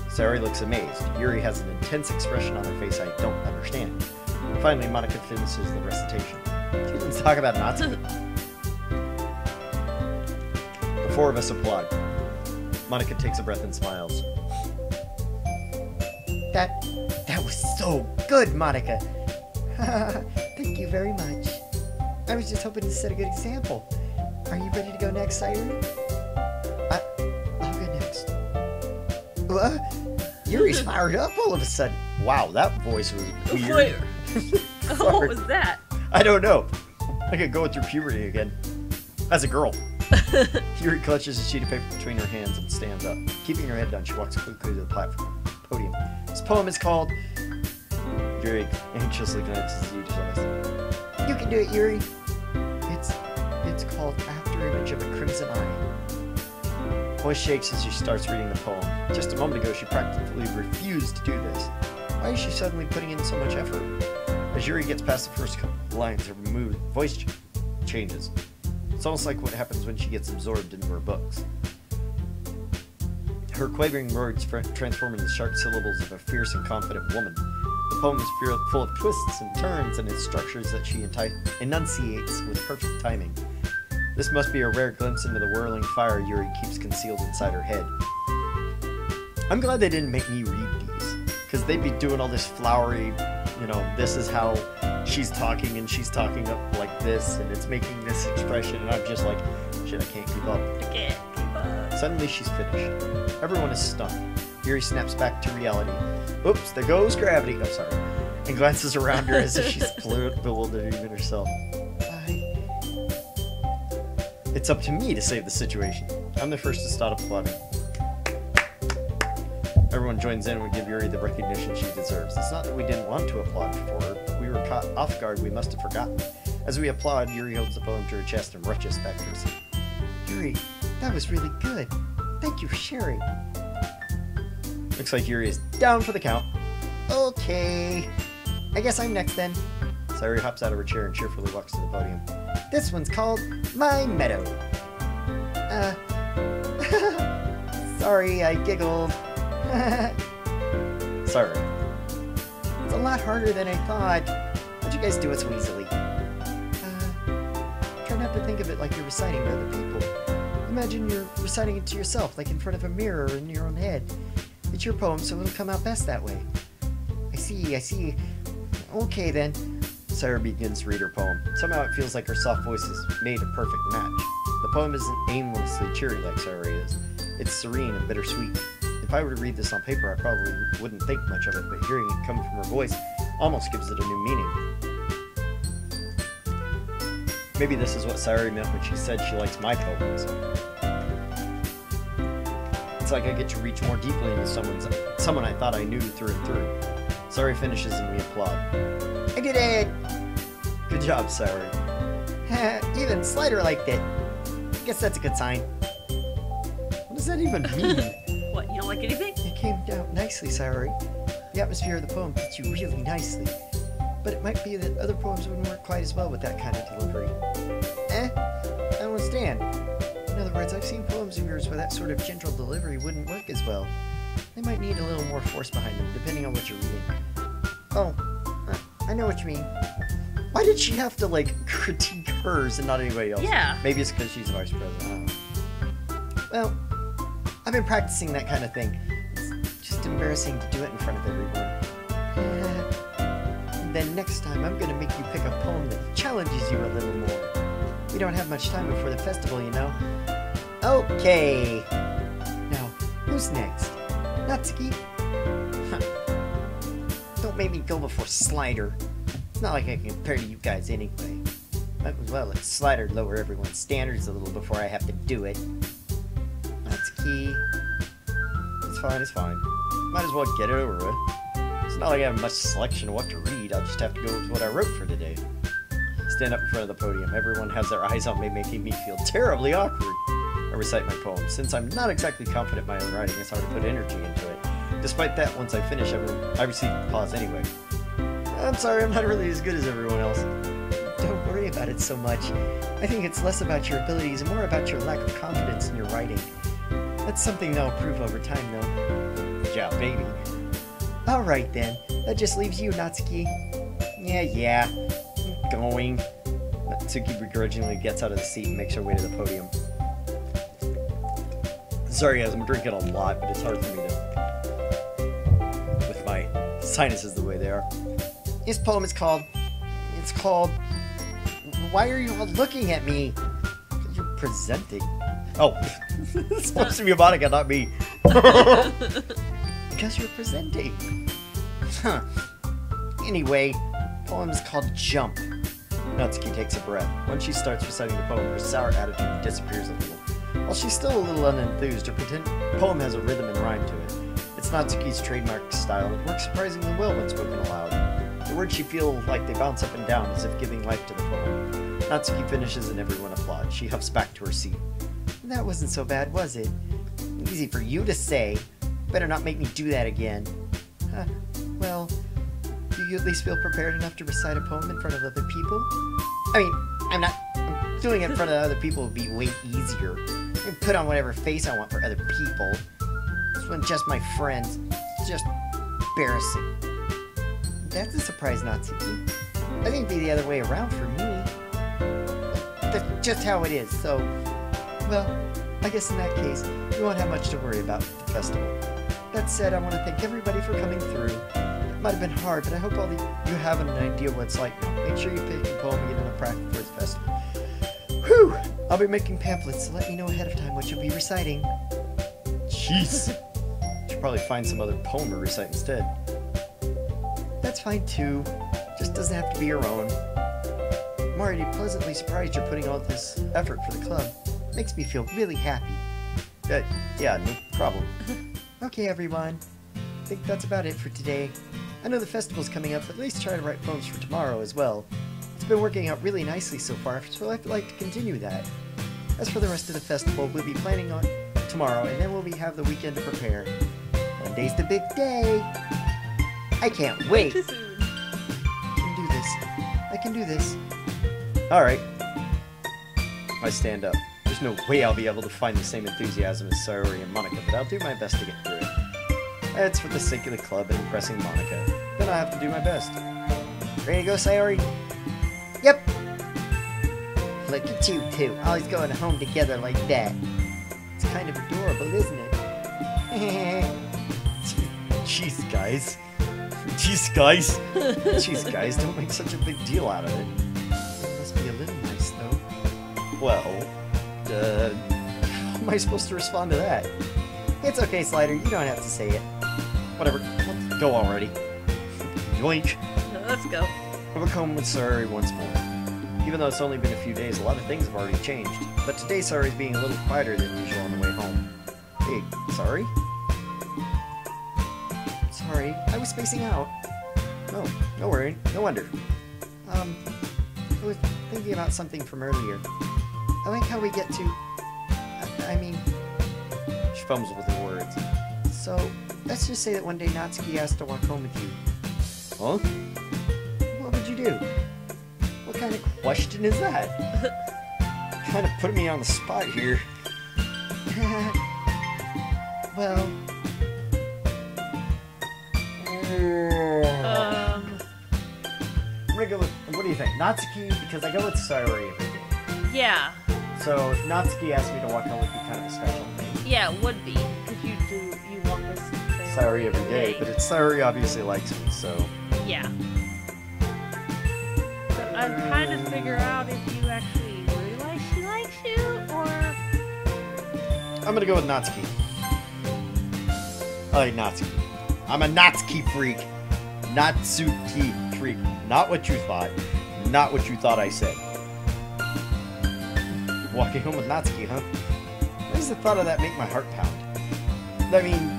Sayori looks amazed. Yuri has an intense expression on her face I don't understand. Finally, Monika finishes the recitation. She didn't talk about Natsuki. The four of us applaud. Monika takes a breath and smiles. That was so good, Monika! Thank you very much. I was just hoping to set a good example. Are you ready to go next, Sayori? I'll go next. What? Yuri's fired up all of a sudden. Wow, that voice was weird. What was that? I don't know. I could go through puberty again. As a girl. Yuri clutches a sheet of paper between her hands and stands up. Keeping her head down, she walks quickly to the podium. This poem is called... Yuri anxiously glances at each of us. You can do it, Yuri. It's called After Image of a Crimson Eye. Voice shakes as she starts reading the poem. Just a moment ago, she practically refused to do this. Why is she suddenly putting in so much effort? As Yuri gets past the first couple lines, her voice changes. It's almost like what happens when she gets absorbed into her books. Her quavering words transform into sharp syllables of a fierce and confident woman. The poem is full of twists and turns and its structures that she enunciates with perfect timing. This must be a rare glimpse into the whirling fire Yuri keeps concealed inside her head. I'm glad they didn't make me read these, because they'd be doing all this flowery, this is how she's talking, and she's talking up like this, and it's making this expression, and I'm just like, shit, I can't keep up. I can't keep up. Suddenly she's finished. Everyone is stunned. Yuri snaps back to reality. Oops, there goes gravity. Oh, sorry. And glances around her as if she's bewildered even herself. It's up to me to save the situation. I'm the first to start applauding. Everyone joins in and we give Yuri the recognition she deserves. It's not that we didn't want to applaud for her. We were caught off guard. We must have forgotten. As we applaud, Yuri holds the poem to her chest and rushes back to her seat. Yuri, that was really good. Thank you for sharing. Looks like Yuri is down for the count. Okay. I guess I'm next then. Sayuri hops out of her chair and cheerfully walks to the podium. This one's called My Meadow. Sorry, I giggled. Sorry. It's a lot harder than I thought. How'd you guys do it so easily? Try not to think of it like you're reciting to other people. Imagine you're reciting it to yourself, like in front of a mirror or in your own head. It's your poem, so it'll come out best that way. I see. Okay then. Sayuri begins to read her poem. Somehow it feels like her soft voice has made a perfect match. The poem isn't aimlessly cheery like Sayuri is. It's serene and bittersweet. If I were to read this on paper, I probably wouldn't think much of it, but hearing it come from her voice almost gives it a new meaning. Maybe this is what Sayuri meant when she said she likes my poems. It's like I get to reach more deeply into someone I thought I knew through and through. Sayuri finishes and we applaud. I did it! Good job, Sayuri. Even Slider liked it. Guess that's a good sign. What does that even mean? What, you don't like anything? It came out nicely, Sayuri. The atmosphere of the poem fits you really nicely. But it might be that other poems wouldn't work quite as well with that kind of delivery. I don't understand. In other words, I've seen poems of yours where that sort of gentle delivery wouldn't work as well. They might need a little more force behind them, depending on what you're reading. Oh, I know what you mean. Why did she have to, like, critique hers and not anybody else? Yeah. Maybe it's because she's vice president. I don't know. Well, I've been practicing that kind of thing. It's just embarrassing to do it in front of everyone. And then next time, I'm gonna make you pick a poem that challenges you a little more. We don't have much time before the festival, you know. Okay. Now, who's next? Natsuki? Huh. Don't make me go before Slider. It's not like I can compare to you guys anyway. Might as well let Slider lower everyone's standards a little before I have to do it. Natsuki. It's fine. Might as well get it over with. It's not like I have much selection of what to read. I'll just have to go with what I wrote for today. Stand up in front of the podium. Everyone has their eyes on me, making me feel terribly awkward. I recite my poem. Since I'm not exactly confident in my own writing, it's hard to put energy into it. Despite that, once I finish, I receive applause anyway. I'm sorry, I'm not really as good as everyone else. Don't worry about it so much. I think it's less about your abilities and more about your lack of confidence in your writing. That's something that'll improve over time, though. Yeah, baby. Alright then, that just leaves you, Natsuki. Yeah. I'm going. Natsuki begrudgingly gets out of the seat and makes her way to the podium. Sorry guys, I'm drinking a lot, but it's hard for me to... with my sinuses the way they are. This poem is called... It's called... Why are you all looking at me? Because you're presenting. Oh, it's supposed to be Monica, not me. Because you're presenting. Huh. Anyway, poem is called Jump. Natsuki takes a breath. When she starts reciting the poem, her sour attitude disappears a little. While she's still a little unenthused, her poem has a rhythm and rhyme to it. It's Natsuki's trademark style, and it works surprisingly well when spoken aloud. The words she feels like they bounce up and down as if giving life to the poem. Natsuki finishes and everyone applauds. She huffs back to her seat. That wasn't so bad, was it? Easy for you to say. Better not make me do that again. Well, do you at least feel prepared enough to recite a poem in front of other people? I mean, I'm doing it in front of other people would be way easier. I can put on whatever face I want for other people. This one's just my friends. It's just embarrassing. That's a surprise, Natsuki. I think it'd be the other way around for me. That's just how it is, so... Well, I guess in that case, you won't have much to worry about with the festival. That said, I want to thank everybody for coming through. It might have been hard, but I hope all you have an idea what it's like now. Make sure you pick a poem and get enough practice for the festival. Whew! I'll be making pamphlets, so let me know ahead of time what you'll be reciting. Jeez. Should probably find some other poem to recite instead. That's fine too. Just doesn't have to be your own. I'm already pleasantly surprised you're putting all this effort for the club. Makes me feel really happy. Yeah, no problem. Okay, everyone. I think that's about it for today. I know the festival's coming up, but at least try to write poems for tomorrow as well. It's It's been working out really nicely so far, so I'd like to continue that. As for the rest of the festival, we'll be planning on tomorrow, and then we'll have the weekend to prepare. Monday's the big day. I can't wait. Too soon. I can do this. I can do this. Alright. I stand up. There's no way I'll be able to find the same enthusiasm as Sayori and Monica, but I'll do my best to get through it. It's for the sake of the club and impressing Monica. Then I'll have to do my best. Ready to go, Sayori? Yep. Look at you two, always going home together like that. It's kind of adorable, isn't it? Jeez, guys. Jeez, guys. Jeez, guys, don't make such a big deal out of it. It must be a little nice, though. Well, how am I supposed to respond to that? It's okay, Slider, you don't have to say it. Whatever, let's go already. Yoink. Let's go. I'll be home with Sayori once more. Even though it's only been a few days, a lot of things have already changed. But today Sayori's being a little quieter than usual on the way home. Hey, sorry? Sorry, I was spacing out. Oh, no worry, no wonder. I was thinking about something from earlier. I like how we get to... I mean... She fumbles with her words. So, let's just say that one day Natsuki asked to walk home with you. Huh? What would you do? What kind of question is that? Kind of putting me on the spot here. Well... I'm gonna go with, what do you think? Natsuki, because I go with Sayori every day. Yeah. So if Natsuki asked me to walk home, it would be kind of a special thing. Yeah, it would be. Because you walk with Sayori every day, but it's Sayori obviously likes me, so... Yeah. But I'm trying to figure out if you actually realize she likes you, or... I'm gonna go with Natsuki. I like Natsuki. I'm a Natsuki freak. Natsuki freak. Not what you thought. Not what you thought I said. Walking home with Natsuki, huh? Why does the thought of that make my heart pound? I mean,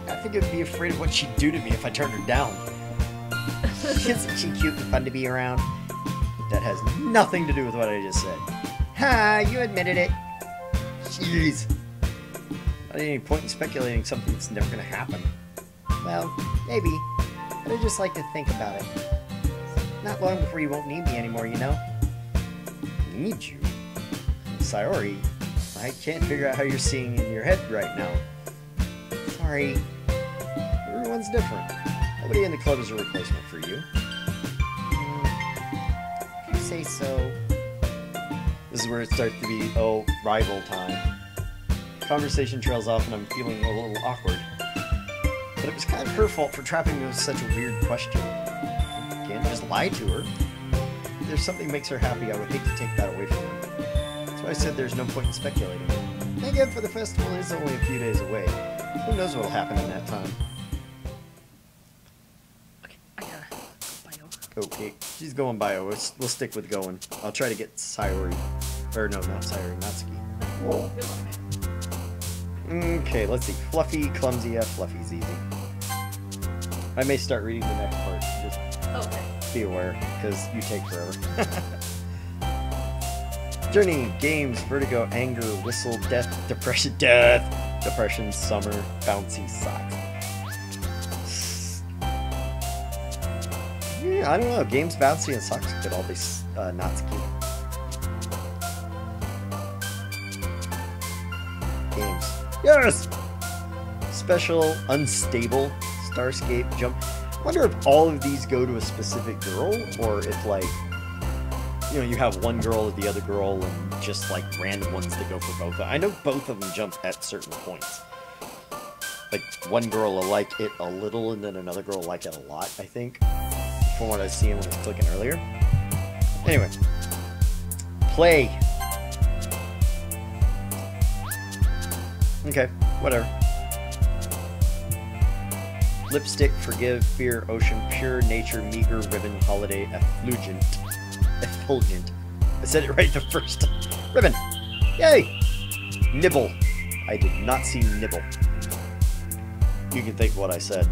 I think I'd be afraid of what she'd do to me if I turned her down. Isn't she cute and fun to be around? That has nothing to do with what I just said. Ha! You admitted it. Jeez. Not any point in speculating something that's never gonna happen. Well, maybe. But I just like to think about it. Not long before you won't need me anymore, you know? Need you? Sayori, I can't figure out how you're seeing in your head right now. Sorry. Everyone's different. Nobody in the club is a replacement for you. If you say so. This is where it starts to be, oh, rival time. Conversation trails off and I'm feeling a little awkward. But it was kind of her fault for trapping me with such a weird question. Can't just lie to her. If there's something makes her happy, I would hate to take that away from her. That's why I said there's no point in speculating. And again, for the festival is only a few days away. Who knows what'll happen in that time? Okay, I gotta go bio. Okay, she's going bio. We'll stick with going. I'll try to get Sayori. Or no, not Sayori, Natsuki. Okay, let's see. Fluffy, clumsy, yeah, Fluffy's easy. I may start reading the next part. Just Okay. be aware, because you take forever. Journey, games, vertigo, anger, whistle, death, depression, summer, bouncy socks. Yeah, I don't know. Games, bouncy, and socks could all be Natsuki. Games. Yes! Special, unstable, Starscape, jump. I wonder if all of these go to a specific girl, or if, like, you know, you have one girl or the other girl, and just, like, random ones that go for both. I know both of them jump at certain points. Like, one girl will like it a little, and then another girl will like it a lot, I think. From what I was seeing when I was clicking earlier. Anyway. Play. Okay, whatever. Lipstick, forgive, fear, ocean, pure, nature, meager, ribbon, holiday, effulgent. Effulgent. I said it right the first time. Ribbon. Yay! Nibble. I did not see nibble. You can think what I said.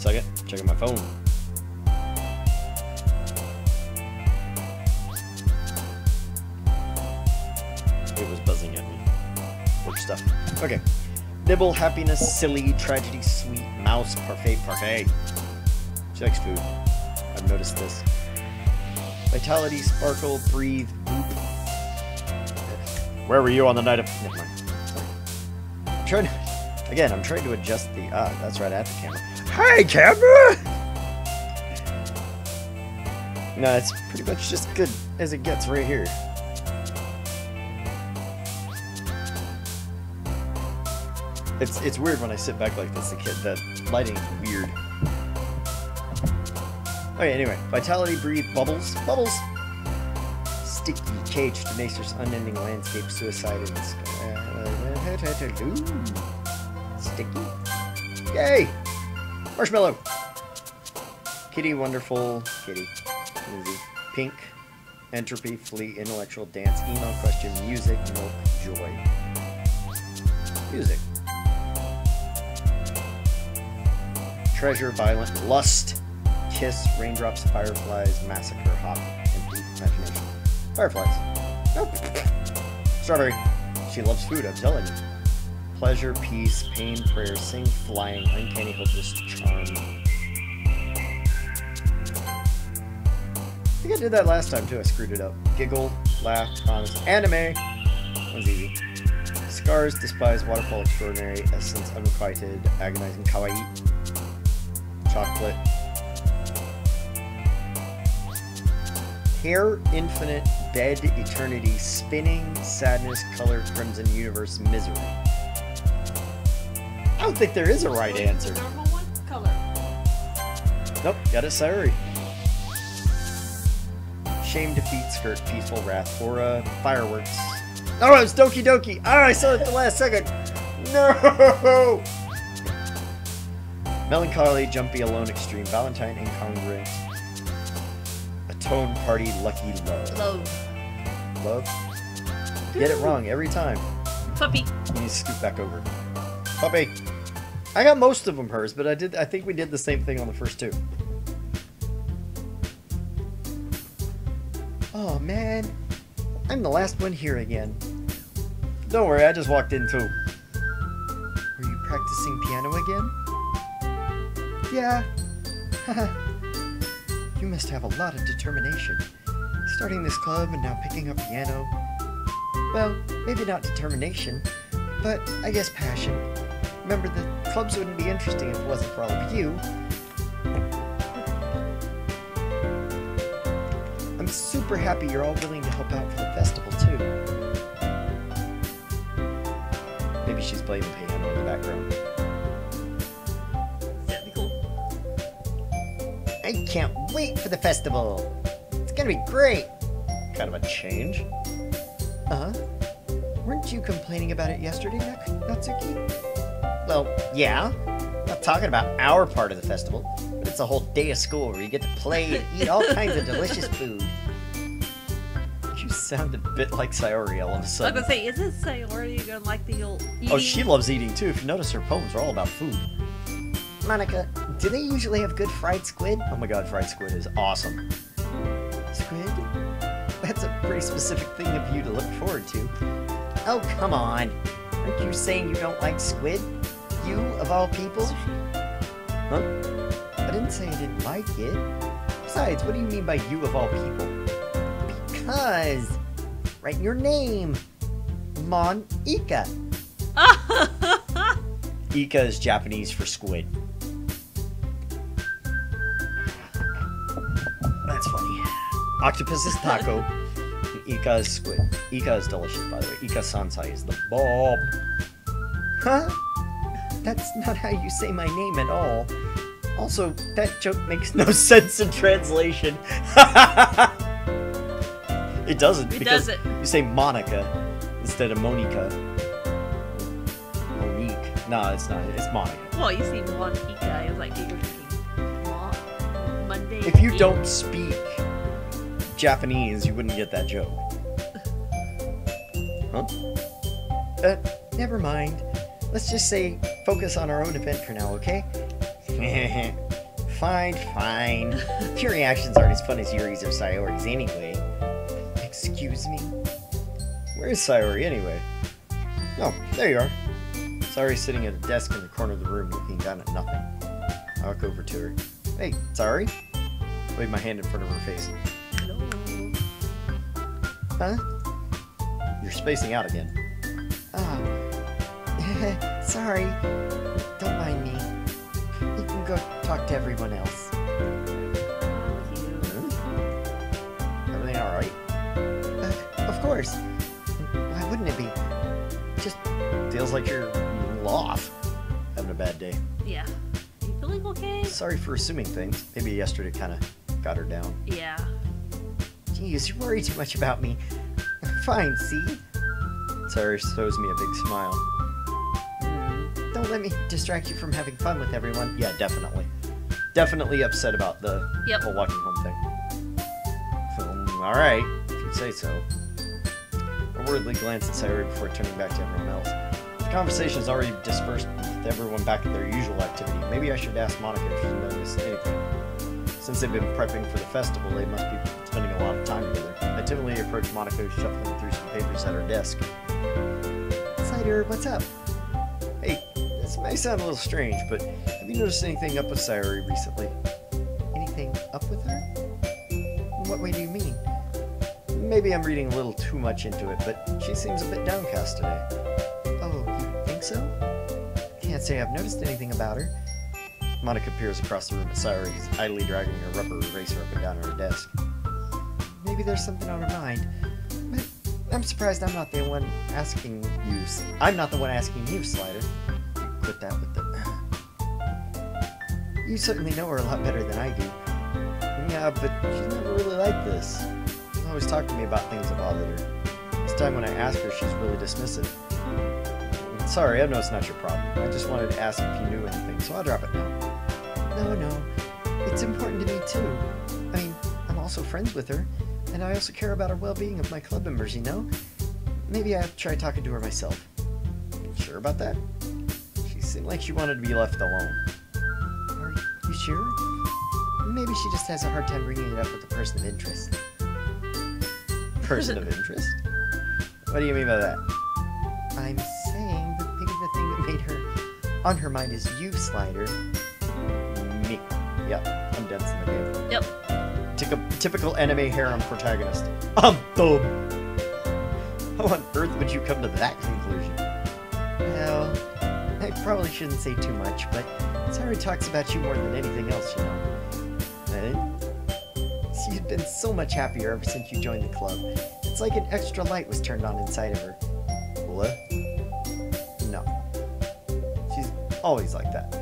second. Checking my phone. It was buzzing at me. Work stuff. Okay. Nibble, happiness, silly, tragedy, sweet, mouse, parfait, parfait. She likes food. I've noticed this. Vitality, sparkle, breathe, boop. Where were you on the night of... Never mind. I'm trying to... Again, I'm trying to adjust the... Ah, that's right, at the camera. Hi, camera! No, it's pretty much just good as it gets right here. It's weird when I sit back like this. That lighting is weird. Okay, anyway. Vitality, breathe, bubbles. Bubbles! Sticky, cage, tenacious, unending landscape, suicide, and... Sticky. Yay! Marshmallow! Kitty, wonderful. Kitty. Easy. Pink. Entropy, fleet, intellectual, dance, email, question, music, milk, joy. Music. Treasure, violent, lust, kiss, raindrops, fireflies, massacre, hop, empty, imagination. Fireflies. Nope. Strawberry. She loves food, I'm telling you. Pleasure, peace, pain, prayer, sing, flying, uncanny, hopeless, charm. I think I did that last time too, I screwed it up. Giggle, laugh, honest, anime. That one's easy. Scars, despise, waterfall, extraordinary, essence, unrequited, agonizing, kawaii. Chocolate. Hair, infinite, bed, eternity, spinning, sadness, color, crimson, universe, misery. I don't think there is a right answer. Normal one? Color. Nope, got it, Sayuri. Shame, defeat, skirt, peaceful, wrath, aura, fireworks. Oh, it was Doki Doki! Ah, I saw it at the last second! No! Melancholy, jumpy, alone, extreme, Valentine, incongruent, atone, party, lucky, love. Love? Get it wrong every time. Puppy. You need to scoot back over. Puppy! I got most of them hers, but I think we did the same thing on the first two. Oh man, I'm the last one here again. Don't worry, I just walked in too. Were you practicing piano again? Yeah. You must have a lot of determination. Starting this club and now picking up piano. Well, maybe not determination, but I guess passion. Remember, the clubs wouldn't be interesting if it wasn't for all of you. I'm super happy you're all willing to help out for the festival, too. Maybe she's playing piano in the background. That'd be cool. I can't wait for the festival. It's gonna be great. Kind of a change. Weren't you complaining about it yesterday, Natsuki? Well, yeah. Not talking about our part of the festival, but it's a whole day of school where you get to play and eat all kinds of delicious food. You sound a bit like Sayori all of a I was sudden. gonna say, is this Sayori gonna like the old eating? Oh, she loves eating too. If you notice, her poems are all about food. Monica, do they usually have good fried squid? Oh my god, fried squid is awesome. Squid? That's a pretty specific thing of you to look forward to. Oh, come on. Aren't you saying you don't like squid? You, of all people? Huh? I didn't say I didn't like it. Besides, what do you mean by you of all people? Because, right in your name, Mon Ika. Ika is Japanese for squid. That's funny. Octopus is taco. And Ika is squid. Ika is delicious, by the way. Ika Sansai is the bomb. Huh? That's not how you say my name at all. Also, that joke makes no sense in translation. It doesn't, because you say Monica instead of Monica. Monique. No, it's not. It's Monica. Well, you see Monica. It was like you're thinking Monday. If you don't speak Japanese, you wouldn't get that joke. Huh? Never mind. Let's just say focus on our own event for now, okay? fine, fine. Your reactions aren't as fun as Yuri's or Sayori's anyway. Excuse me? Where is Sayori anyway? Oh, there you are. Sayori's sitting at a desk in the corner of the room looking down at nothing. I walk over to her. Hey, Sayori? Wave my hand in front of her face. Hello. Huh? You're spacing out again. Oh. Sorry. Don't mind me. You can go talk to everyone else. Everything alright? Of course. Why wouldn't it be? Just Feels like you're off. Having a bad day. Yeah. You feeling okay? Sorry for assuming things. Maybe yesterday kind of got her down. Yeah. Geez, you worry too much about me. Fine, see? Sayori shows me a big smile. Don't let me distract you from having fun with everyone. Yeah, definitely. Definitely upset about the Yep. whole walking home thing. Alright, if you say so. I worriedly glance at Sayori before turning back to everyone else. The conversation's already dispersed with everyone back at their usual activity. Maybe I should ask Monica if she's noticed anything. Since they've been prepping for the festival, they must be spending a lot of time together. I timidly approach Monica, shuffling through some papers at her desk. Cider, what's up? Hey, this may sound a little strange, but have you noticed anything up with Sayori recently? Anything up with her? In what way do you mean? Maybe I'm reading a little too much into it, but she seems a bit downcast today. Oh, you think so? Can't say I've noticed anything about her. Monica peers across the room at Sayori, who's idly dragging her rubber eraser up and down her desk. Maybe there's something on her mind. But I'm surprised I'm not the one asking you. I'm not the one asking you, Slider. Quit that with the... You certainly know her a lot better than I do. Yeah, but she's never really like this. She's always talked to me about things that bothered her. This time when I ask her, she's really dismissive. Sorry, I know it's not your problem. I just wanted to ask if you knew anything, so I'll drop it now. No. It's important to me, too. I mean, I'm also friends with her, and I also care about her well-being of my club members, you know? Maybe I'll try talking to her myself. Sure about that? She seemed like she wanted to be left alone. Are you sure? Maybe she just has a hard time bringing it up with a person of interest. Person of interest? What do you mean by that? I'm saying that maybe the thing that made her on her mind is you, Slider. Me. Yeah, I'm dense in the game. Yep. Typical anime harem protagonist. I'm dumb. How on earth would you come to that conclusion? Well, I probably shouldn't say too much, but Sayori talks about you more than anything else, you know. She's been so much happier ever since you joined the club. It's like an extra light was turned on inside of her. What? No. She's always like that.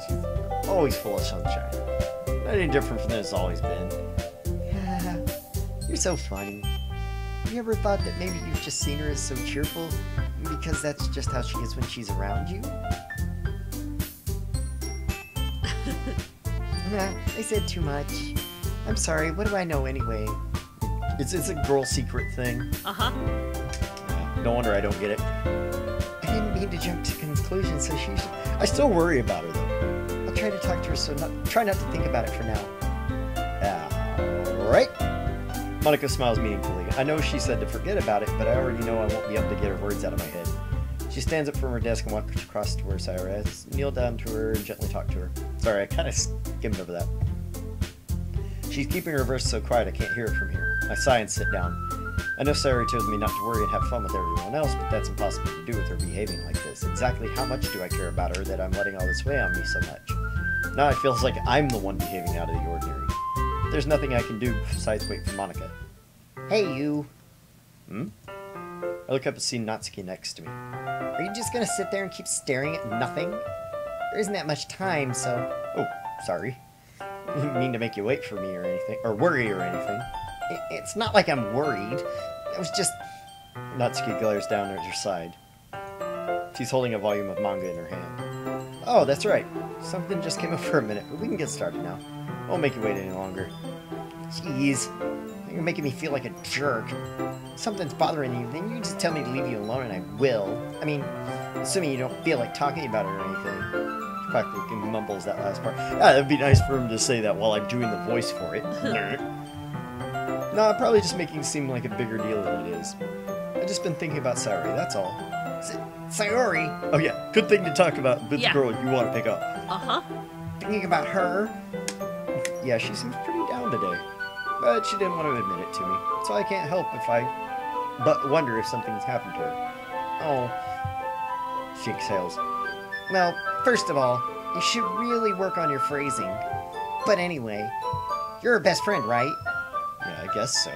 She's always full of sunshine. Not any different from it's always been. Yeah, you're so funny. Have you ever thought that maybe you've just seen her as so cheerful because that's just how she is when she's around you? Nah, I said too much. I'm sorry, what do I know anyway? It's a girl secret thing. Uh-huh. Yeah, no wonder I don't get it. I didn't mean to jump to conclusions, so she should... I still worry about her though. I'll try to talk to her, so try not to think about it for now. Alright. Monica smiles meaningfully. I know she said to forget about it, but I already know I won't be able to get her words out of my head. She stands up from her desk and walks across to where Sayori is. Kneel down to her and gently talk to her. Sorry, I kind of skimmed over that. She's keeping her verse so quiet I can't hear it from here. I sigh and sit down. I know Sayori told me not to worry and have fun with everyone else, but that's impossible to do with her behaving like this. Exactly how much do I care about her that I'm letting all this weigh on me so much? Now it feels like I'm the one behaving out of the ordinary. There's nothing I can do besides wait for Monica. Hey, you. Hmm? I look up and see Natsuki next to me. Are you just gonna sit there and keep staring at nothing? There isn't that much time, so... Oh, sorry. I didn't mean to make you wait for me or anything, or worry or anything. It's not like I'm worried. I was just... Natsuki glares down at her side. She's holding a volume of manga in her hand. Oh, that's right. Something just came up for a minute, but we can get started now. I won't make you wait any longer. Jeez. You're making me feel like a jerk. If something's bothering you, then you just tell me to leave you alone and I will. I mean, assuming you don't feel like talking about it or anything. practically mumbles that last part. Yeah, it'd be nice for him to say that while I'm doing the voice for it. No, I'm probably just making it seem like a bigger deal than it is. I've just been thinking about Sayori, that's all. Sayori? Oh yeah, good thing to talk about with the girl you want to pick up. Uh-huh. Thinking about her? Yeah, she seems pretty down today. But she didn't want to admit it to me. So I can't help but wonder if something's happened to her. Oh, She exhales. well, first of all, you should really work on your phrasing. But anyway, you're her best friend, right? Yeah, I guess so.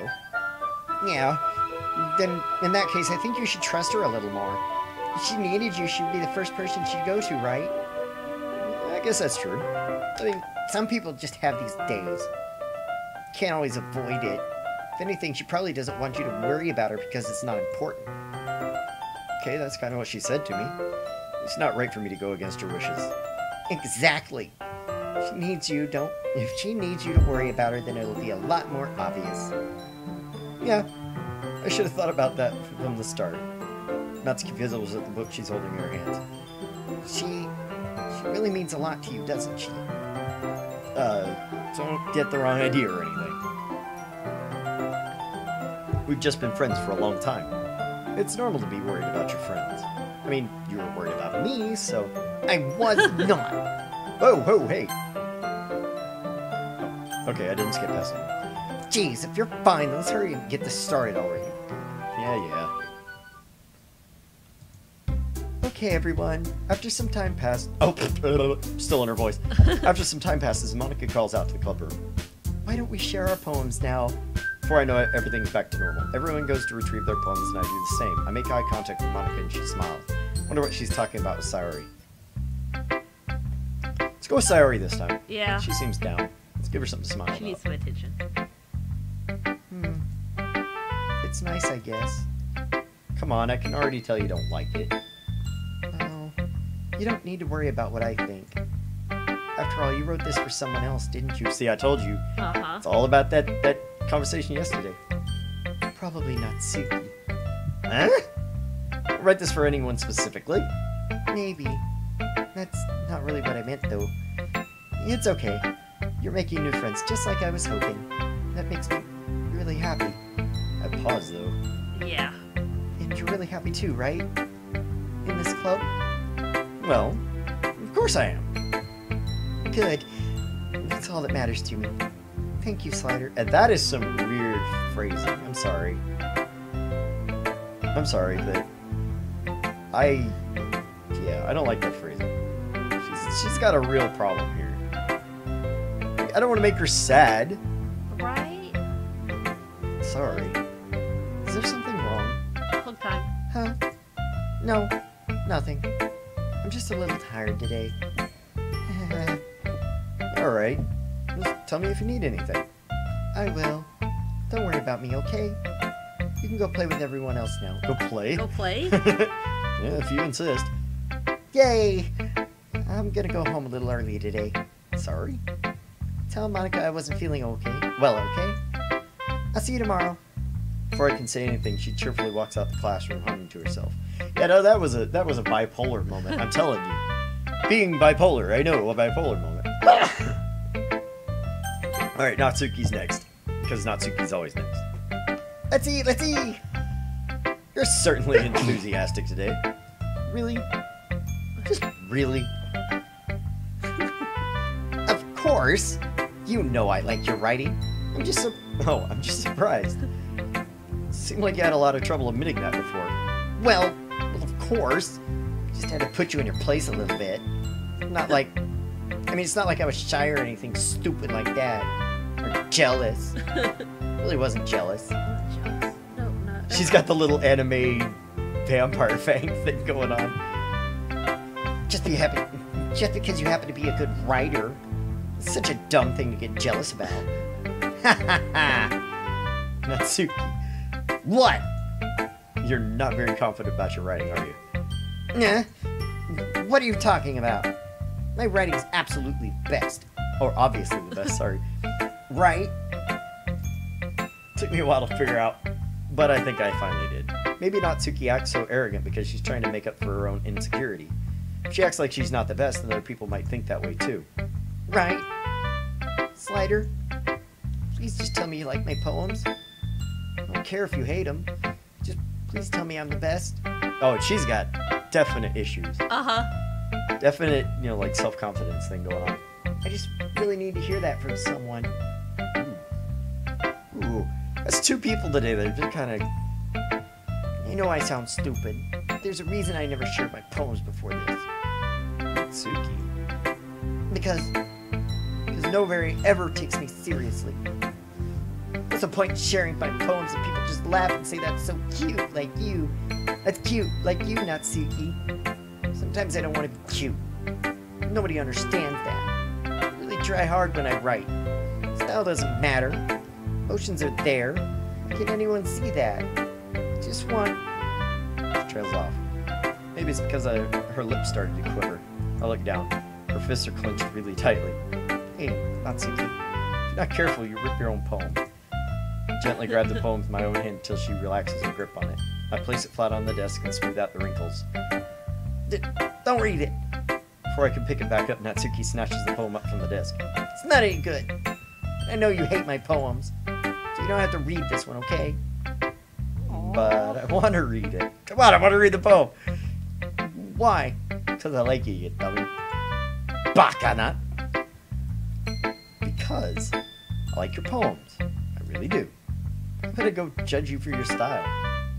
Yeah. Then, in that case, I think you should trust her a little more. If she needed you, she'd be the first person she'd go to, right? I guess that's true. I mean, some people just have these days. Can't always avoid it. If anything, she probably doesn't want you to worry about her because it's not important. Okay, that's kind of what she said to me. It's not right for me to go against her wishes. Exactly. If she needs you to worry about her, then it'll be a lot more obvious. Yeah, I should have thought about that from the start. Natsuki fizzles at the book she's holding in her hands. She really means a lot to you, doesn't she? Don't get the wrong idea or anything. We've just been friends for a long time. It's normal to be worried about your friends. I mean, you were worried about me, so... I was not. Oh, hey! Oh, okay, I didn't skip past it. Jeez, if you're fine, let's hurry and get this started already. Yeah. Okay, everyone. After some time passes... Oh, still in her voice. After some time passes, Monica calls out to the club room. Why don't we share our poems now? Before I know it, everything's back to normal. Everyone goes to retrieve their poems, and I do the same. I make eye contact with Monica, and she smiles. Wonder what she's talking about with Sayori. Let's go with Sayori this time. Yeah. She seems down. Let's give her something to smile She needs about. some attention. It's nice, I guess. Come on, I can already tell you don't like it. Oh, you don't need to worry about what I think. After all, you wrote this for someone else, didn't you? See, I told you. Uh-huh. It's all about that conversation yesterday. Probably not Suki. Huh? Write this for anyone specifically? Maybe. That's not really what I meant, though. It's okay. You're making new friends, just like I was hoping. That makes me really happy. I pause, though. Yeah. And you're really happy too, right? In this club? Well, of course I am. Good. That's all that matters to me. Thank you, Slider. And that is some weird phrasing. I'm sorry. But I don't like that phrasing. She's got a real problem here. I don't want to make her sad. Right? Sorry. Is there something wrong? Hug time. Huh? No, nothing. I'm just a little tired today. Alright. Just tell me if you need anything. I will. Don't worry about me, okay? You can go play with everyone else now. Go play? Go play? Yeah, if you insist. Yay! I'm gonna go home a little early today. Sorry? Tell Monica I wasn't feeling okay. Well, okay? I'll see you tomorrow. Before I can say anything, she cheerfully walks out the classroom, humming to herself. Yeah, no, that was a bipolar moment. I'm telling you, being bipolar, I know a bipolar moment. All right, Natsuki's next, because Natsuki's always next. Let's eat! You're certainly enthusiastic today. Really? Just really. Of course! You know I like your writing. I'm just surprised. Seemed like you had a lot of trouble admitting that before. Well, of course. Just had to put you in your place a little bit. It's not like I was shy or anything stupid like that. Or jealous. Really wasn't jealous. No, not. She's got the little anime vampire fang thing going on. Just because you happen to be a good writer. It's such a dumb thing to get jealous about. Ha ha ha! Natsuki, What? you're not very confident about your writing, are you? Nah. What are you talking about? My writing's absolutely best. Or obviously the best, sorry. Right? Took me a while to figure out, but I think I finally did. Maybe Natsuki acts so arrogant because she's trying to make up for her own insecurity. She acts like she's not the best, and other people might think that way too. Right. Slider, please just tell me you like my poems. I don't care if you hate them. Just please tell me I'm the best. Oh, and she's got definite issues. Definite, like self-confidence thing going on. I just really need to hear that from someone. Ooh. That's two people today that have just kind of... You know I sound stupid. There's a reason I never shared my poems before this. Natsuki. Because nobody ever takes me seriously. What's the point in sharing my poems if people just laugh and say that's so cute, like you? That's cute, like you, Natsuki. Sometimes I don't want to be cute. Nobody understands that. I really try hard when I write. Style doesn't matter. Emotions are there. Can anyone see that? Just want... She trails off. Maybe it's because her lips started to quiver. I look down. Her fists are clenched really tightly. Hey, Natsuki. If you're not careful, you rip your own poem. I gently grab the poem with my own hand until she relaxes her grip on it. I place it flat on the desk and smooth out the wrinkles. Don't read it. Before I can pick it back up, Natsuki snatches the poem up from the desk. It's not any good. I know you hate my poems, so you don't have to read this one, okay? But I want to read it. Come on, I want to read the poem. Why? Because I like you dummy. Bacana. Because I like your poems. I really do. I'm gonna go judge you for your style.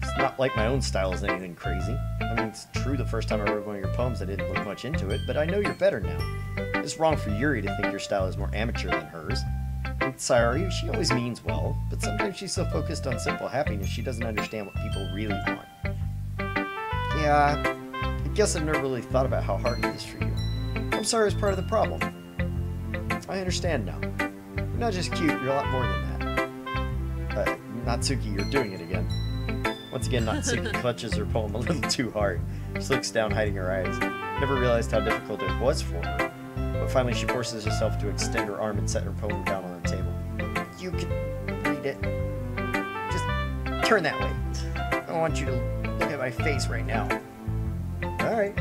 It's not like my own style is anything crazy. I mean, it's true the first time I wrote one of your poems I didn't look much into it, but I know you're better now. It's wrong for Yuri to think your style is more amateur than hers. And Sayori, she always means well, but sometimes she's so focused on simple happiness she doesn't understand what people really want. Yeah, I guess I've never really thought about how hard it is for you. I'm sorry it's part of the problem. I understand now. You're not just cute, you're a lot more than that. Natsuki, you're doing it again. Once again, Natsuki clutches her poem a little too hard. She looks down, hiding her eyes. Never realized how difficult it was for her. But finally, she forces herself to extend her arm and set her poem down on the table. You can read it. Just turn that way. I don't want you to look at my face right now. Alright,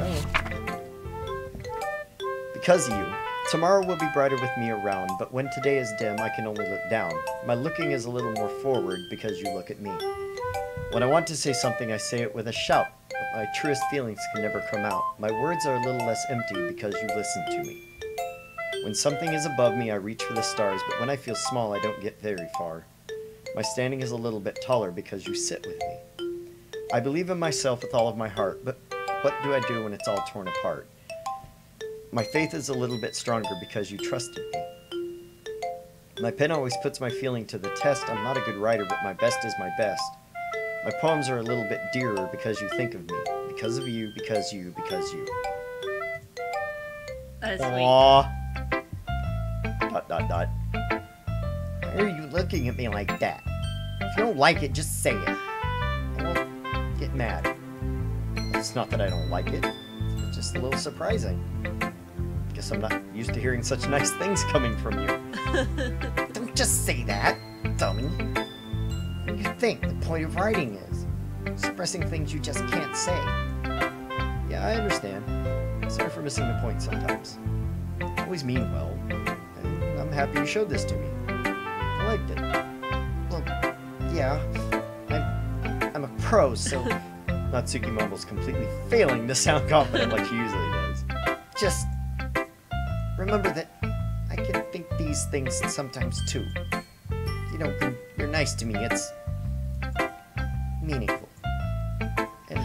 Because of you, tomorrow will be brighter with me around, but when today is dim, I can only look down. My looking is a little more forward because you look at me. When I want to say something, I say it with a shout, but my truest feelings can never come out. My words are a little less empty because you listen to me. When something is above me, I reach for the stars, but when I feel small, I don't get very far. My standing is a little bit taller because you sit with me. I believe in myself with all of my heart, but what do I do when it's all torn apart? My faith is a little bit stronger because you trusted me. My pen always puts my feeling to the test. I'm not a good writer, but my best is my best. My poems are a little bit dearer because you think of me. Because of you, because you, because you. That is sweet. Aww. ... Why are you looking at me like that? If you don't like it, just say it. I won't get mad. It's not that I don't like it. It's just a little surprising. Guess I'm not used to hearing such nice things coming from you. Don't just say that, dummy. What do you think the point of writing is? Expressing things you just can't say. Yeah, I understand. Sorry for missing the point sometimes. I always mean well. And I'm happy you showed this to me. I liked it. Well, yeah. I'm a pro, so... Natsuki mumbles, completely failing to sound confident like she usually does. Just... remember that I can think these things sometimes too. You know, when you're nice to me, it's... meaningful. And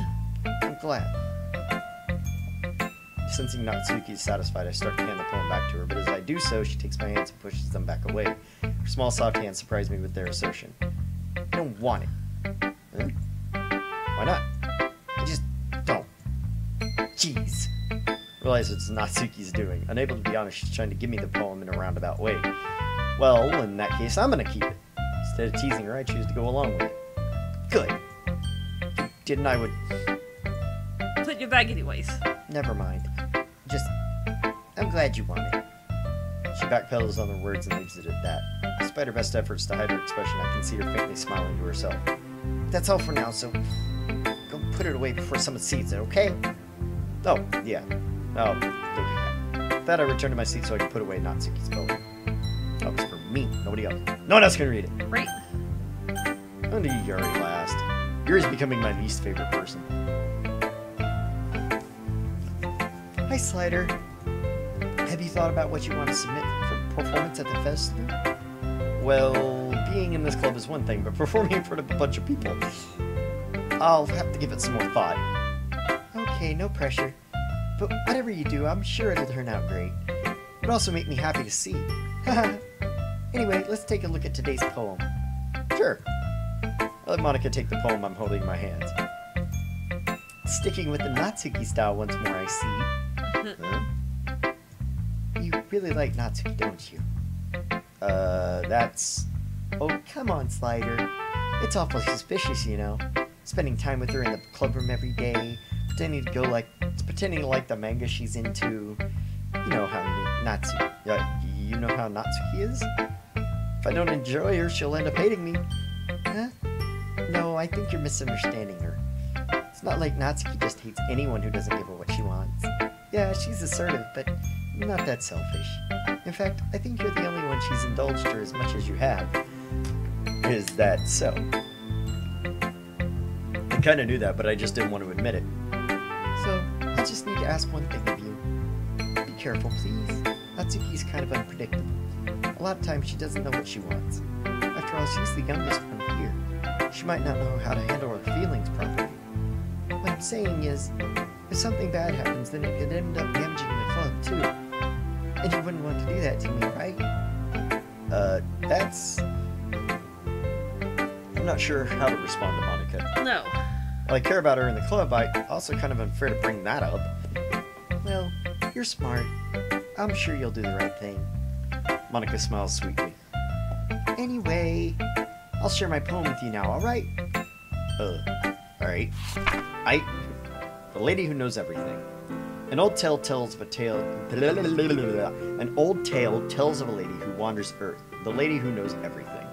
I'm glad. Sensing Natsuki is satisfied, I start to hand the poem back to her, but as I do so, she takes my hands and pushes them back away. Her small, soft hands surprise me with their assertion. I don't want it. Huh? Why not? I just don't. Jeez. I realize it's Natsuki's doing. Unable to be honest, she's trying to give me the poem in a roundabout way. Well, in that case, I'm gonna keep it. Instead of teasing her, I choose to go along with it. Good. If you didn't, I would... Put your bag anyways. Never mind. Just... I'm glad you want it. She backpedals on the words and leaves it at that. Despite her best efforts to hide her expression, I can see her faintly smiling to herself. That's all for now, so... go put it away before someone sees it, okay? Oh, yeah. Oh, okay. That I returned to my seat so I could put away Natsuki's poem. That was for me, nobody else. No one else can read it. Right. Oh, no, Yuri last. Yuri's becoming my least favorite person. Hi, Slider. Have you thought about what you want to submit for performance at the festival? Well, being in this club is one thing, but performing in front of a bunch of people, I'll have to give it some more thought. Okay, no pressure. But whatever you do, I'm sure it'll turn out great. It'd also make me happy to see. Anyway, let's take a look at today's poem. Sure. I'll let Monica take the poem I'm holding in my hands. Sticking with the Natsuki style once more, I see. Huh? You really like Natsuki, don't you? That's... Oh, come on, Slider. It's awfully suspicious, you know. Spending time with her in the clubroom every day, pretending to like the manga she's into. You know how Natsuki is? If I don't enjoy her, she'll end up hating me. Huh? No, I think you're misunderstanding her. It's not like Natsuki just hates anyone who doesn't give her what she wants. Yeah, she's assertive, but not that selfish. In fact, I think you're the only one she's indulged her as much as you have. Is that so? I kinda knew that, but I just didn't want to admit it. So, I just need to ask one thing of you. Be careful, please. Natsuki's kind of unpredictable. A lot of times she doesn't know what she wants. After all, she's the youngest one here. She might not know how to handle her feelings properly. What I'm saying is, if something bad happens, then it could end up damaging the club, too. And you wouldn't want to do that to me, right? That's... I'm not sure how to respond to Monica. No. While I care about her in the club, I also kind of unfair to bring that up. Well, you're smart. I'm sure you'll do the right thing. Monica smiles sweetly. Anyway, I'll share my poem with you now, alright? Alright. The Lady Who Knows Everything. An old tale tells of a tale... An old tale tells of a lady who wanders Earth. The lady who knows everything.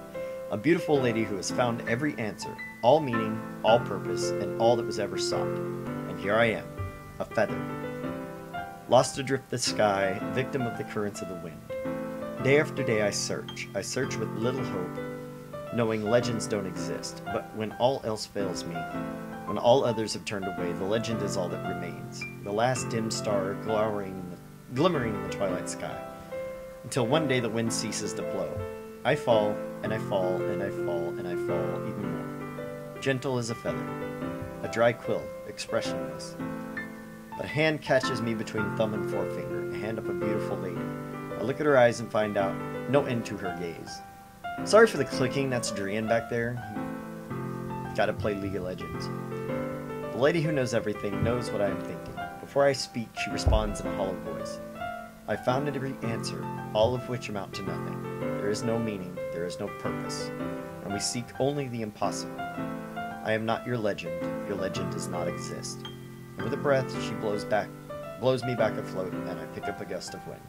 A beautiful lady who has found every answer, all meaning, all purpose, and all that was ever sought. And here I am, a feather. Lost adrift the sky, victim of the currents of the wind. Day after day I search with little hope, knowing legends don't exist. But when all else fails me, when all others have turned away, the legend is all that remains. The last dim star glimmering in the twilight sky. Until one day the wind ceases to blow. I fall, and I fall, and I fall, and I fall even more. Gentle as a feather. A dry quill, expressionless. But a hand catches me between thumb and forefinger, a hand of a beautiful lady. I look at her eyes and find out no end to her gaze. Sorry for the clicking, that's Drian back there. Gotta play League of Legends. The lady who knows everything knows what I am thinking. Before I speak, she responds in a hollow voice. I found every answer, all of which amount to nothing. There is no meaning, there is no purpose, and we seek only the impossible. I am not your legend does not exist. And with a breath, she blows me back afloat, and I pick up a gust of wind.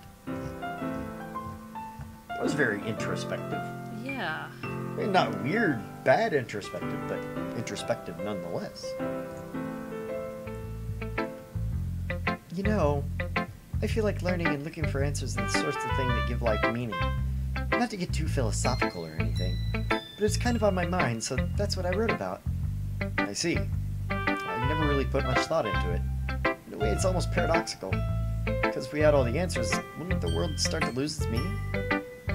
That was very introspective. Yeah. I mean, not weird, bad introspective, but introspective nonetheless. You know, I feel like learning and looking for answers are the sorts of thing that give life meaning. Not to get too philosophical or anything, but it's kind of on my mind, so that's what I wrote about. I see. I never really put much thought into it. In a way, it's almost paradoxical. Because if we had all the answers, wouldn't the world start to lose its meaning?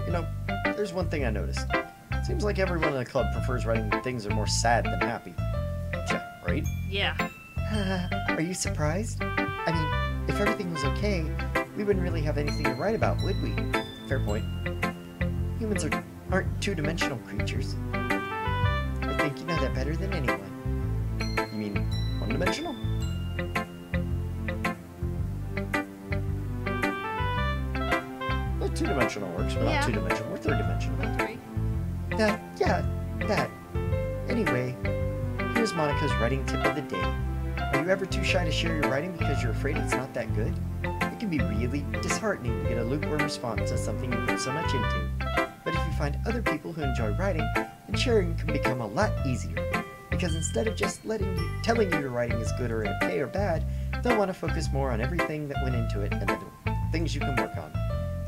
You know, there's one thing I noticed. It seems like everyone in the club prefers writing things that are more sad than happy. Yeah, right? Yeah. Are you surprised? I mean, if everything was okay, we wouldn't really have anything to write about, would we? Fair point. Humans aren't two-dimensional creatures. I think you know that better than anyone. You mean one-dimensional? Well, two-dimensional works. We're Yeah. not two-dimensional. We're third-dimensional. Right. That. Anyway, here's Monica's writing tip of the day. Are you ever too shy to share your writing because you're afraid it's not that good? It can be really disheartening to get a lukewarm response to something you put so much into. But if you find other people who enjoy writing, then sharing can become a lot easier. Because instead of just telling you your writing is good or okay or bad, They'll want to focus more on everything that went into it and the things you can work on.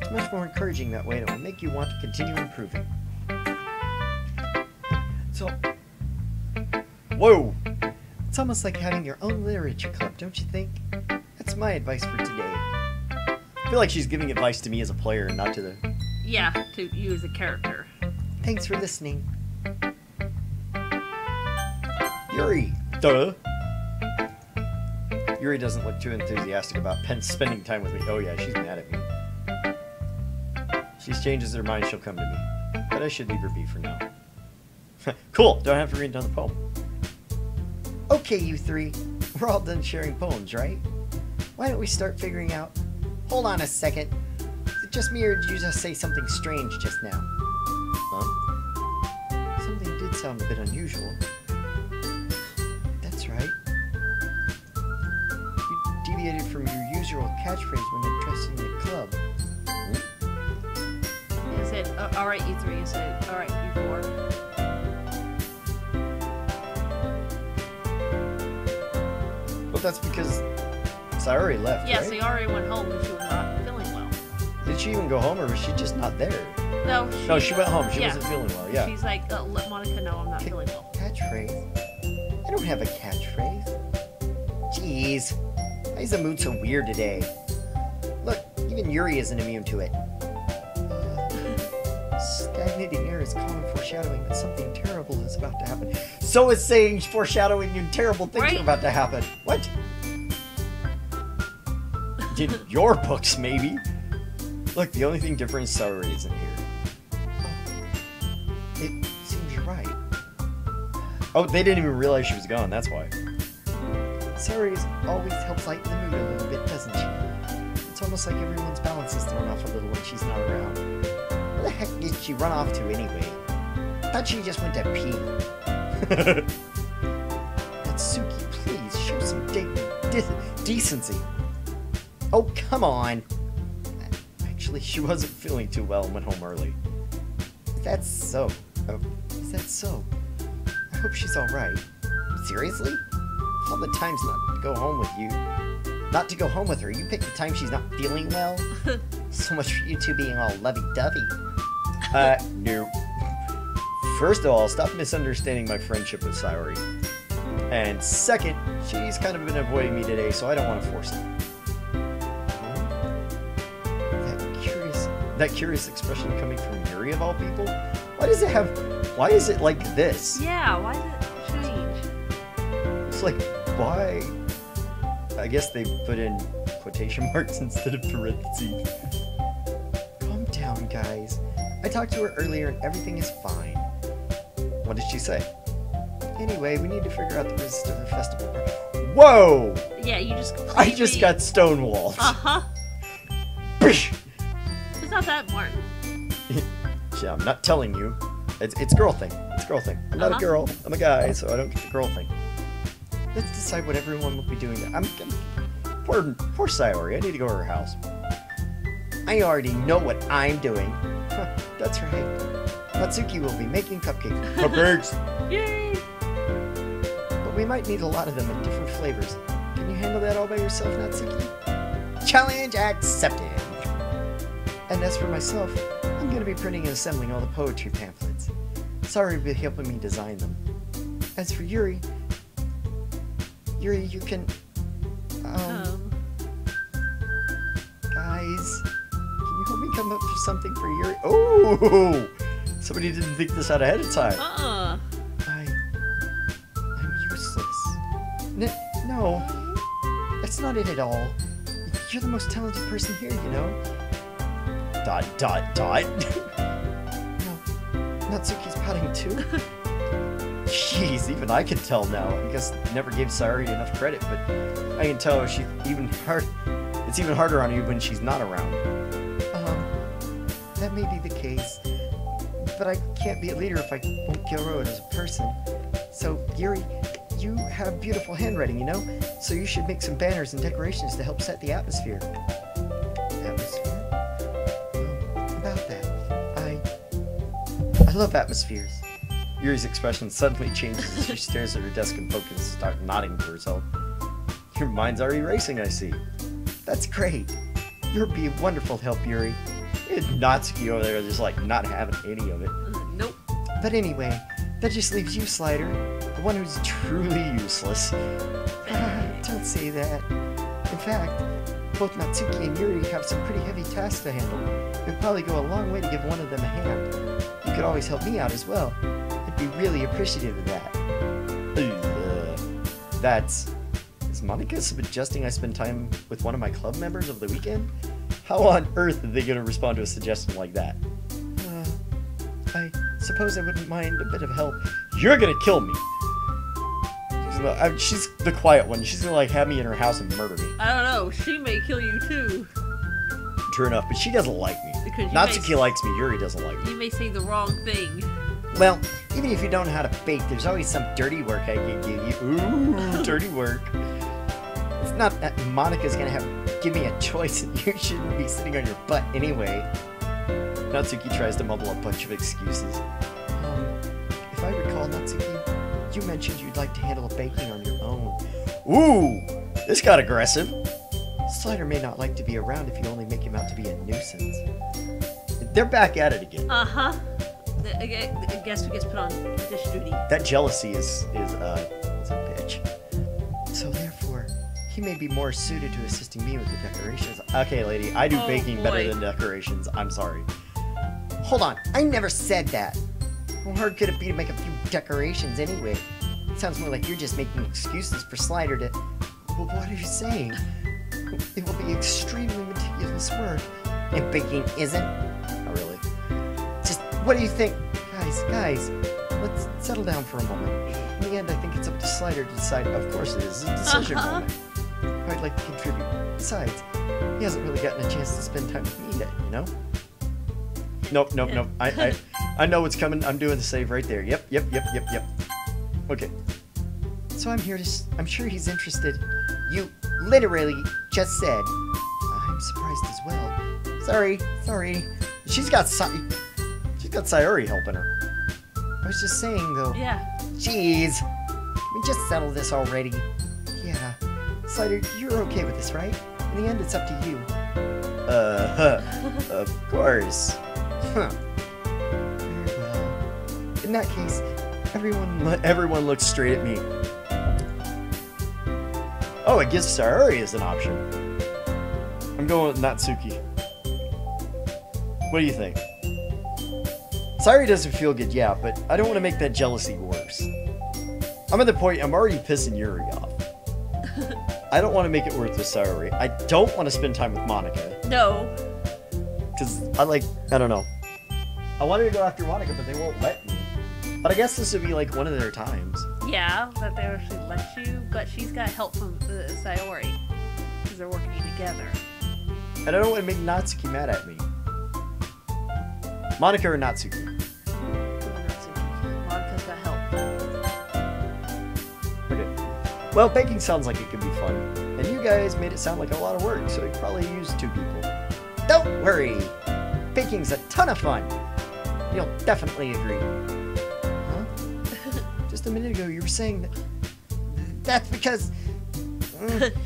It's much more encouraging that way, and it will make you want to continue improving. So, whoa! It's almost like having your own literature club, don't you think? That's my advice for today. I feel like she's giving advice to me as a player and not to the... Yeah, to you as a character. Thanks for listening. Yuri! Duh! Yuri doesn't look too enthusiastic about spending time with me. Oh yeah, she's mad at me. If she changes her mind, she'll come to me. But I should leave her be for now. Cool! Don't have to read another poem. Okay, you three. We're all done sharing poems, right? Why don't we start figuring out... Hold on a second. Is it just me, or did you just say something strange just now? Huh? Something did sound a bit unusual. That's right. You deviated from your usual catchphrase when addressing the club. You said, alright, you three. You said, alright, you four. Well, that's because Sayori left, Yeah, right? so you already went home because she was not feeling well. Did she even go home, or was she just not there? No, She went home. She yeah. wasn't feeling well, yeah. She's like, let Monica know I'm not feeling well. Catchphrase? I don't have a catchphrase. Jeez. Why is the mood so weird today? Look, even Yuri isn't immune to it. Stagnating air is common foreshadowing that something terrible is about to happen. So is saying foreshadowing and terrible things Right? are about to happen. What? In your books, maybe. Look, the only thing different is Sayori isn't here. It seems you're right. Oh, they didn't even realize she was gone, that's why. Sayori always helps lighten the mood a little bit, doesn't she? It's almost like everyone's balance is thrown off a little when she's not around. Where the heck did she run off to anyway? I thought she just went to pee. Natsuki, please, show some decency. Oh, come on. Actually, she wasn't feeling too well and went home early. That's so. Oh, is that so? I hope she's alright. Seriously? All the times not to go home with you. Not to go home with her. You pick the time she's not feeling well? So much for you two being all lovey-dovey. No. First of all, stop misunderstanding my friendship with Sayori. And second, she's kind of been avoiding me today, so I don't want to force it. That curious expression coming from Yuri of all people? Why is it like this? Yeah, why did it change? It's like, why? I guess they put in quotation marks instead of parentheses. Calm down, guys. I talked to her earlier and everything is fine. What did she say? Anyway, we need to figure out the rest of the festival. Whoa! Yeah, you just I just got stonewalled. Uh-huh. Bish! It's not that important. Yeah, I'm not telling you. It's girl thing. It's girl thing. I'm not a girl. I'm a guy, so I don't get the girl thing. Let's decide what everyone will be doing. Poor Sayori. I need to go to her house. I already know what I'm doing. Huh, that's right. Natsuki will be making cupcakes. Cupcakes! Yay! But we might need a lot of them in different flavors. Can you handle that all by yourself, Natsuki? Challenge accepted! And as for myself, I'm going to be printing and assembling all the poetry pamphlets. Sorry for helping me design them. As for Yuri, you can... Guys, can you help me come up with something for Yuri? Oh! Somebody didn't think this out ahead of time. I'm useless. No, that's not it at all. You're the most talented person here, you know? ... No, Natsuki's pouting too? Jeez, even I can tell now. I guess I never gave Sayori enough credit, but I can tell it's even harder on you when she's not around. That may be the case, but I can't be a leader if I won't get rowed as a person. So, Yuri, you have beautiful handwriting, you know? So you should make some banners and decorations to help set the atmosphere. I love atmospheres. Yuri's expression suddenly changes as she stares at her desk and starts nodding to herself. Your mind's already racing, I see. That's great. You'll be a wonderful help, Yuri. And Natsuki over there just like not having any of it. Nope. But anyway, that just leaves you, Slider, the one who's Truly useless. Don't say that. In fact, both Natsuki and Yuri have some pretty heavy tasks to handle. It would probably go a long way to give one of them a hand. You could always help me out as well. I'd be really appreciative of that. That's... Is Monica suggesting I spend time with one of my club members over the weekend? How on earth are they going to respond to a suggestion like that? I suppose I wouldn't mind a bit of help. You're going to kill me! She's the quiet one. She's going to like have me in her house and murder me. I don't know. She may kill you too. True enough, but she doesn't like me. Because Natsuki likes me, Yuri doesn't like me. You may say the wrong thing. Well, even if you don't know how to bake, there's always some dirty work I can give you. Ooh, dirty work. It's not that Monica's gonna give me a choice and you shouldn't be sitting on your butt anyway. Natsuki tries to mumble a bunch of excuses. If I recall, Natsuki, you mentioned you'd like to handle baking on your own. Ooh, this got aggressive. Slider may not like to be around if you only make him out to be a nuisance. They're back at it again. Uh-huh. I guess who gets put on dish duty. That jealousy is a bitch. So therefore, he may be more suited to assisting me with the decorations. Okay, lady, I do Oh, baking better boy. than decorations. I'm sorry. Hold on, I never said that. How hard could it be to make a few decorations anyway? It sounds more like you're just making excuses for Slider to... Well, what are you saying? It will be extremely meticulous work. And baking isn't? Not really. Just, what do you think? Guys, let's settle down for a moment. In the end, I think it's up to Slider to decide. Of course it is. It's a decision Uh-huh. moment. I'd like to contribute. Besides, he hasn't really gotten a chance to spend time with me yet, you know? Nope. I know what's coming. I'm doing the save right there. Yep. Okay. So I'm here to... I'm sure he's interested. You literally just said... I'm surprised as well. Sorry. She's got Sayori helping her. I was just saying, though. Yeah. Jeez. Can we just settle this already? Yeah. Slider, you're okay with this, right? In the end, it's up to you. Of course. Huh. Very well. In that case, Everyone looks straight at me. Oh, it gives Sayori as an option. I'm going with Natsuki. What do you think? Sayori doesn't feel good, yeah, but I don't want to make that jealousy worse. I'm at the point I'm already pissing Yuri off. I don't want to make it worse with Sayori. I don't want to spend time with Monica. No. Because I don't know. I wanted to go after Monica, but they won't let me. But I guess this would be like one of their times. Yeah, that they actually let you, but she's got help from Sayori. Because they're working together. And I don't want to make Natsuki mad at me. Monica or Natsuki? Monica's got help. Okay. Well, baking sounds like it could be fun. And you guys made it sound like a lot of work, so you could probably use 2 people. don't worry. Baking's a ton of fun. You'll definitely agree. Huh? Just a minute ago, you were saying that... That's because...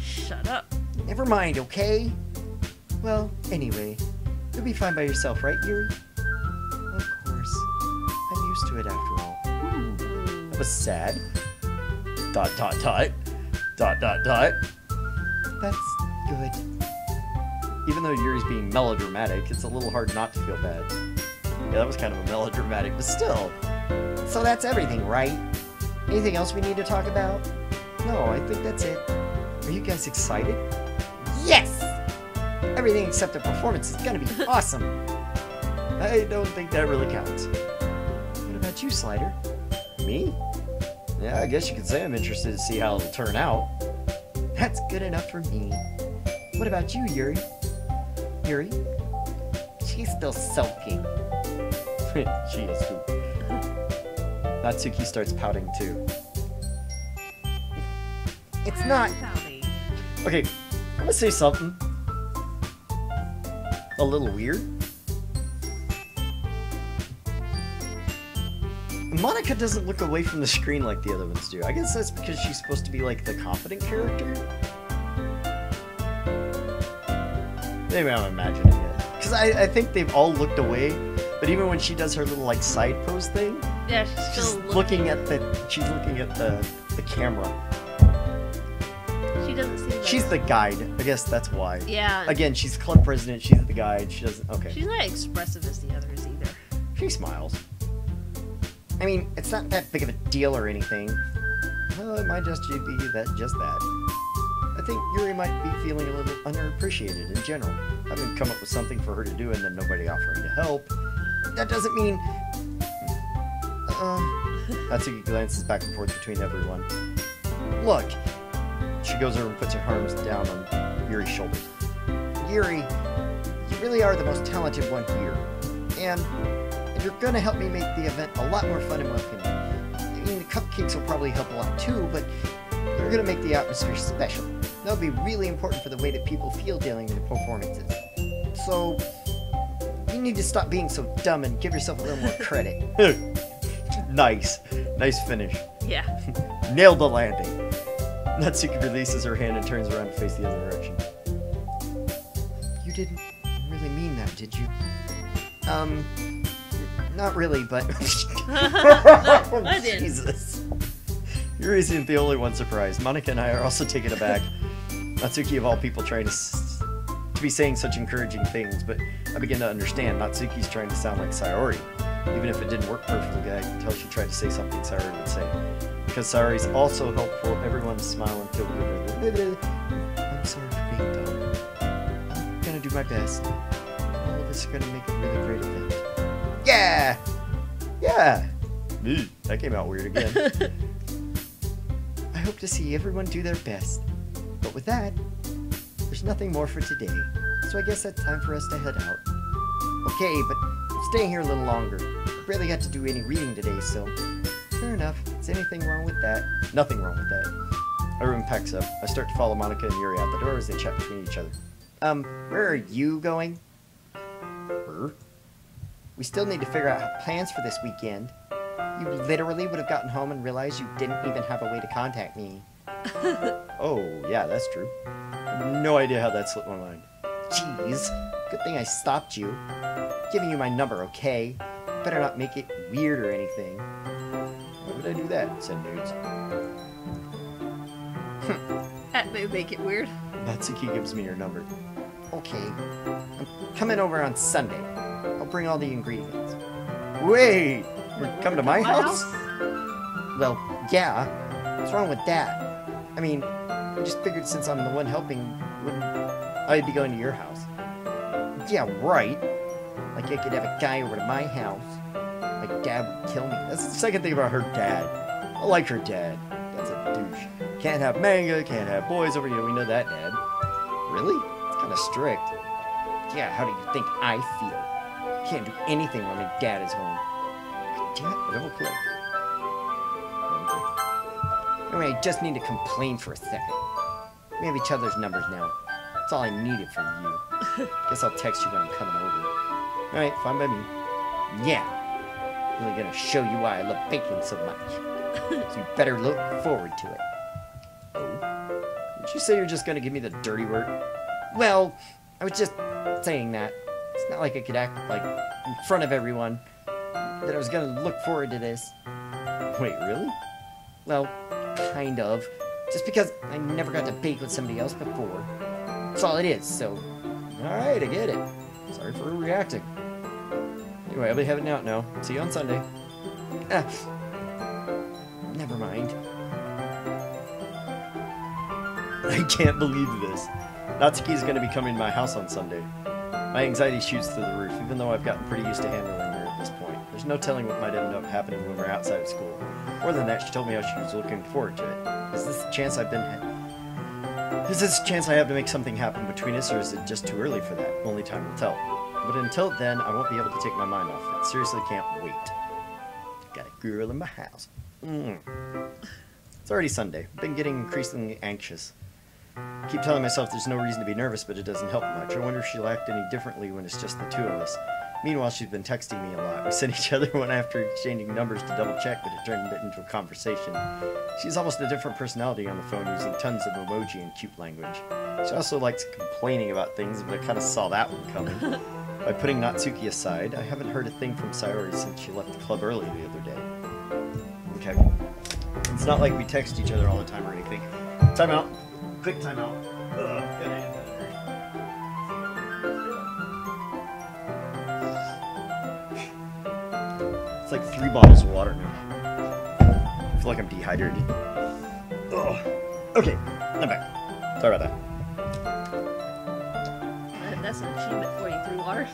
Shut up. Never mind, okay? Well, anyway, you'll be fine by yourself, right, Yuri? Of course. I'm used to it after all. That was sad. ... That's That's good. Even though Yuri's being melodramatic, it's a little hard not to feel bad. Yeah, that was kind of a melodramatic, but still. So that's everything, right? Anything else we need to talk about? No, I think that's it. Are you guys excited? Yes! Everything except the performance is gonna be awesome. I don't think that really counts. What about you, Slider? Me? Yeah, I guess you could say I'm interested to see how it'll turn out. That's good enough for me. What about you, Yuri? Yuri? She's still sulking. She is too. Natsuki starts pouting too. It's not... Pouty. Okay, I'm gonna say something a little weird. Monica doesn't look away from the screen like the other ones do. I guess that's because she's supposed to be like the confident character. Maybe I'm imagining it. Because I think they've all looked away, but even when she does her little like side pose thing, Yeah, she's she's still looking at the camera. She doesn't seem like... She's the guide. I guess that's why. Yeah. Again, she's club president. She's the guide. She doesn't. Okay. She's not expressive as the others either. She smiles. I mean, it's not that big of a deal or anything. Well, it might just be just that. I think Yuri might be feeling a little underappreciated in general. Having come up with something for her to do and then nobody offering to help. That doesn't mean... Natsuki glances back and forth between everyone. Look. She goes over and puts her arms down on Yuri's shoulders. Yuri, you really are the most talented one here. And you're going to help me make the event a lot more fun in my opinion. I mean, the cupcakes will probably help a lot too, but you're going to make the atmosphere special. That'll be really important for the way that people feel during the performances. So, you need to stop being so dumb and give yourself a little more credit. Nice. Nice finish. Yeah. Nailed the landing. Natsuki releases her hand and turns around to face the other direction. You didn't really mean that, did you? Not really, but... I did. Jesus. Yuri isn't the only one surprised. Monika and I are also taken aback. Natsuki, of all people, trying to be saying such encouraging things, but I begin to understand. Natsuki's trying to sound like Sayori. Even if it didn't work perfectly, I can tell she tried to say something Sayori would say. Because Sayori's also helpful, everyone to smile and feel good. I'm sorry for being dumb. I'm gonna do my best. All of us are gonna make a really great event. Yeah! Yeah! That came out weird again. I hope to see everyone do their best. But with that, there's nothing more for today. So I guess that's time for us to head out. Okay, but I'm staying here a little longer. I barely got to do any reading today, so... Fair enough. Is anything wrong with that? Nothing wrong with that. Everyone packs up. I start to follow Monika and Yuri out the door as they chat between each other. Where are you going? Her? We still need to figure out plans for this weekend. You literally would have gotten home and realized you didn't even have a way to contact me. Oh, yeah, that's true. No idea how that slipped my mind. Jeez. Good thing I stopped you. Giving you my number, okay? Better not make it weird or anything. Why would I do that? Send nudes. That may make it weird. Natsuki gives me her number. Okay. I'm coming over on Sunday. I'll bring all the ingredients. Wait! You're coming to my house? Well, yeah. What's wrong with that? I mean, I just figured since I'm the one helping, wouldn't I be going to your house? Yeah, right. Like I could have a guy over to my house. My dad would kill me. That's the second thing about her dad. I like her dad. That's a douche. Can't have manga, can't have boys over here. We know that, Dad. Really? It's kind of strict. Yeah, how do you think I feel? Can't do anything when my dad is home. Damn it, double click. Anyway, I just need to complain for a second. We have each other's numbers now. That's all I needed from you. Guess I'll text you when I'm coming over. Alright, fine by me. Yeah. Really gonna show you why I love baking so much. So you better look forward to it. Oh? Did you say you're just gonna give me the dirty work? Well, I was just saying that. It's not like I could act like in front of everyone that I was gonna look forward to this. Wait, really? Well, kind of. Just because I never got to bake with somebody else before. That's all it is, so... Alright, I get it. Sorry for reacting. Anyway, I'll be heading out now. See you on Sunday. Never mind. I can't believe this. Natsuki's gonna be coming to my house on Sunday. My anxiety shoots through the roof, even though I've gotten pretty used to handling her at this point. There's no telling what might end up happening when we're outside of school. More than that, she told me how she was looking forward to it. Is this a chance I have to make something happen between us, or is it just too early for that? Only time will tell. But until then, I won't be able to take my mind off it. Seriously can't wait. Got a girl in my house. It's already Sunday. I've been getting increasingly anxious. I keep telling myself there's no reason to be nervous, but it doesn't help much. I wonder if she'll act any differently when it's just the two of us. Meanwhile, she's been texting me a lot. We sent each other one after exchanging numbers to double check, but it turned it into a conversation. She's almost a different personality on the phone, using tons of emoji and cute language. She also likes complaining about things, but I kind of saw that one coming. By putting Natsuki aside, I haven't heard a thing from Sayori since she left the club early the other day. Okay. It's not like we text each other all the time or anything. Time out. Quick time out. It's like 3 bottles of water now. I feel like I'm dehydrated. Ugh. Okay, I'm back. Sorry about that. That's an achievement for you, 3 waters.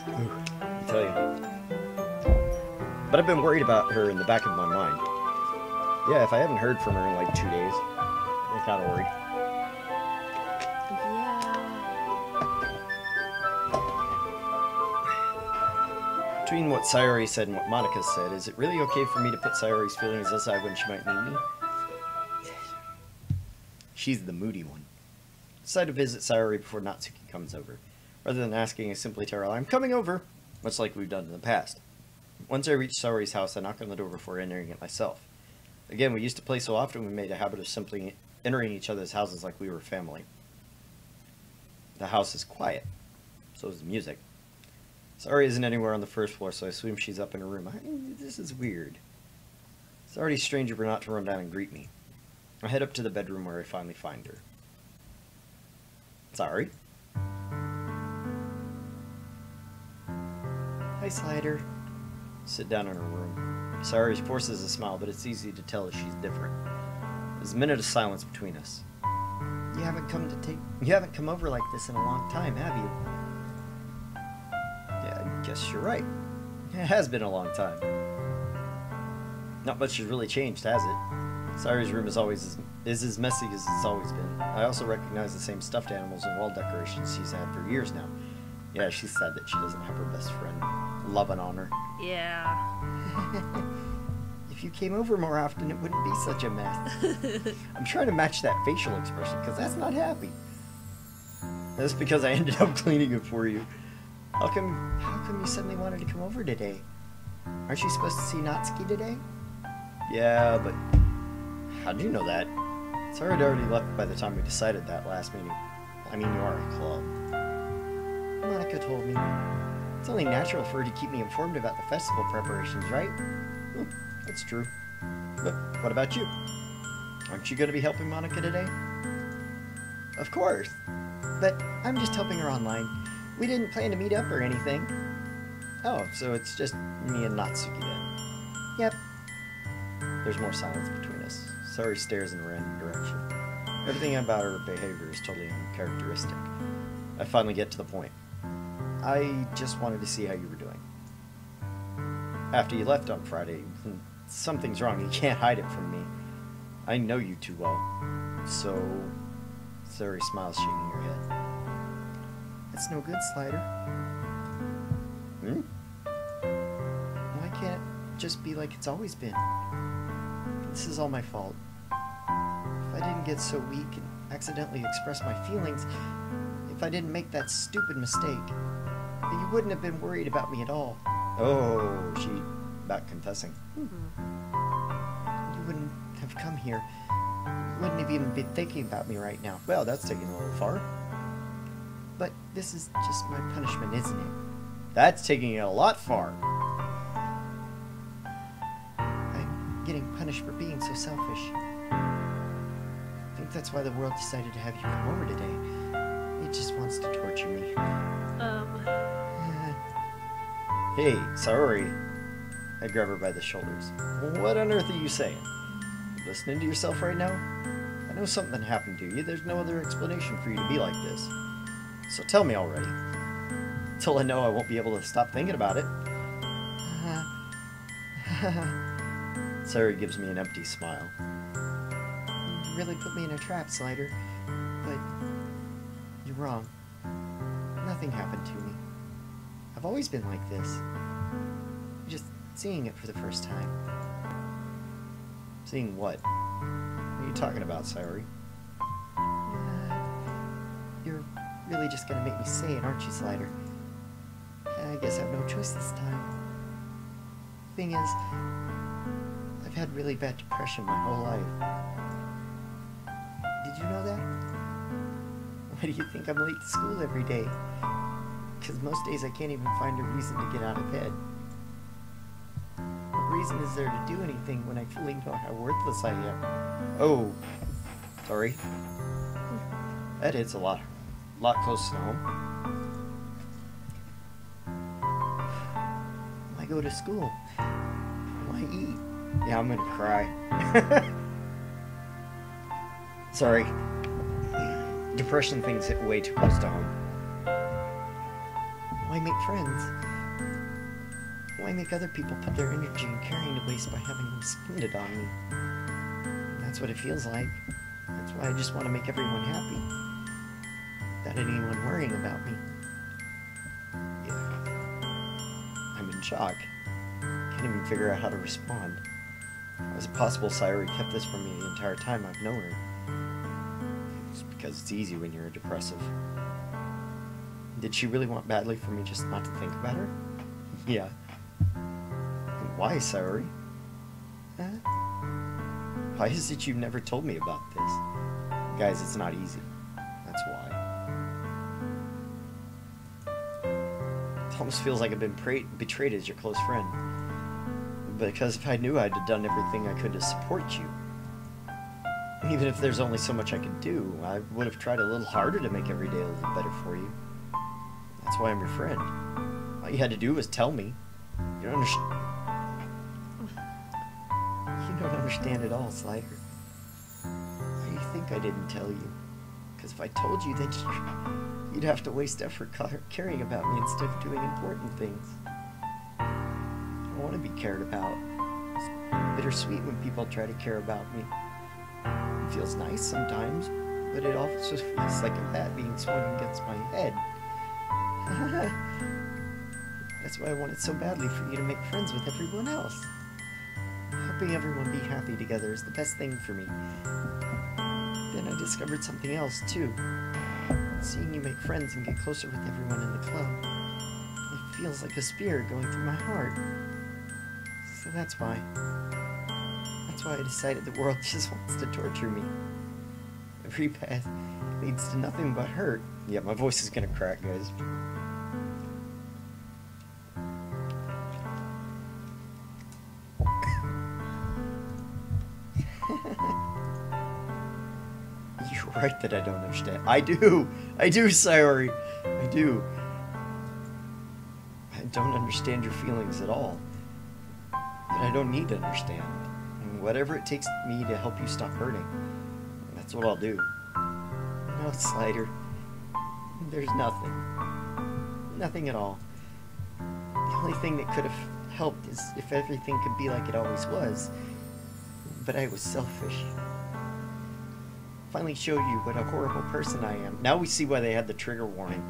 I tell you. But I've been worried about her in the back of my mind. Yeah, if I haven't heard from her in like 2 days, I'm kind of worried. Between what Sayori said and what Monica said, is it really okay for me to put Sayori's feelings aside when she might need me? She's the moody one. Decide to visit Sayori before Natsuki comes over. Rather than asking, I simply tell her I'm coming over, much like we've done in the past. Once I reach Sayori's house, I knock on the door before entering it myself. Again, we used to play so often we made a habit of simply entering each other's houses like we were family. The house is quiet. So is the music. Sayori isn't anywhere on the first floor, so I assume she's up in her room. This is weird. It's already strange of her not to run down and greet me. I head up to the bedroom where I finally find her. Sorry. Hi, Slider. Sit down in her room. Sayori forces a smile, but it's easy to tell she's different. There's a minute of silence between us. You haven't come over like this in a long time, have you? Yeah, I guess you're right. It has been a long time. Not much has really changed, has it? Sayori's room is as messy as it's always been. I also recognize the same stuffed animals and wall decorations she's had for years now. Yeah, she's sad that she doesn't have her best friend loving on her. Yeah. If you came over more often, it wouldn't be such a mess. I'm trying to match that facial expression, because that's not happy. That's because I ended up cleaning it for you. How come you suddenly wanted to come over today? Aren't you supposed to see Natsuki today? Yeah, but how'd you know that? Sorry I'd already left by the time we decided that last meeting. I mean, you are a club. Monica told me. It's only natural for her to keep me informed about the festival preparations, right? That's true. But what about you? Aren't you going to be helping Monica today? Of course. But I'm just helping her online. We didn't plan to meet up or anything. Oh, so it's just me and Natsuki then. Yep. There's more silence between us. Sayori stares in a random direction. Everything about her behavior is totally uncharacteristic. I finally get to the point. I just wanted to see how you were doing. After you left on Friday, something's wrong. You can't hide it from me. I know you too well. So... Sayori smiles, shaking her head. That's no good, Slider. Why can't it just be like it's always been? This is all my fault. If I didn't get so weak and accidentally express my feelings, if I didn't make that stupid mistake, you wouldn't have been worried about me at all. Oh, she... about confessing. You wouldn't have come here. You wouldn't have even been thinking about me right now. Well, that's taking a little far. But this is just my punishment, isn't it? That's taking it a lot far. I'm getting punished for being so selfish. I think that's why the world decided to have you come over today. It just wants to torture me. Hey, sorry. I grab her by the shoulders. What on earth are you saying? You listening to yourself right now? I know something happened to you. There's no other explanation for you to be like this. So tell me already. Until I know I won't be able to stop thinking about it. Sayori gives me an empty smile. You really put me in a trap, Slider. But you're wrong. Nothing happened to me. I've always been like this. You're just seeing it for the first time. Seeing what? What are you talking about, Sayori? You're really just gonna make me say it, aren't you, Slider? I guess I have no choice this time. Thing is, I've had really bad depression my whole life. Did you know that? Why do you think I'm late to school every day? Because most days I can't even find a reason to get out of bed. What reason is there to do anything when I fully know how worthless I am? Oh, sorry. That hits a lot closer to home. Why go to school? Why eat? Yeah, I'm gonna cry. Sorry. Depression things hit way too close to home. Why make friends? Why make other people put their energy and caring to waste by having them spend it on me? That's what it feels like. That's why I just want to make everyone happy. Without anyone worrying about me. Yeah. I'm in shock. Can't even figure out how to respond. How is it possible Sayori kept this from me the entire time I've known her? It's because it's easy when you're a depressive. Did she really want badly for me just not to think about her? Yeah. And why, Sayori? Huh? Why is it you've never told me about this? Guys, it's not easy. That's why. It almost feels like I've been betrayed as your close friend. Because if I knew I'd have done everything I could to support you, even if there's only so much I could do, I would have tried a little harder to make every day a little better for you. That's why I'm your friend. All you had to do was tell me. You don't understand. You don't understand at all, Slider. Why do you think I didn't tell you? Because if I told you, then you'd have to waste effort caring about me instead of doing important things. I want to be cared about. It's bittersweet when people try to care about me. It feels nice sometimes, but it also feels like a bat being swung against my head. That's why I wanted so badly for you to make friends with everyone else. Helping everyone be happy together is the best thing for me. Then I discovered something else, too. Seeing you make friends and get closer with everyone in the club. It feels like a spear going through my heart. So that's why. That's why I decided the world just wants to torture me. Every path leads to nothing but hurt. Yeah, my voice is gonna crack, guys. You're right that I don't understand. I do, Sayori. I do. I don't understand your feelings at all. But I don't need to understand. And whatever it takes me to help you stop hurting, that's what I'll do. No, Slider. There's nothing. Nothing at all. The only thing that could have helped is if everything could be like it always was. But I was selfish. Finally showed you what a horrible person I am. Now we see why they had the trigger warning.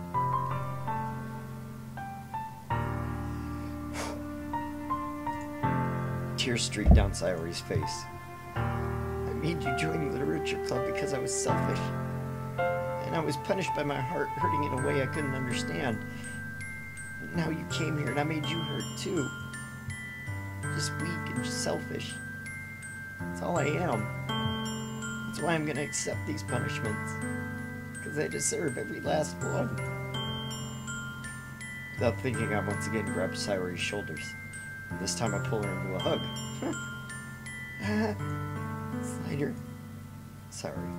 Tears streaked down Sayori's face. I made you join the literature club because I was selfish. And I was punished by my heart hurting in a way I couldn't understand. Now you came here and I made you hurt too. Just weak and just selfish. That's all I am. That's why I'm gonna accept these punishments. Because I deserve every last one. Without thinking, I once again grabbed Sayori's shoulders. And this time I pull her into a hug. Slider. Sorry.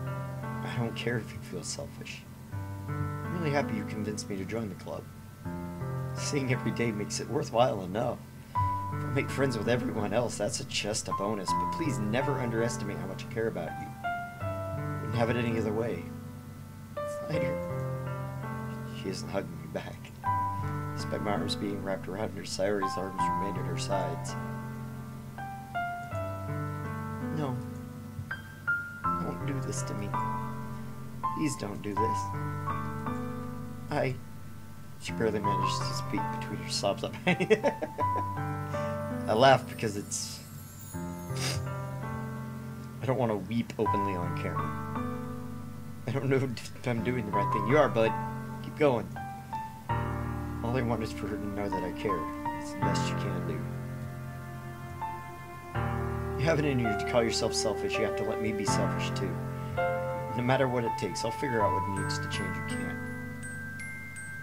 I don't care if you feel selfish. I'm really happy you convinced me to join the club. Seeing every day makes it worthwhile enough. If I make friends with everyone else, that's just a bonus, but please never underestimate how much I care about you. Wouldn't have it any other way. Slider. She isn't hugging me back. Despite my arms being wrapped around her, Sayori's arms remained at her sides. No. Don't do this to me. Please don't do this. She barely managed to speak between her sobs. I laugh because it's... I don't want to weep openly on camera. I don't know if I'm doing the right thing. You are, bud. Keep going. All All I want is for her to know that I care. It's the best you can do. You have it in you to call yourself selfish. You have to let me be selfish too. No matter what it takes, I'll figure out what needs to change. You can't.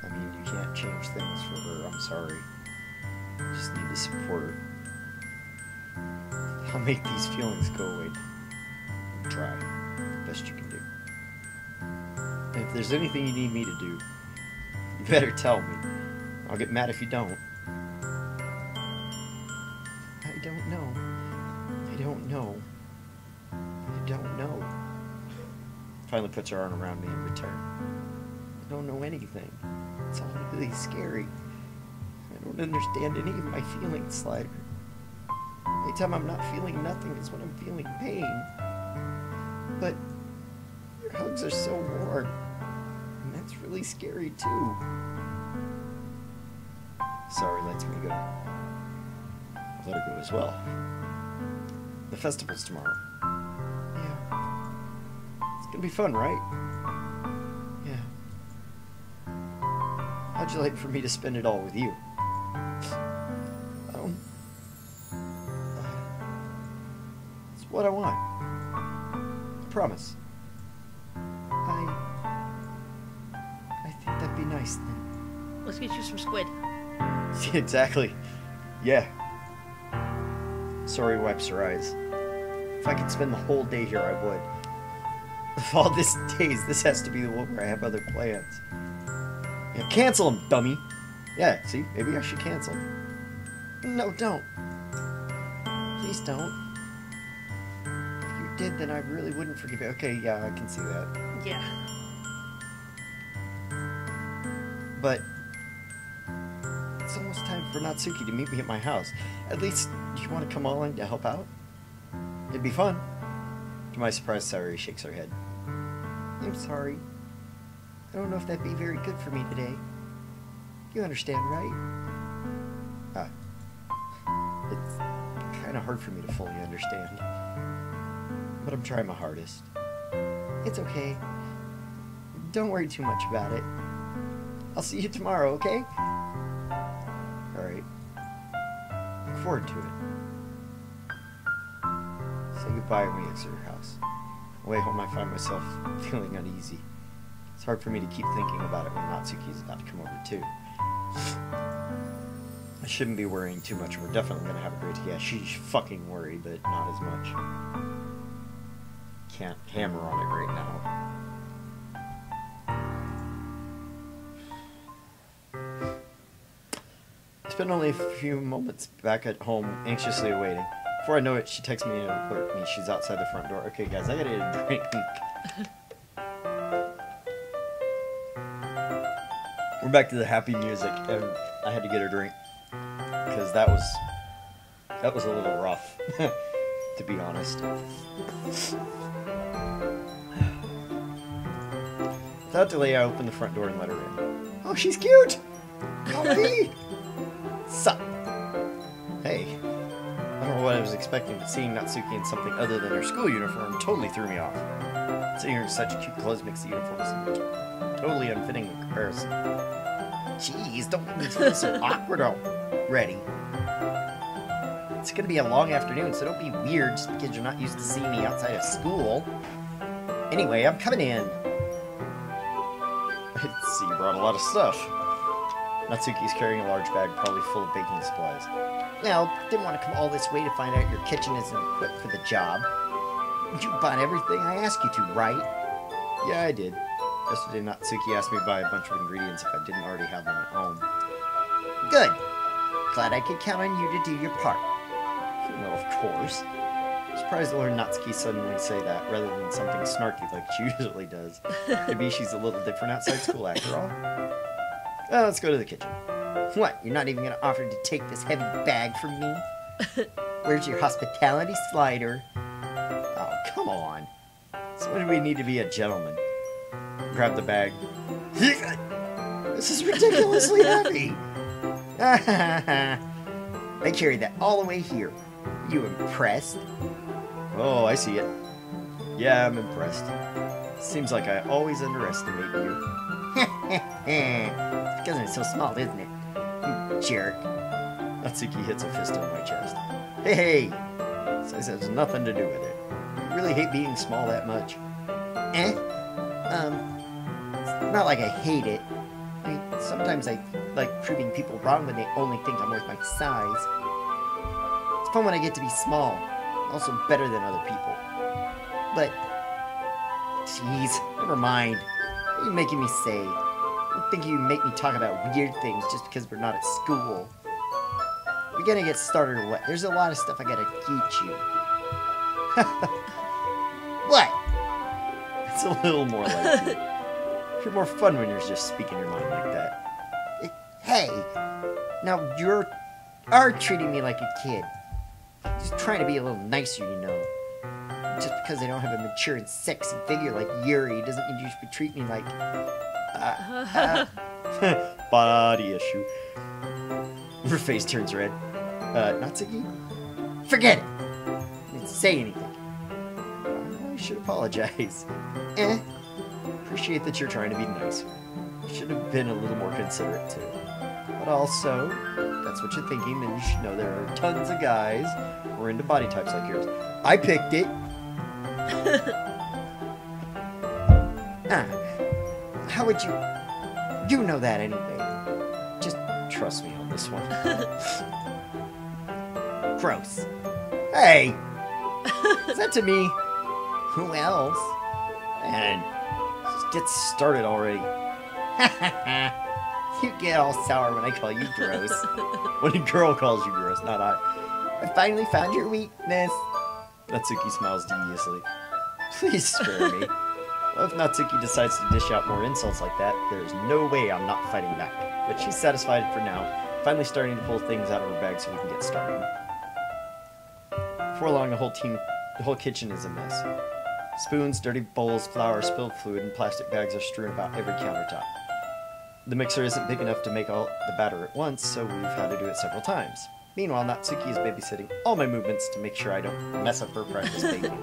I mean, you can't change things for her. I'm sorry. You just need to support her. I'll make these feelings go away. Try. Best you can do. And if there's anything you need me to do, you better tell me. I'll get mad if you don't. I don't know. I don't know. I don't know. Finally puts her arm around me in return. I don't know anything. It's all really scary. I don't understand any of my feelings, Slider. Anytime I'm not feeling nothing is when I'm feeling pain. But your hugs are so warm. And that's really scary too. Sorry lets me go. I'll let her go as well. The festival's tomorrow. Yeah. It's gonna be fun, right? Yeah. How'd you like for me to spend it all with you? It's what I want. I promise. I think that'd be nice then. Let's get you some squid. Exactly. Yeah. Sorry wipes her eyes. If I could spend the whole day here, I would. Of all these days, this has to be the one where I have other plans. Yeah, cancel them, dummy. Yeah, see? Maybe I should cancel. No, don't. Please don't. If you did, then I really wouldn't forgive you. Okay, yeah, I can see that. Yeah. But it's almost time for Natsuki to meet me at my house. At least, do you want to come along to help out? It'd be fun. To my surprise, Sayori shakes her head. I'm sorry. I don't know if that'd be very good for me today. You understand, right? It's kind of hard for me to fully understand. But I'm trying my hardest. It's okay. Don't worry too much about it. I'll see you tomorrow, okay? Alright. Look forward to it. Say goodbye when we exit her house. On the way home, I find myself feeling uneasy. It's hard for me to keep thinking about it when Natsuki's about to come over, too. I shouldn't be worrying too much. We're definitely going to have a great... Yeah, she's fucking worried, but not as much. Can't hammer on it right now. I spent only a few moments back at home, anxiously awaiting. Before I know it, she texts me and alert me she's outside the front door. Okay, guys, I gotta get a drink. We're back to the happy music, and I had to get her drink because that was a little rough, to be honest. Without delay, I opened the front door and let her in. Oh, she's cute! Mommy! Sup? Hey. I don't know what I was expecting, but seeing Natsuki in something other than her school uniform totally threw me off. Seeing her in such cute clothes makes the uniform seem totally unfitting in comparison. Jeez, don't make me feel so awkward already. It's gonna be a long afternoon, so don't be weird just because you're not used to seeing me outside of school. Anyway, I'm coming in. I see you brought a lot of stuff. Natsuki's carrying a large bag, probably full of baking supplies. Well, didn't want to come all this way to find out your kitchen isn't equipped for the job. You bought everything I asked you to, right? Yeah, I did. Yesterday, Natsuki asked me to buy a bunch of ingredients if I didn't already have them at home. Good. Glad I could count on you to do your part. Well, of course. I'm surprised to learn Natsuki suddenly say that, rather than something snarky like she usually does. Maybe she's a little different outside school after all. Well, let's go to the kitchen. What, you're not even going to offer to take this heavy bag from me? Where's your hospitality slider? Oh, come on. So when do we need to be a gentleman? Grab the bag. This is ridiculously heavy. I carried that all the way here. You impressed? Oh, I see it. Yeah, I'm impressed. Seems like I always underestimate you. It's because I'm so small, isn't it? You jerk. Natsuki hits a fist on my chest. Hey! This has nothing to do with it. You really hate being small that much. It's not like I hate it. I mean, sometimes I like proving people wrong when they only think I'm worth my size. It's fun when I get to be small. Also better than other people. But, jeez, never mind. What are you making me say? I don't think you make me talk about weird things just because we're not at school. We're gonna get started or what? There's a lot of stuff I gotta teach you. What? It's a little more like you. You're more fun when you're just speaking your mind like that. Hey! Now you are treating me like a kid. Just trying to be a little nicer, you know. Just because I don't have a mature and sexy figure like Yuri doesn't mean you should treat me like... body issue. Her face turns red. Natsuki? Forget it! I didn't say anything. I should apologize. Appreciate that you're trying to be nice. You should have been a little more considerate too. But also, that's what you're thinking, then you should know there are tons of guys who are into body types like yours. I picked it! How would you... You know that anyway. Just trust me on this one. Gross. Hey! Is that to me? Who else? Man, just get started already. You get all sour when I call you gross. When a girl calls you gross, not I. I finally found your weakness. Natsuki smiles deviously. Please spare me. Well, if Natsuki decides to dish out more insults like that, there's no way I'm not fighting back. But she's satisfied for now, finally starting to pull things out of her bag so we can get started. Before long, the whole kitchen is a mess. Spoons, dirty bowls, flour, spilled fluid, and plastic bags are strewn about every countertop. The mixer isn't big enough to make all the batter at once, so we've had to do it several times. Meanwhile, Natsuki is babysitting all my movements to make sure I don't mess up her practice baking.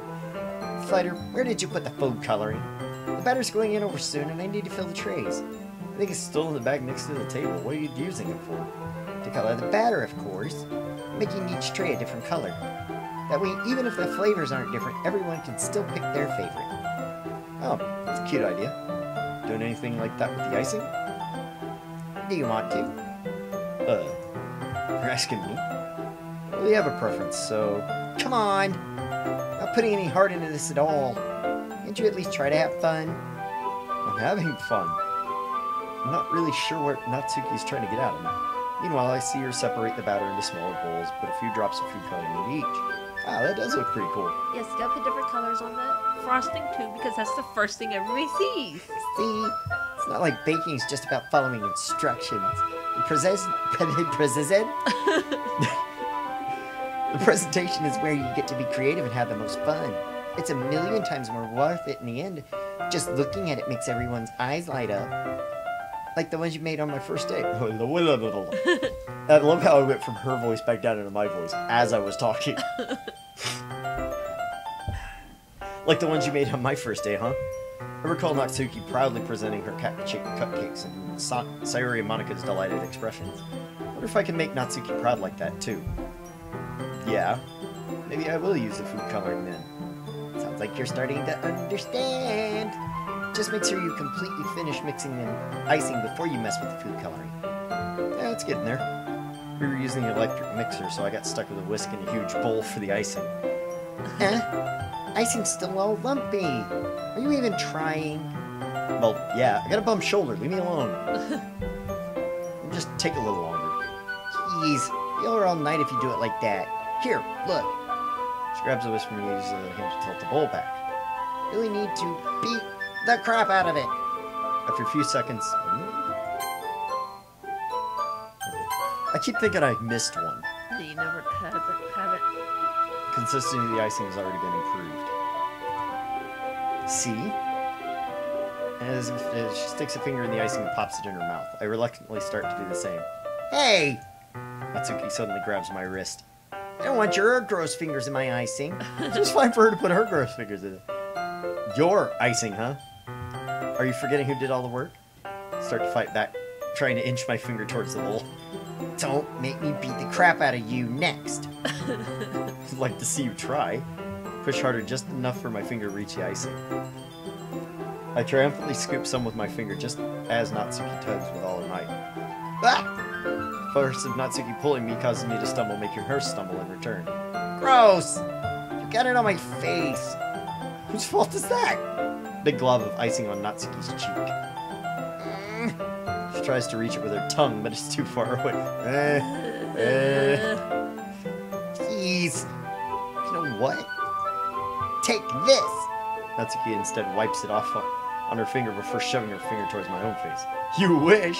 Fighter, where did you put the food coloring? The batter's going in over soon, and I need to fill the trays. I think it's still in the bag next to the table. What are you using it for? To color the batter, of course. Making each tray a different color. That way, even if the flavors aren't different, everyone can still pick their favorite. Oh, that's a cute idea. Doing anything like that with the icing? Do you want to? You're asking me? Well, you have a preference, so... Come on! Not putting any heart into this at all. Can't you at least try to have fun? I'm having fun. I'm not really sure what Natsuki's trying to get out of me. Meanwhile, I see her separate the batter into smaller bowls, put a few drops of food coloring into each. Wow, that does look pretty cool. Yes, you gotta put different colors on the frosting too, because that's the first thing everybody sees. See? It's not like baking is just about following instructions. The presentation is where you get to be creative and have the most fun. It's a million times more worth it in the end. Just looking at it makes everyone's eyes light up. Like the ones you made on my first day. I love how I went from her voice back down into my voice as I was talking. Like the ones you made on my first day, huh? I recall Natsuki proudly presenting her cat-shaped cupcakes and Sayori and Monika's delighted expressions. I wonder if I can make Natsuki proud like that, too. Yeah, maybe I will use the food coloring then. Sounds like you're starting to understand. Just make sure you completely finish mixing the icing before you mess with the food coloring. Yeah, it's getting there. We were using an electric mixer, so I got stuck with a whisk and a huge bowl for the icing. Icing's still all lumpy. Are you even trying? Well, yeah, I got a bum shoulder. Leave me alone. Just take a little longer. Jeez, you'll are all night if you do it like that. Here, look. She grabs a whisk from me and uses the hand to tilt the bowl back. Really need to beat the crap out of it. After a few seconds... I keep thinking I missed one. You never have it. Consistency of the icing has already been improved. See? As she sticks a finger in the icing and pops it in her mouth. I reluctantly start to do the same. Hey! Natsuki suddenly grabs my wrist. I don't want your gross fingers in my icing. It's just fine for her to put her gross fingers in it. Your icing, huh? Are you forgetting who did all the work? Start to fight back, trying to inch my finger towards the bowl. Don't make me beat the crap out of you next. I'd like to see you try. Push harder just enough for my finger to reach the icing. I triumphantly scoop some with my finger just as Natsuki tugs with all her might. Ah! Force of Natsuki pulling me causes me to stumble, making her stumble in return. Gross! You got it on my face. Whose fault is that? Big glob of icing on Natsuki's cheek. She tries to reach it with her tongue, but it's too far away. Jeez. You know what? Take this! Natsuki instead wipes it off on her finger before shoving her finger towards my own face. You wish!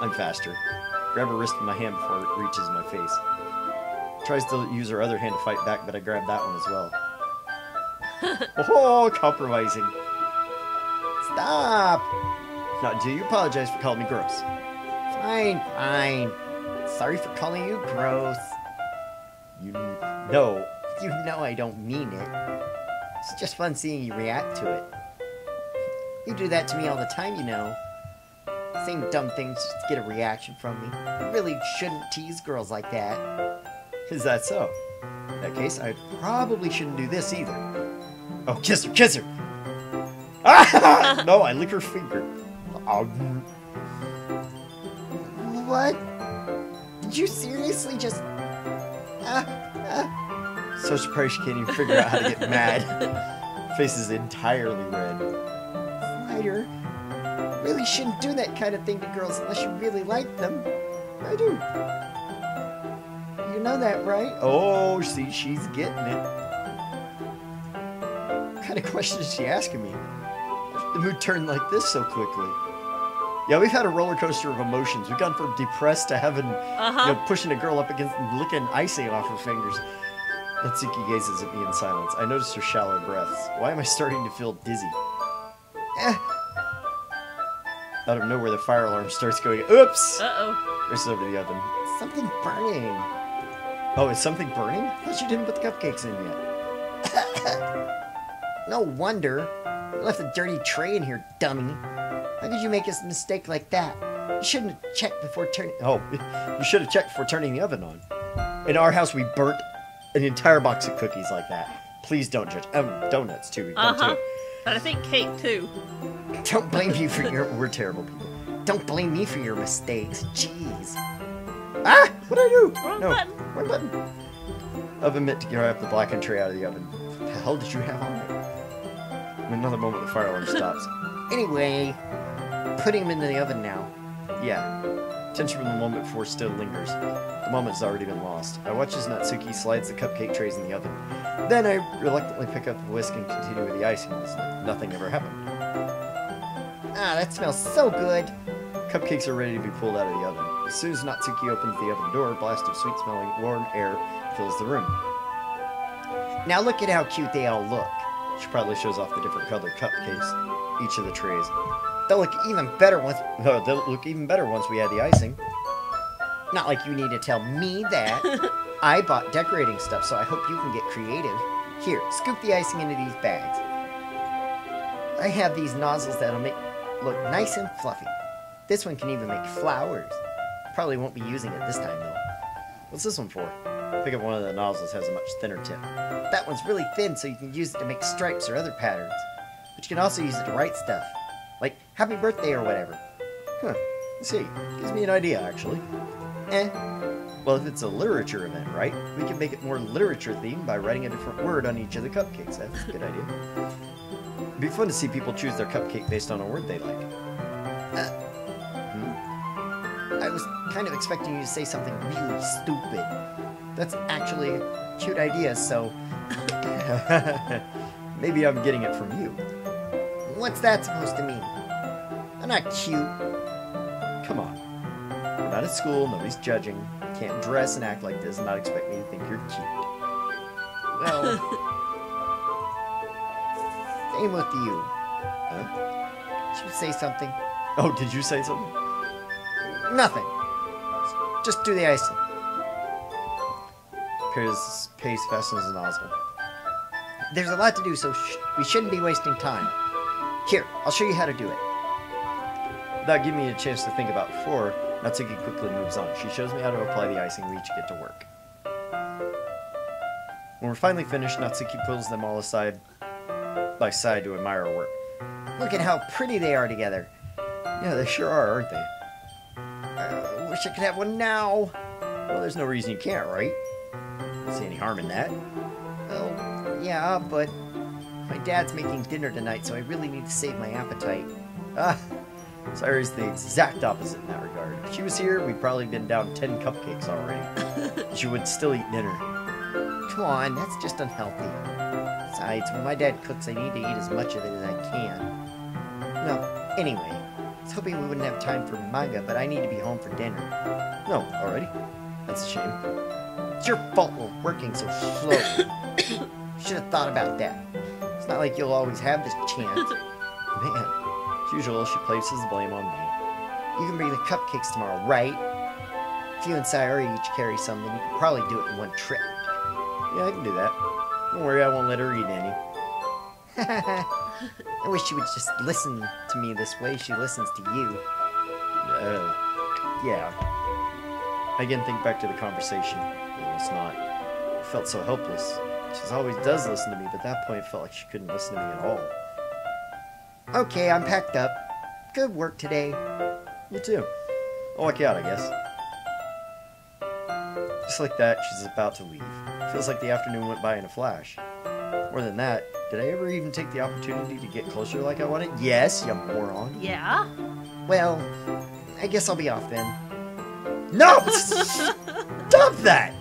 I'm faster. Grab her wrist in my hand before it reaches my face. Tries to use her other hand to fight back, but I grab that one as well. Oh, compromising. Stop! Not until you apologize for calling me gross. Fine, fine. Sorry for calling you gross. You know. You know I don't mean it. It's just fun seeing you react to it. You do that to me all the time, you know. Same dumb things just to get a reaction from me. You really shouldn't tease girls like that. Is that so? In that case, I probably shouldn't do this either. Oh, kiss her, kiss her! Ah! No, I lick her finger. Oh. What? Did you seriously just... So surprised she can't even figure out how to get mad. Face is entirely red. Slider, really shouldn't do that kind of thing to girls unless you really like them. I do. You know that, right? Oh, see, she's getting it. What kind of question is she asking me? The mood turned like this so quickly. Yeah, we've had a roller coaster of emotions. We've gone from depressed to having, pushing a girl up against and licking icing off her fingers. Natsuki gazes at me in silence. I notice her shallow breaths. Why am I starting to feel dizzy? Out of nowhere, the fire alarm starts going. Oops! Uh-oh. Races over to the oven. Something burning. Oh, is something burning? I thought you didn't put the cupcakes in yet. No wonder. You left a dirty tray in here, dummy. How could you make a mistake like that? You shouldn't have checked before turning... Oh, you should have checked before turning the oven on. In our house, we burnt an entire box of cookies like that. Please don't judge. Donuts, too. We've done too. And I think cake, too. Don't blame you for your... We're terrible people. Don't blame me for your mistakes. Jeez. Ah! What'd I do? Wrong No. button. Wrong button. Oven mitt to grab the blackened tray out of the oven. What the hell did you have on it? In another moment, the fire alarm stops. Anyway, putting them into the oven now. Yeah. Tension from the moment before still lingers. The moment has already been lost. I watch as Natsuki slides the cupcake trays in the oven. Then I reluctantly pick up the whisk and continue with the icing as if nothing ever happened. Ah, that smells so good. Cupcakes are ready to be pulled out of the oven. As soon as Natsuki opens the oven door, a blast of sweet-smelling warm air fills the room. Now look at how cute they all look. She proudly shows off the different colored cupcakes, each of the trays. They'll look even better once... No, they'll look even better once we add the icing. Not like you need to tell me that. I bought decorating stuff, so I hope you can get creative. Here, scoop the icing into these bags. I have these nozzles that'll make look nice and fluffy. This one can even make flowers. Probably won't be using it this time, though. What's this one for? Pick up one of the nozzles, has a much thinner tip. That one's really thin, so you can use it to make stripes or other patterns. But you can also use it to write stuff. Like, happy birthday or whatever. Huh. Let's see. Gives me an idea, actually. Well, if it's a literature event, right? We can make it more literature-themed by writing a different word on each of the cupcakes. That's a good idea. It'd be fun to see people choose their cupcake based on a word they like. I was kind of expecting you to say something really stupid. That's actually a cute idea, so... Maybe I'm getting it from you. What's that supposed to mean? I'm not cute. Come on. We're not at school, nobody's judging. You can't dress and act like this and not expect me to think you're cute. Well... same with you. Huh? Did you say something? Oh, did you say something? Nothing. Just do the icing. Paste fastens the nozzle. There's a lot to do, so we shouldn't be wasting time. Here, I'll show you how to do it. Without giving me a chance to think about before, Natsuki quickly moves on. She shows me how to apply the icing. We each get to work. When we're finally finished, Natsuki pulls them all aside by side to admire our work. Look at how pretty they are together. Yeah, they sure are, aren't they? I wish I could have one now. Well, there's no reason you can't, right? Don't see any harm in that. Oh, yeah, but my dad's making dinner tonight, so I really need to save my appetite. Ah, Sayori's the exact opposite in that regard. If she was here, we'd probably been down 10 cupcakes already. She would still eat dinner. Come on, that's just unhealthy. Besides, when my dad cooks, I need to eat as much of it as I can. Well, anyway, I was hoping we wouldn't have time for manga, but I need to be home for dinner. No, already? That's a shame. It's your fault we're working so slowly. Should have thought about that. It's not like you'll always have this chance. Man, as usual, she places the blame on me. You can bring the cupcakes tomorrow, right? If you and Sayori each carry some, then you can probably do it in one trip. Yeah, I can do that. Don't worry, I won't let her eat any. I wish she would just listen to me this way she listens to you. Yeah. I again think back to the conversation. Well, it's not. I felt so helpless. She always does listen to me, but at that point it felt like she couldn't listen to me at all. Okay, I'm packed up. Good work today. You too. I'll walk you out, I guess. Just like that, she's about to leave. Feels like the afternoon went by in a flash. More than that, did I ever even take the opportunity to get closer like I wanted? Yes, you moron. Yeah? Well, I guess I'll be off then. No! Stop that!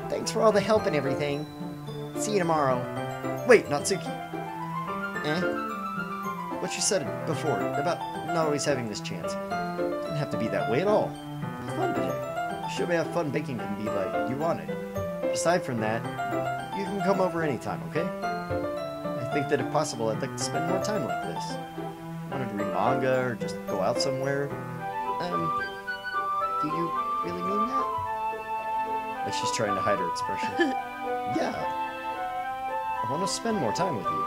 Thanks for all the help and everything. See you tomorrow. Wait, Natsuki. Eh? What you said before about not always having this chance. Didn't have to be that way at all. Have fun today. Show me how fun baking can be like you wanted. Aside from that, you can come over anytime, okay? I think that if possible, I'd like to spend more time like this. Wanted to read manga or just go out somewhere. Do you really mean that? Like she's trying to hide her expression. Yeah. I want to spend more time with you.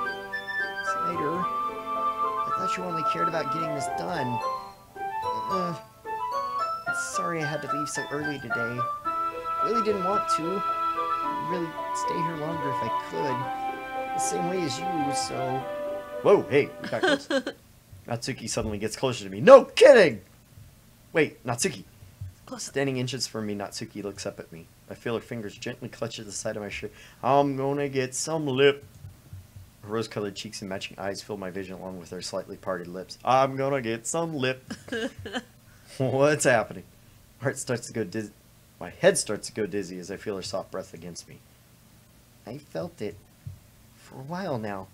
Snyder, I thought you only cared about getting this done. Sorry I had to leave so early today. Really didn't want to. Really stay here longer if I could. The same way as you, so... Whoa, hey, we got close. Natsuki suddenly gets closer to me. No kidding! Wait, Natsuki. Standing inches from me, Natsuki looks up at me. I feel her fingers gently clutch at the side of my shirt. I'm gonna get some lip. Her rose-colored cheeks and matching eyes fill my vision along with her slightly parted lips. I'm gonna get some lip. What's happening? My heart starts to go dizzy. My head starts to go dizzy as I feel her soft breath against me. I felt it. For a while now.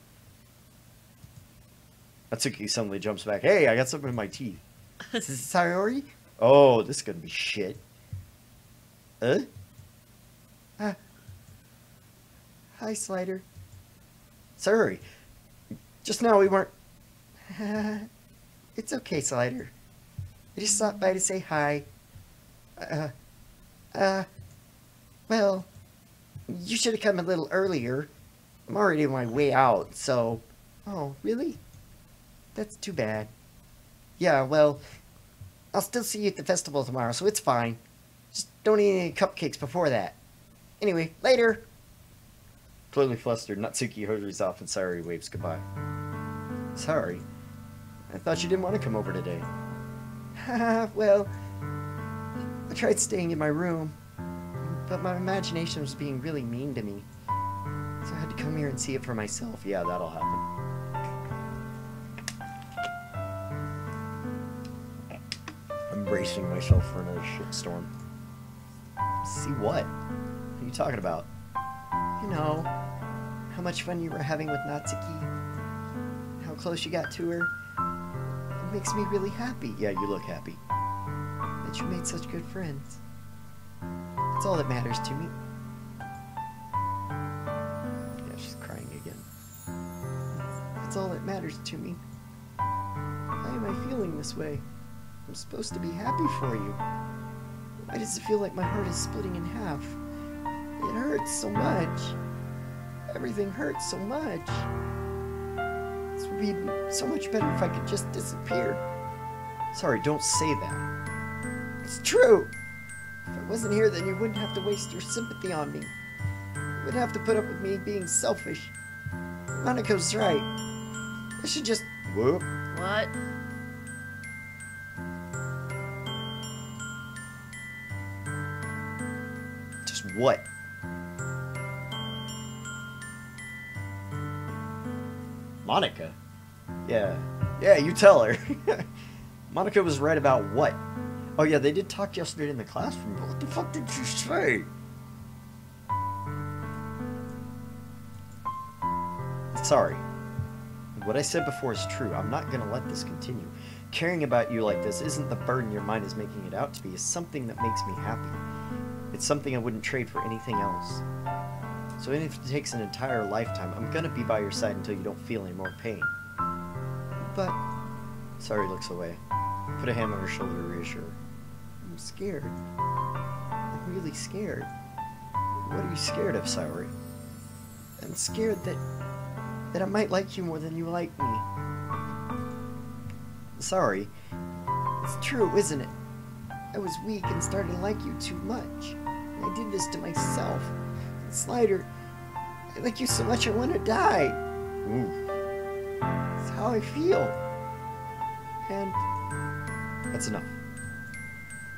Natsuki suddenly jumps back. Hey, I got something in my teeth. Sayori? Oh, this is gonna be shit. Hi, Slider. Sorry. Just now we weren't... It's okay, Slider. I just stopped by to say hi. Well, you should have come a little earlier. I'm already on my way out, so... Oh, really? That's too bad. Yeah, well, I'll still see you at the festival tomorrow, so it's fine. Just don't eat any cupcakes before that. Anyway, later! Clearly flustered, Natsuki hurries off and Sayori waves goodbye. Sorry. I thought you didn't want to come over today. Well, I tried staying in my room, but my imagination was being really mean to me. So I had to come here and see it for myself. Yeah, that'll happen. I'm bracing myself for another shitstorm. See what? What are you talking about? You know, how much fun you were having with Natsuki, how close you got to her. It makes me really happy. Yeah, you look happy. That you made such good friends. That's all that matters to me. Yeah, she's crying again. That's all that matters to me. Why am I feeling this way? I'm supposed to be happy for you. Why does it feel like my heart is splitting in half? It hurts so much. Everything hurts so much. This would be so much better if I could just disappear. Sorry, don't say that. It's true. If I wasn't here, then you wouldn't have to waste your sympathy on me. You wouldn't have to put up with me being selfish. Monaco's right. I should just... Whoop. What? Just what? Monica? Yeah, you tell her. Monica was right about what? Oh yeah, they did talk yesterday in the classroom, but what the fuck did you say? Sorry. What I said before is true. I'm not gonna let this continue. Caring about you like this isn't the burden your mind is making it out to be. It's something that makes me happy. It's something I wouldn't trade for anything else. So even if it takes an entire lifetime, I'm gonna be by your side until you don't feel any more pain. But... Sayori looks away. Put a hand on her shoulder to reassure her. I'm scared. I'm really scared. What are you scared of, Sayori? I'm scared that I might like you more than you like me. Sorry. It's true, isn't it? I was weak and started to like you too much. I did this to myself. And Slider, I like you so much I want to die. Ooh. That's how I feel. And that's enough.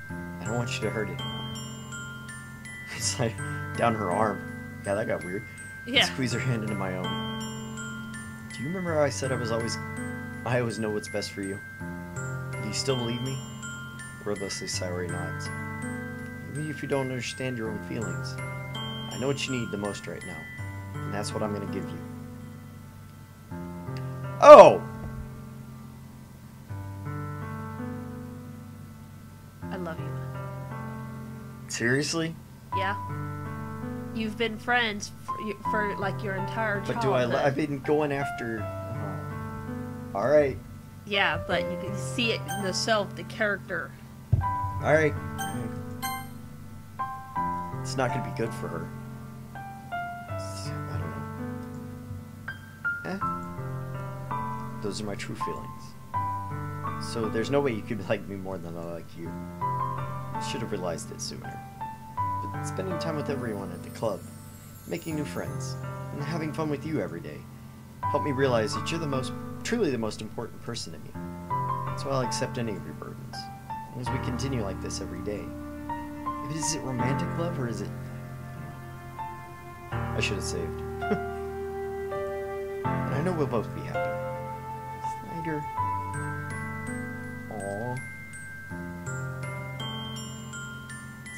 I don't want you to hurt anymore. It's like down her arm. Yeah, that got weird. Yeah. Squeeze her hand into my own. Do you remember how I said I always know what's best for you? Do you still believe me? Wordlessly, Sayori nods. Even if you don't understand your own feelings, I know what you need the most right now, and that's what I'm gonna give you. Oh! I love you. Seriously? Yeah. You've been friends for like your entire childhood. But do I've been going after... Alright. Yeah, but you can see it in the self, the character. Alright. It's not gonna be good for her. I don't know. Those are my true feelings. So there's no way you could like me more than I like you. I should have realized it sooner. But spending time with everyone at the club, making new friends, and having fun with you every day helped me realize that you're truly the most important person to me. So I'll accept any of your burdens, as long as we continue like this every day. Is it romantic love, or is it... I should have saved. And I know we'll both be happy. Slider. Aww.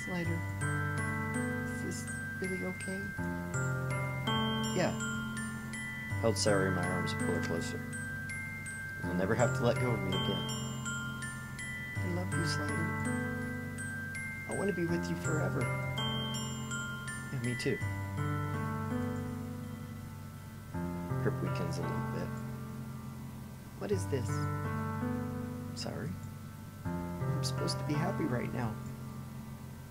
Slider. Is this really okay? Yeah. Held Sayori in my arms and pulled her closer. You'll never have to let go of me again. I love you, Slider. I want to be with you forever. Yeah, me too. Grip weakens a little bit. What is this? I'm sorry. I'm supposed to be happy right now.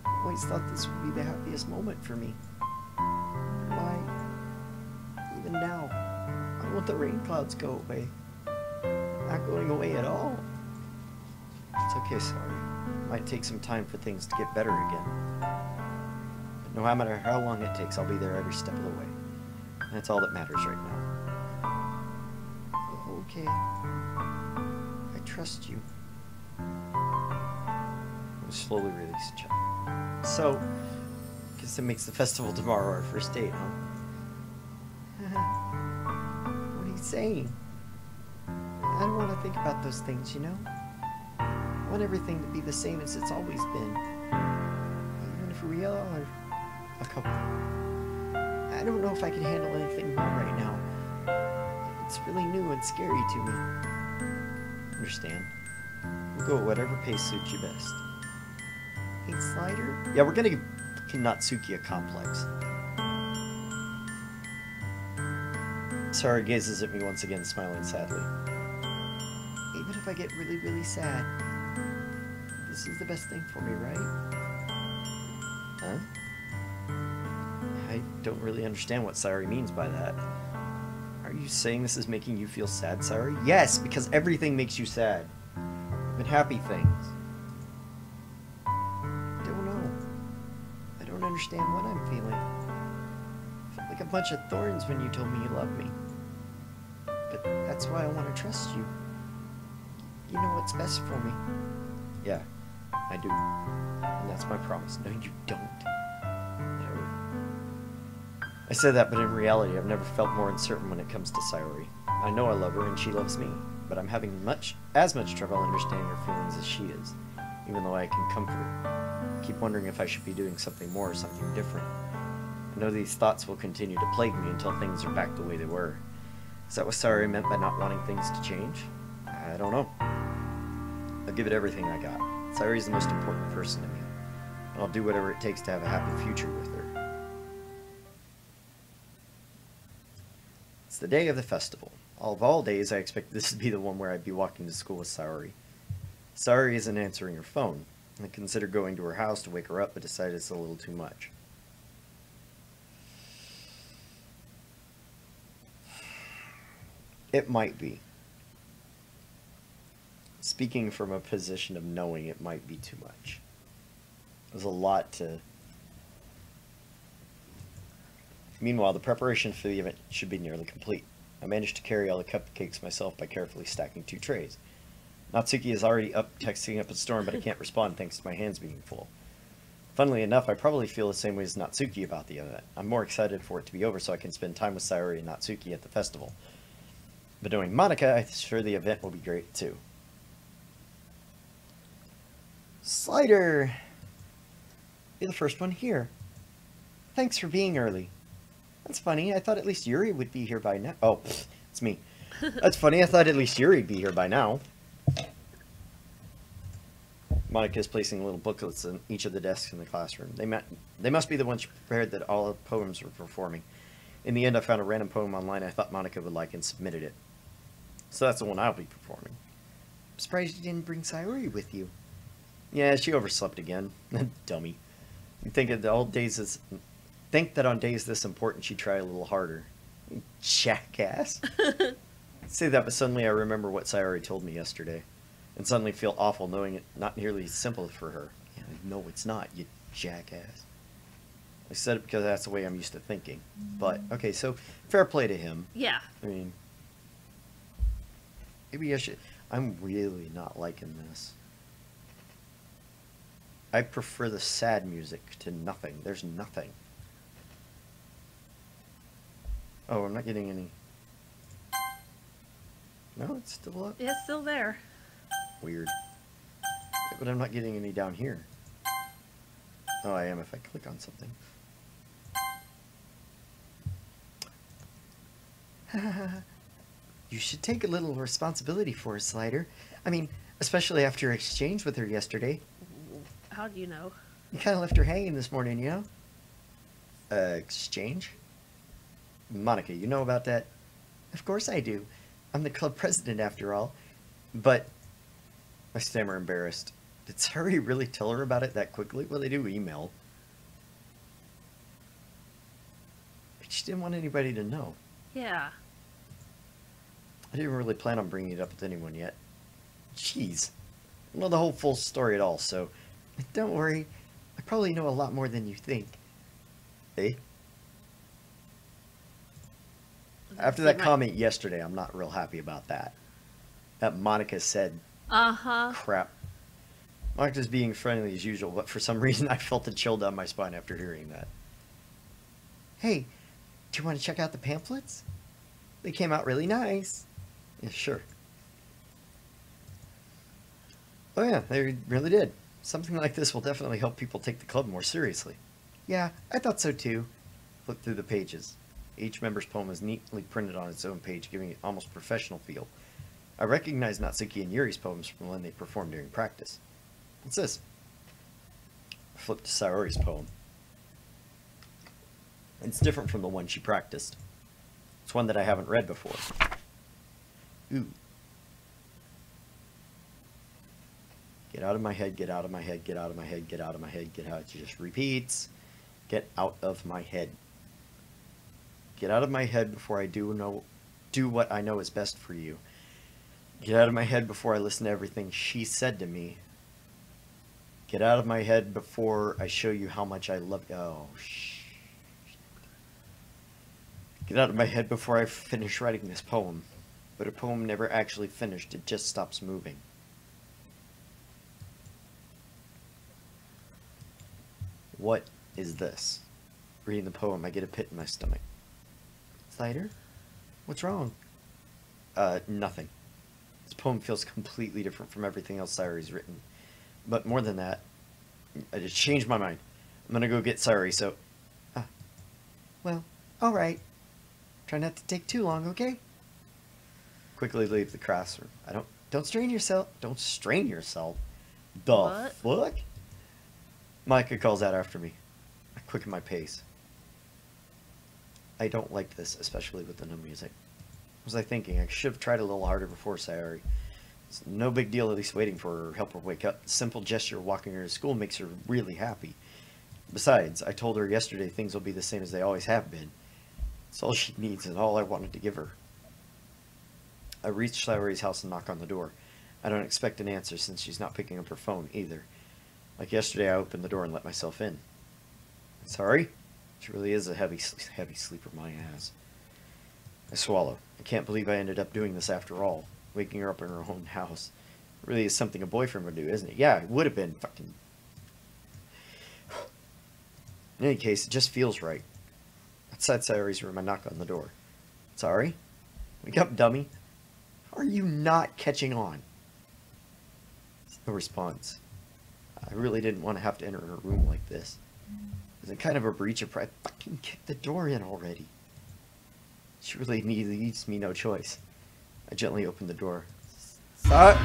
I always thought this would be the happiest moment for me. Why? Even now, I want the rain clouds go away. Not going away at all. It's okay, sorry. It might take some time for things to get better again. But no matter how long it takes, I'll be there every step of the way. And that's all that matters right now. Okay. I trust you. I'll slowly release the child. So, guess that makes the festival tomorrow our first date, huh? What are you saying? I don't want to think about those things, you know? I want everything to be the same as it's always been. Even if we are a couple. I don't know if I can handle anything more right now. It's really new and scary to me. Understand? We'll go at whatever pace suits you best. Hey, Slider? Yeah, we're gonna give Natsuki a complex. Sara gazes at me once again, smiling sadly. Even if I get really, really sad, this is the best thing for me, right? Huh? I don't really understand what Sayori means by that. Are you saying this is making you feel sad, Sayori? Yes, because everything makes you sad. Even happy things. understand what I'm feeling. Felt like a bunch of thorns when you told me you loved me. But that's why I want to trust you. You know what's best for me. Yeah, I do. And that's my promise. No, you don't. Never. I said that, but in reality, I've never felt more uncertain when it comes to Sayori. I know I love her and she loves me, but I'm having as much trouble understanding her feelings as she is, even though I can comfort her. I keep wondering if I should be doing something more or something different. I know these thoughts will continue to plague me until things are back the way they were. Is that what Sayori meant by not wanting things to change? I don't know. I'll give it everything I got. Sayori's the most important person to me. And I'll do whatever it takes to have a happy future with her. It's the day of the festival. Of all days, I expect this to be the one where I'd be walking to school with Sayori. Sayori isn't answering her phone. I considered going to her house to wake her up, but decided it's a little too much. It might be. Speaking from a position of knowing, it might be too much. There's a lot to... Meanwhile, the preparation for the event should be nearly complete. I managed to carry all the cupcakes myself by carefully stacking 2 trays. Natsuki is already up texting up a storm, but I can't respond thanks to my hands being full. Funnily enough, I probably feel the same way as Natsuki about the event. I'm more excited for it to be over so I can spend time with Sayori and Natsuki at the festival. But knowing Monica, I'm sure the event will be great too. Slider! You're the first one here. Thanks for being early. That's funny, I thought at least Yuri would be here by now. Oh, it's me. That's funny, I thought at least Yuri'd be here by now. Monica's placing little booklets in each of the desks in the classroom. They must be the ones she prepared that all the poems were performing. In the end, I found a random poem online I thought Monica would like and submitted it. So that's the one I'll be performing. I'm surprised you didn't bring Sayori with you. Yeah, she overslept again. Dummy. You'd think that on days this important she'd try a little harder. Jackass. Say that, but suddenly I remember what Sayori told me yesterday. And suddenly feel awful knowing it not nearly simple for her. Yeah, no, it's not, you jackass. I said it because that's the way I'm used to thinking. But, okay, so, fair play to him. Yeah. I mean, maybe I should... I'm really not liking this. I prefer the sad music to nothing. There's nothing. Oh, I'm not getting any... No, it's still up? Yeah, it's still there. Weird. Yeah, but I'm not getting any down here. Oh, I am if I click on something. You should take a little responsibility for her, Slider. I mean, especially after your exchange with her yesterday. How do you know? You kind of left her hanging this morning, you know? Exchange? Monica, you know about that? Of course I do. I'm the club president after all. But... I stammer embarrassed. Did Sayori really tell her about it that quickly? Well, they do email. But she didn't want anybody to know. Yeah. I didn't really plan on bringing it up with anyone yet. Jeez. I don't know the whole full story at all, so... Don't worry. I probably know a lot more than you think. Eh? After that comment yesterday, I'm not real happy about that. That Monica said... Uh-huh. Crap. Monica's being friendly as usual, but for some reason I felt a chill down my spine after hearing that. Hey, do you want to check out the pamphlets? They came out really nice. Yeah, sure. Oh yeah, they really did. Something like this will definitely help people take the club more seriously. Yeah, I thought so too. Flip through the pages. Each member's poem is neatly printed on its own page, giving it almost professional feel. I recognize Natsuki and Yuri's poems from when they performed during practice. What's this? I flipped to Sayori's poem. It's different from the one she practiced. It's one that I haven't read before. Ooh. Get out of my head, get out of my head, get out of my head, get out of my head, get out. It just repeats. Get out of my head. Get out of my head before I do what I know is best for you. Get out of my head before I listen to everything she said to me. Get out of my head before I show you how much I love you. Oh, shh. Get out of my head before I finish writing this poem. But a poem never actually finished, it just stops moving. What is this? Reading the poem, I get a pit in my stomach. Cider? What's wrong? Nothing. This poem feels completely different from everything else Sayori's written. But more than that, I just changed my mind. I'm gonna go get Sayori, so... well, alright. Try not to take too long, okay? Quickly leave the classroom. Don't strain yourself. Don't strain yourself. The What? fuck? Micah calls out after me. I quicken my pace. I don't like this, especially with the no music. What was I thinking? I should have tried a little harder before Sayori. It's no big deal at least waiting for her or help her wake up. The simple gesture of walking her to school makes her really happy. Besides, I told her yesterday things will be the same as they always have been. It's all she needs and all I wanted to give her. I reach Sayori's house and knock on the door. I don't expect an answer since she's not picking up her phone either. Like yesterday, I opened the door and let myself in. Sorry? She really is a heavy sleeper, my ass. I swallow. I can't believe I ended up doing this after all. Waking her up in her own house. It really is something a boyfriend would do, isn't it? Yeah, it would have been fucking... In any case, it just feels right. Outside Sayori's room, I knock on the door. Sorry? Wake up, dummy. How are you not catching on? No response. I really didn't want to have to enter her room like this. Is it kind of a breach of pride? Fucking kick the door in already. She really leaves me no choice. I gently open the door. Stop!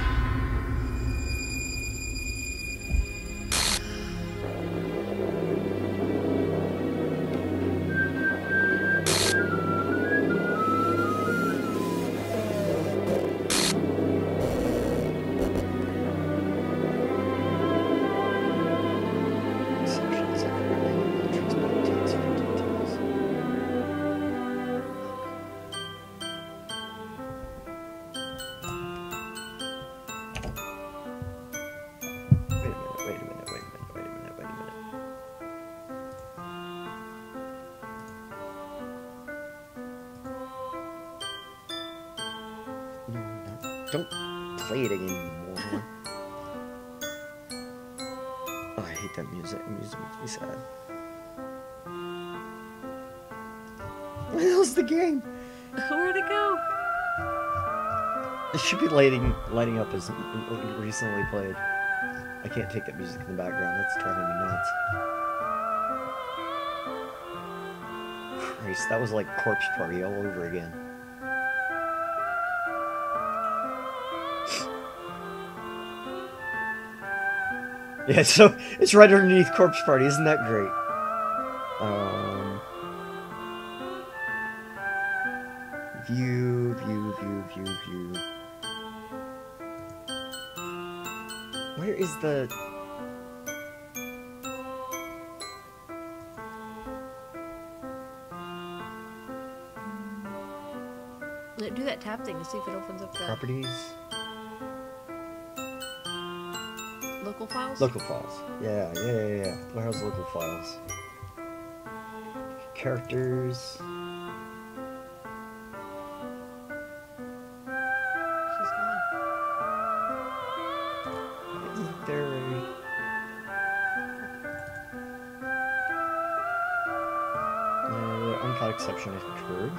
Don't play it anymore. Oh, I hate that music. The music makes me sad. What the hell's the game? Where'd it go? It should be lighting up as recently played. I can't take that music in the background. That's driving me nuts. Christ, that was like Corpse Party all over again. Yeah, so it's right underneath Corpse Party. Isn't that great? View. Where is the... Do that tap thing to see if it opens up the properties? local files. Local files. Yeah. Where's local files? Characters. She's gone. Isn't there a... uncaught exception occurred.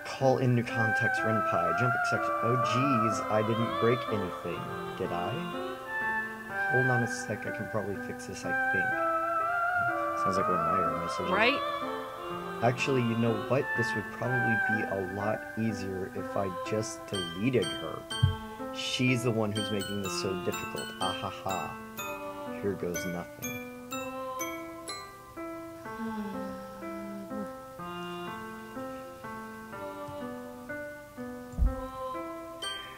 Call into context Renpai. Jump exception. Oh geez, I didn't break anything. Did I? Hold on a sec, I can probably fix this, I think. Sounds like one of my error messages. Right? Actually, you know what? This would probably be a lot easier if I just deleted her. She's the one who's making this so difficult. Ahaha. Here goes nothing.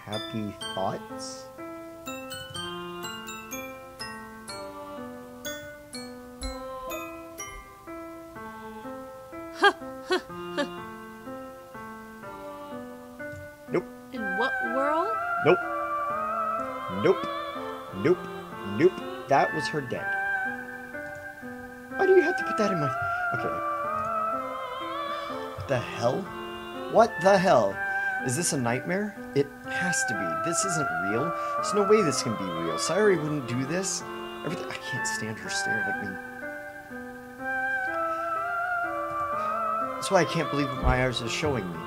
Happy thoughts? Nope. In what world? Nope. Nope. Nope. Nope. That was her dead. Why do you have to put that in my... Okay. What the hell? What the hell? Is this a nightmare? It has to be. This isn't real. There's no way this can be real. Sayori wouldn't do this. Everything... I can't stand her staring at me. That's why I can't believe what my eyes are showing me.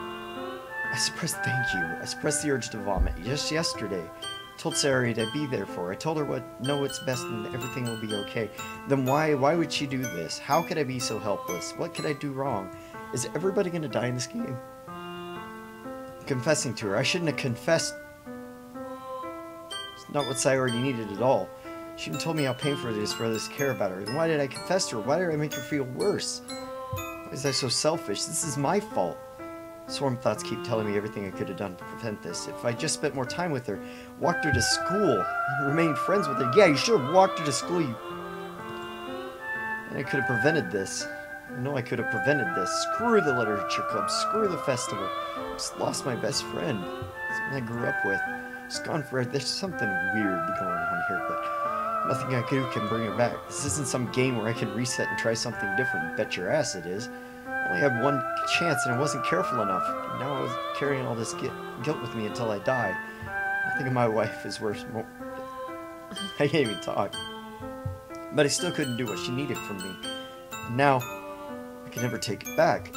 I suppressed thank you. I suppressed the urge to vomit just yesterday. I told Sayori to be there for her. I told her know what's best and everything will be okay. Then why would she do this? How could I be so helpless? What could I do wrong? Is everybody gonna die in this game? Confessing to her. I shouldn't have confessed. It's not what Sayori needed at all. She even told me how painful it is for others to care about her. Then why did I confess to her? Why did I make her feel worse? Why was I so selfish? This is my fault. Swarm thoughts keep telling me everything I could have done to prevent this. If I just spent more time with her, walked her to school, and remained friends with her. Yeah, you should have walked her to school, you... And I could have prevented this. I know I could have prevented this. Screw the literature club. Screw the festival. I just lost my best friend. Someone I grew up with. She's gone forever. There's something weird going on here, but nothing I do can bring her back. This isn't some game where I can reset and try something different. Bet your ass it is. I only had one chance and I wasn't careful enough. Now I was carrying all this guilt with me until I die. Nothing of my wife is worse. I can't even talk. But I still couldn't do what she needed from me. And now, I can never take it back.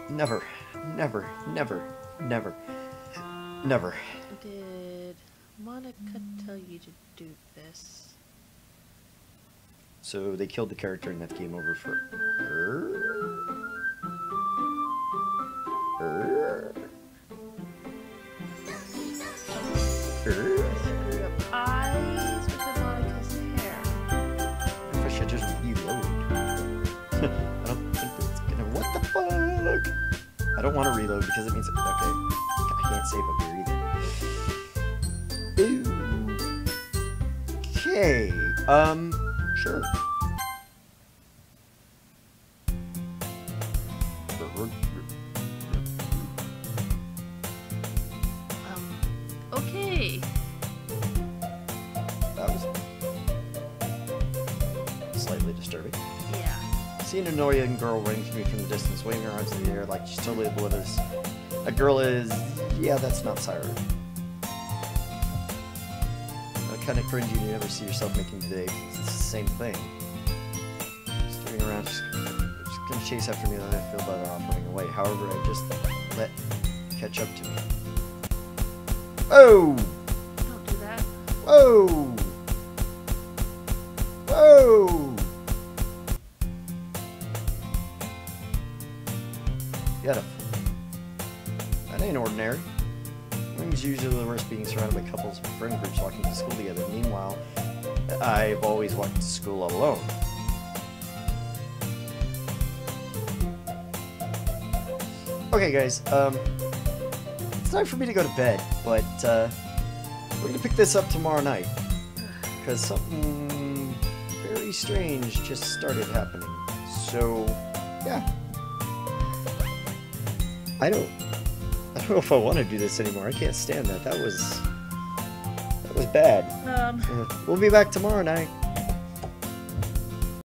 Never, never, never, never, never. Did Monica tell you to do this? So they killed the character and that's game over for her? Screwed up eyes with Monica's hair. I should just reload. I don't think that's gonna... What the fuck? I don't want to reload because it means... Okay. I can't save up here either. Okay. Sure. Okay. That was slightly disturbing. Yeah. See an annoying girl running to me from the distance, waving her arms in the air like she's totally oblivious. That girl is... Yeah, that's not Sayori. Kind of cringy you never see yourself making today. It's the same thing. Just turning around, just gonna chase after me, and I feel better off running away. However, I just let catch up to me. Oh! Don't do that. Whoa! Whoa! You gotta... That ain't ordinary. Women's usually the worst being surrounded by couples of friend groups walking to school together. Meanwhile, I've always walked to school alone. Okay, guys, it's time for me to go to bed, but we're gonna pick this up tomorrow night because something very strange just started happening. So, yeah. I don't know if I want to do this anymore. I can't stand that. That was bad. We'll be back tomorrow night.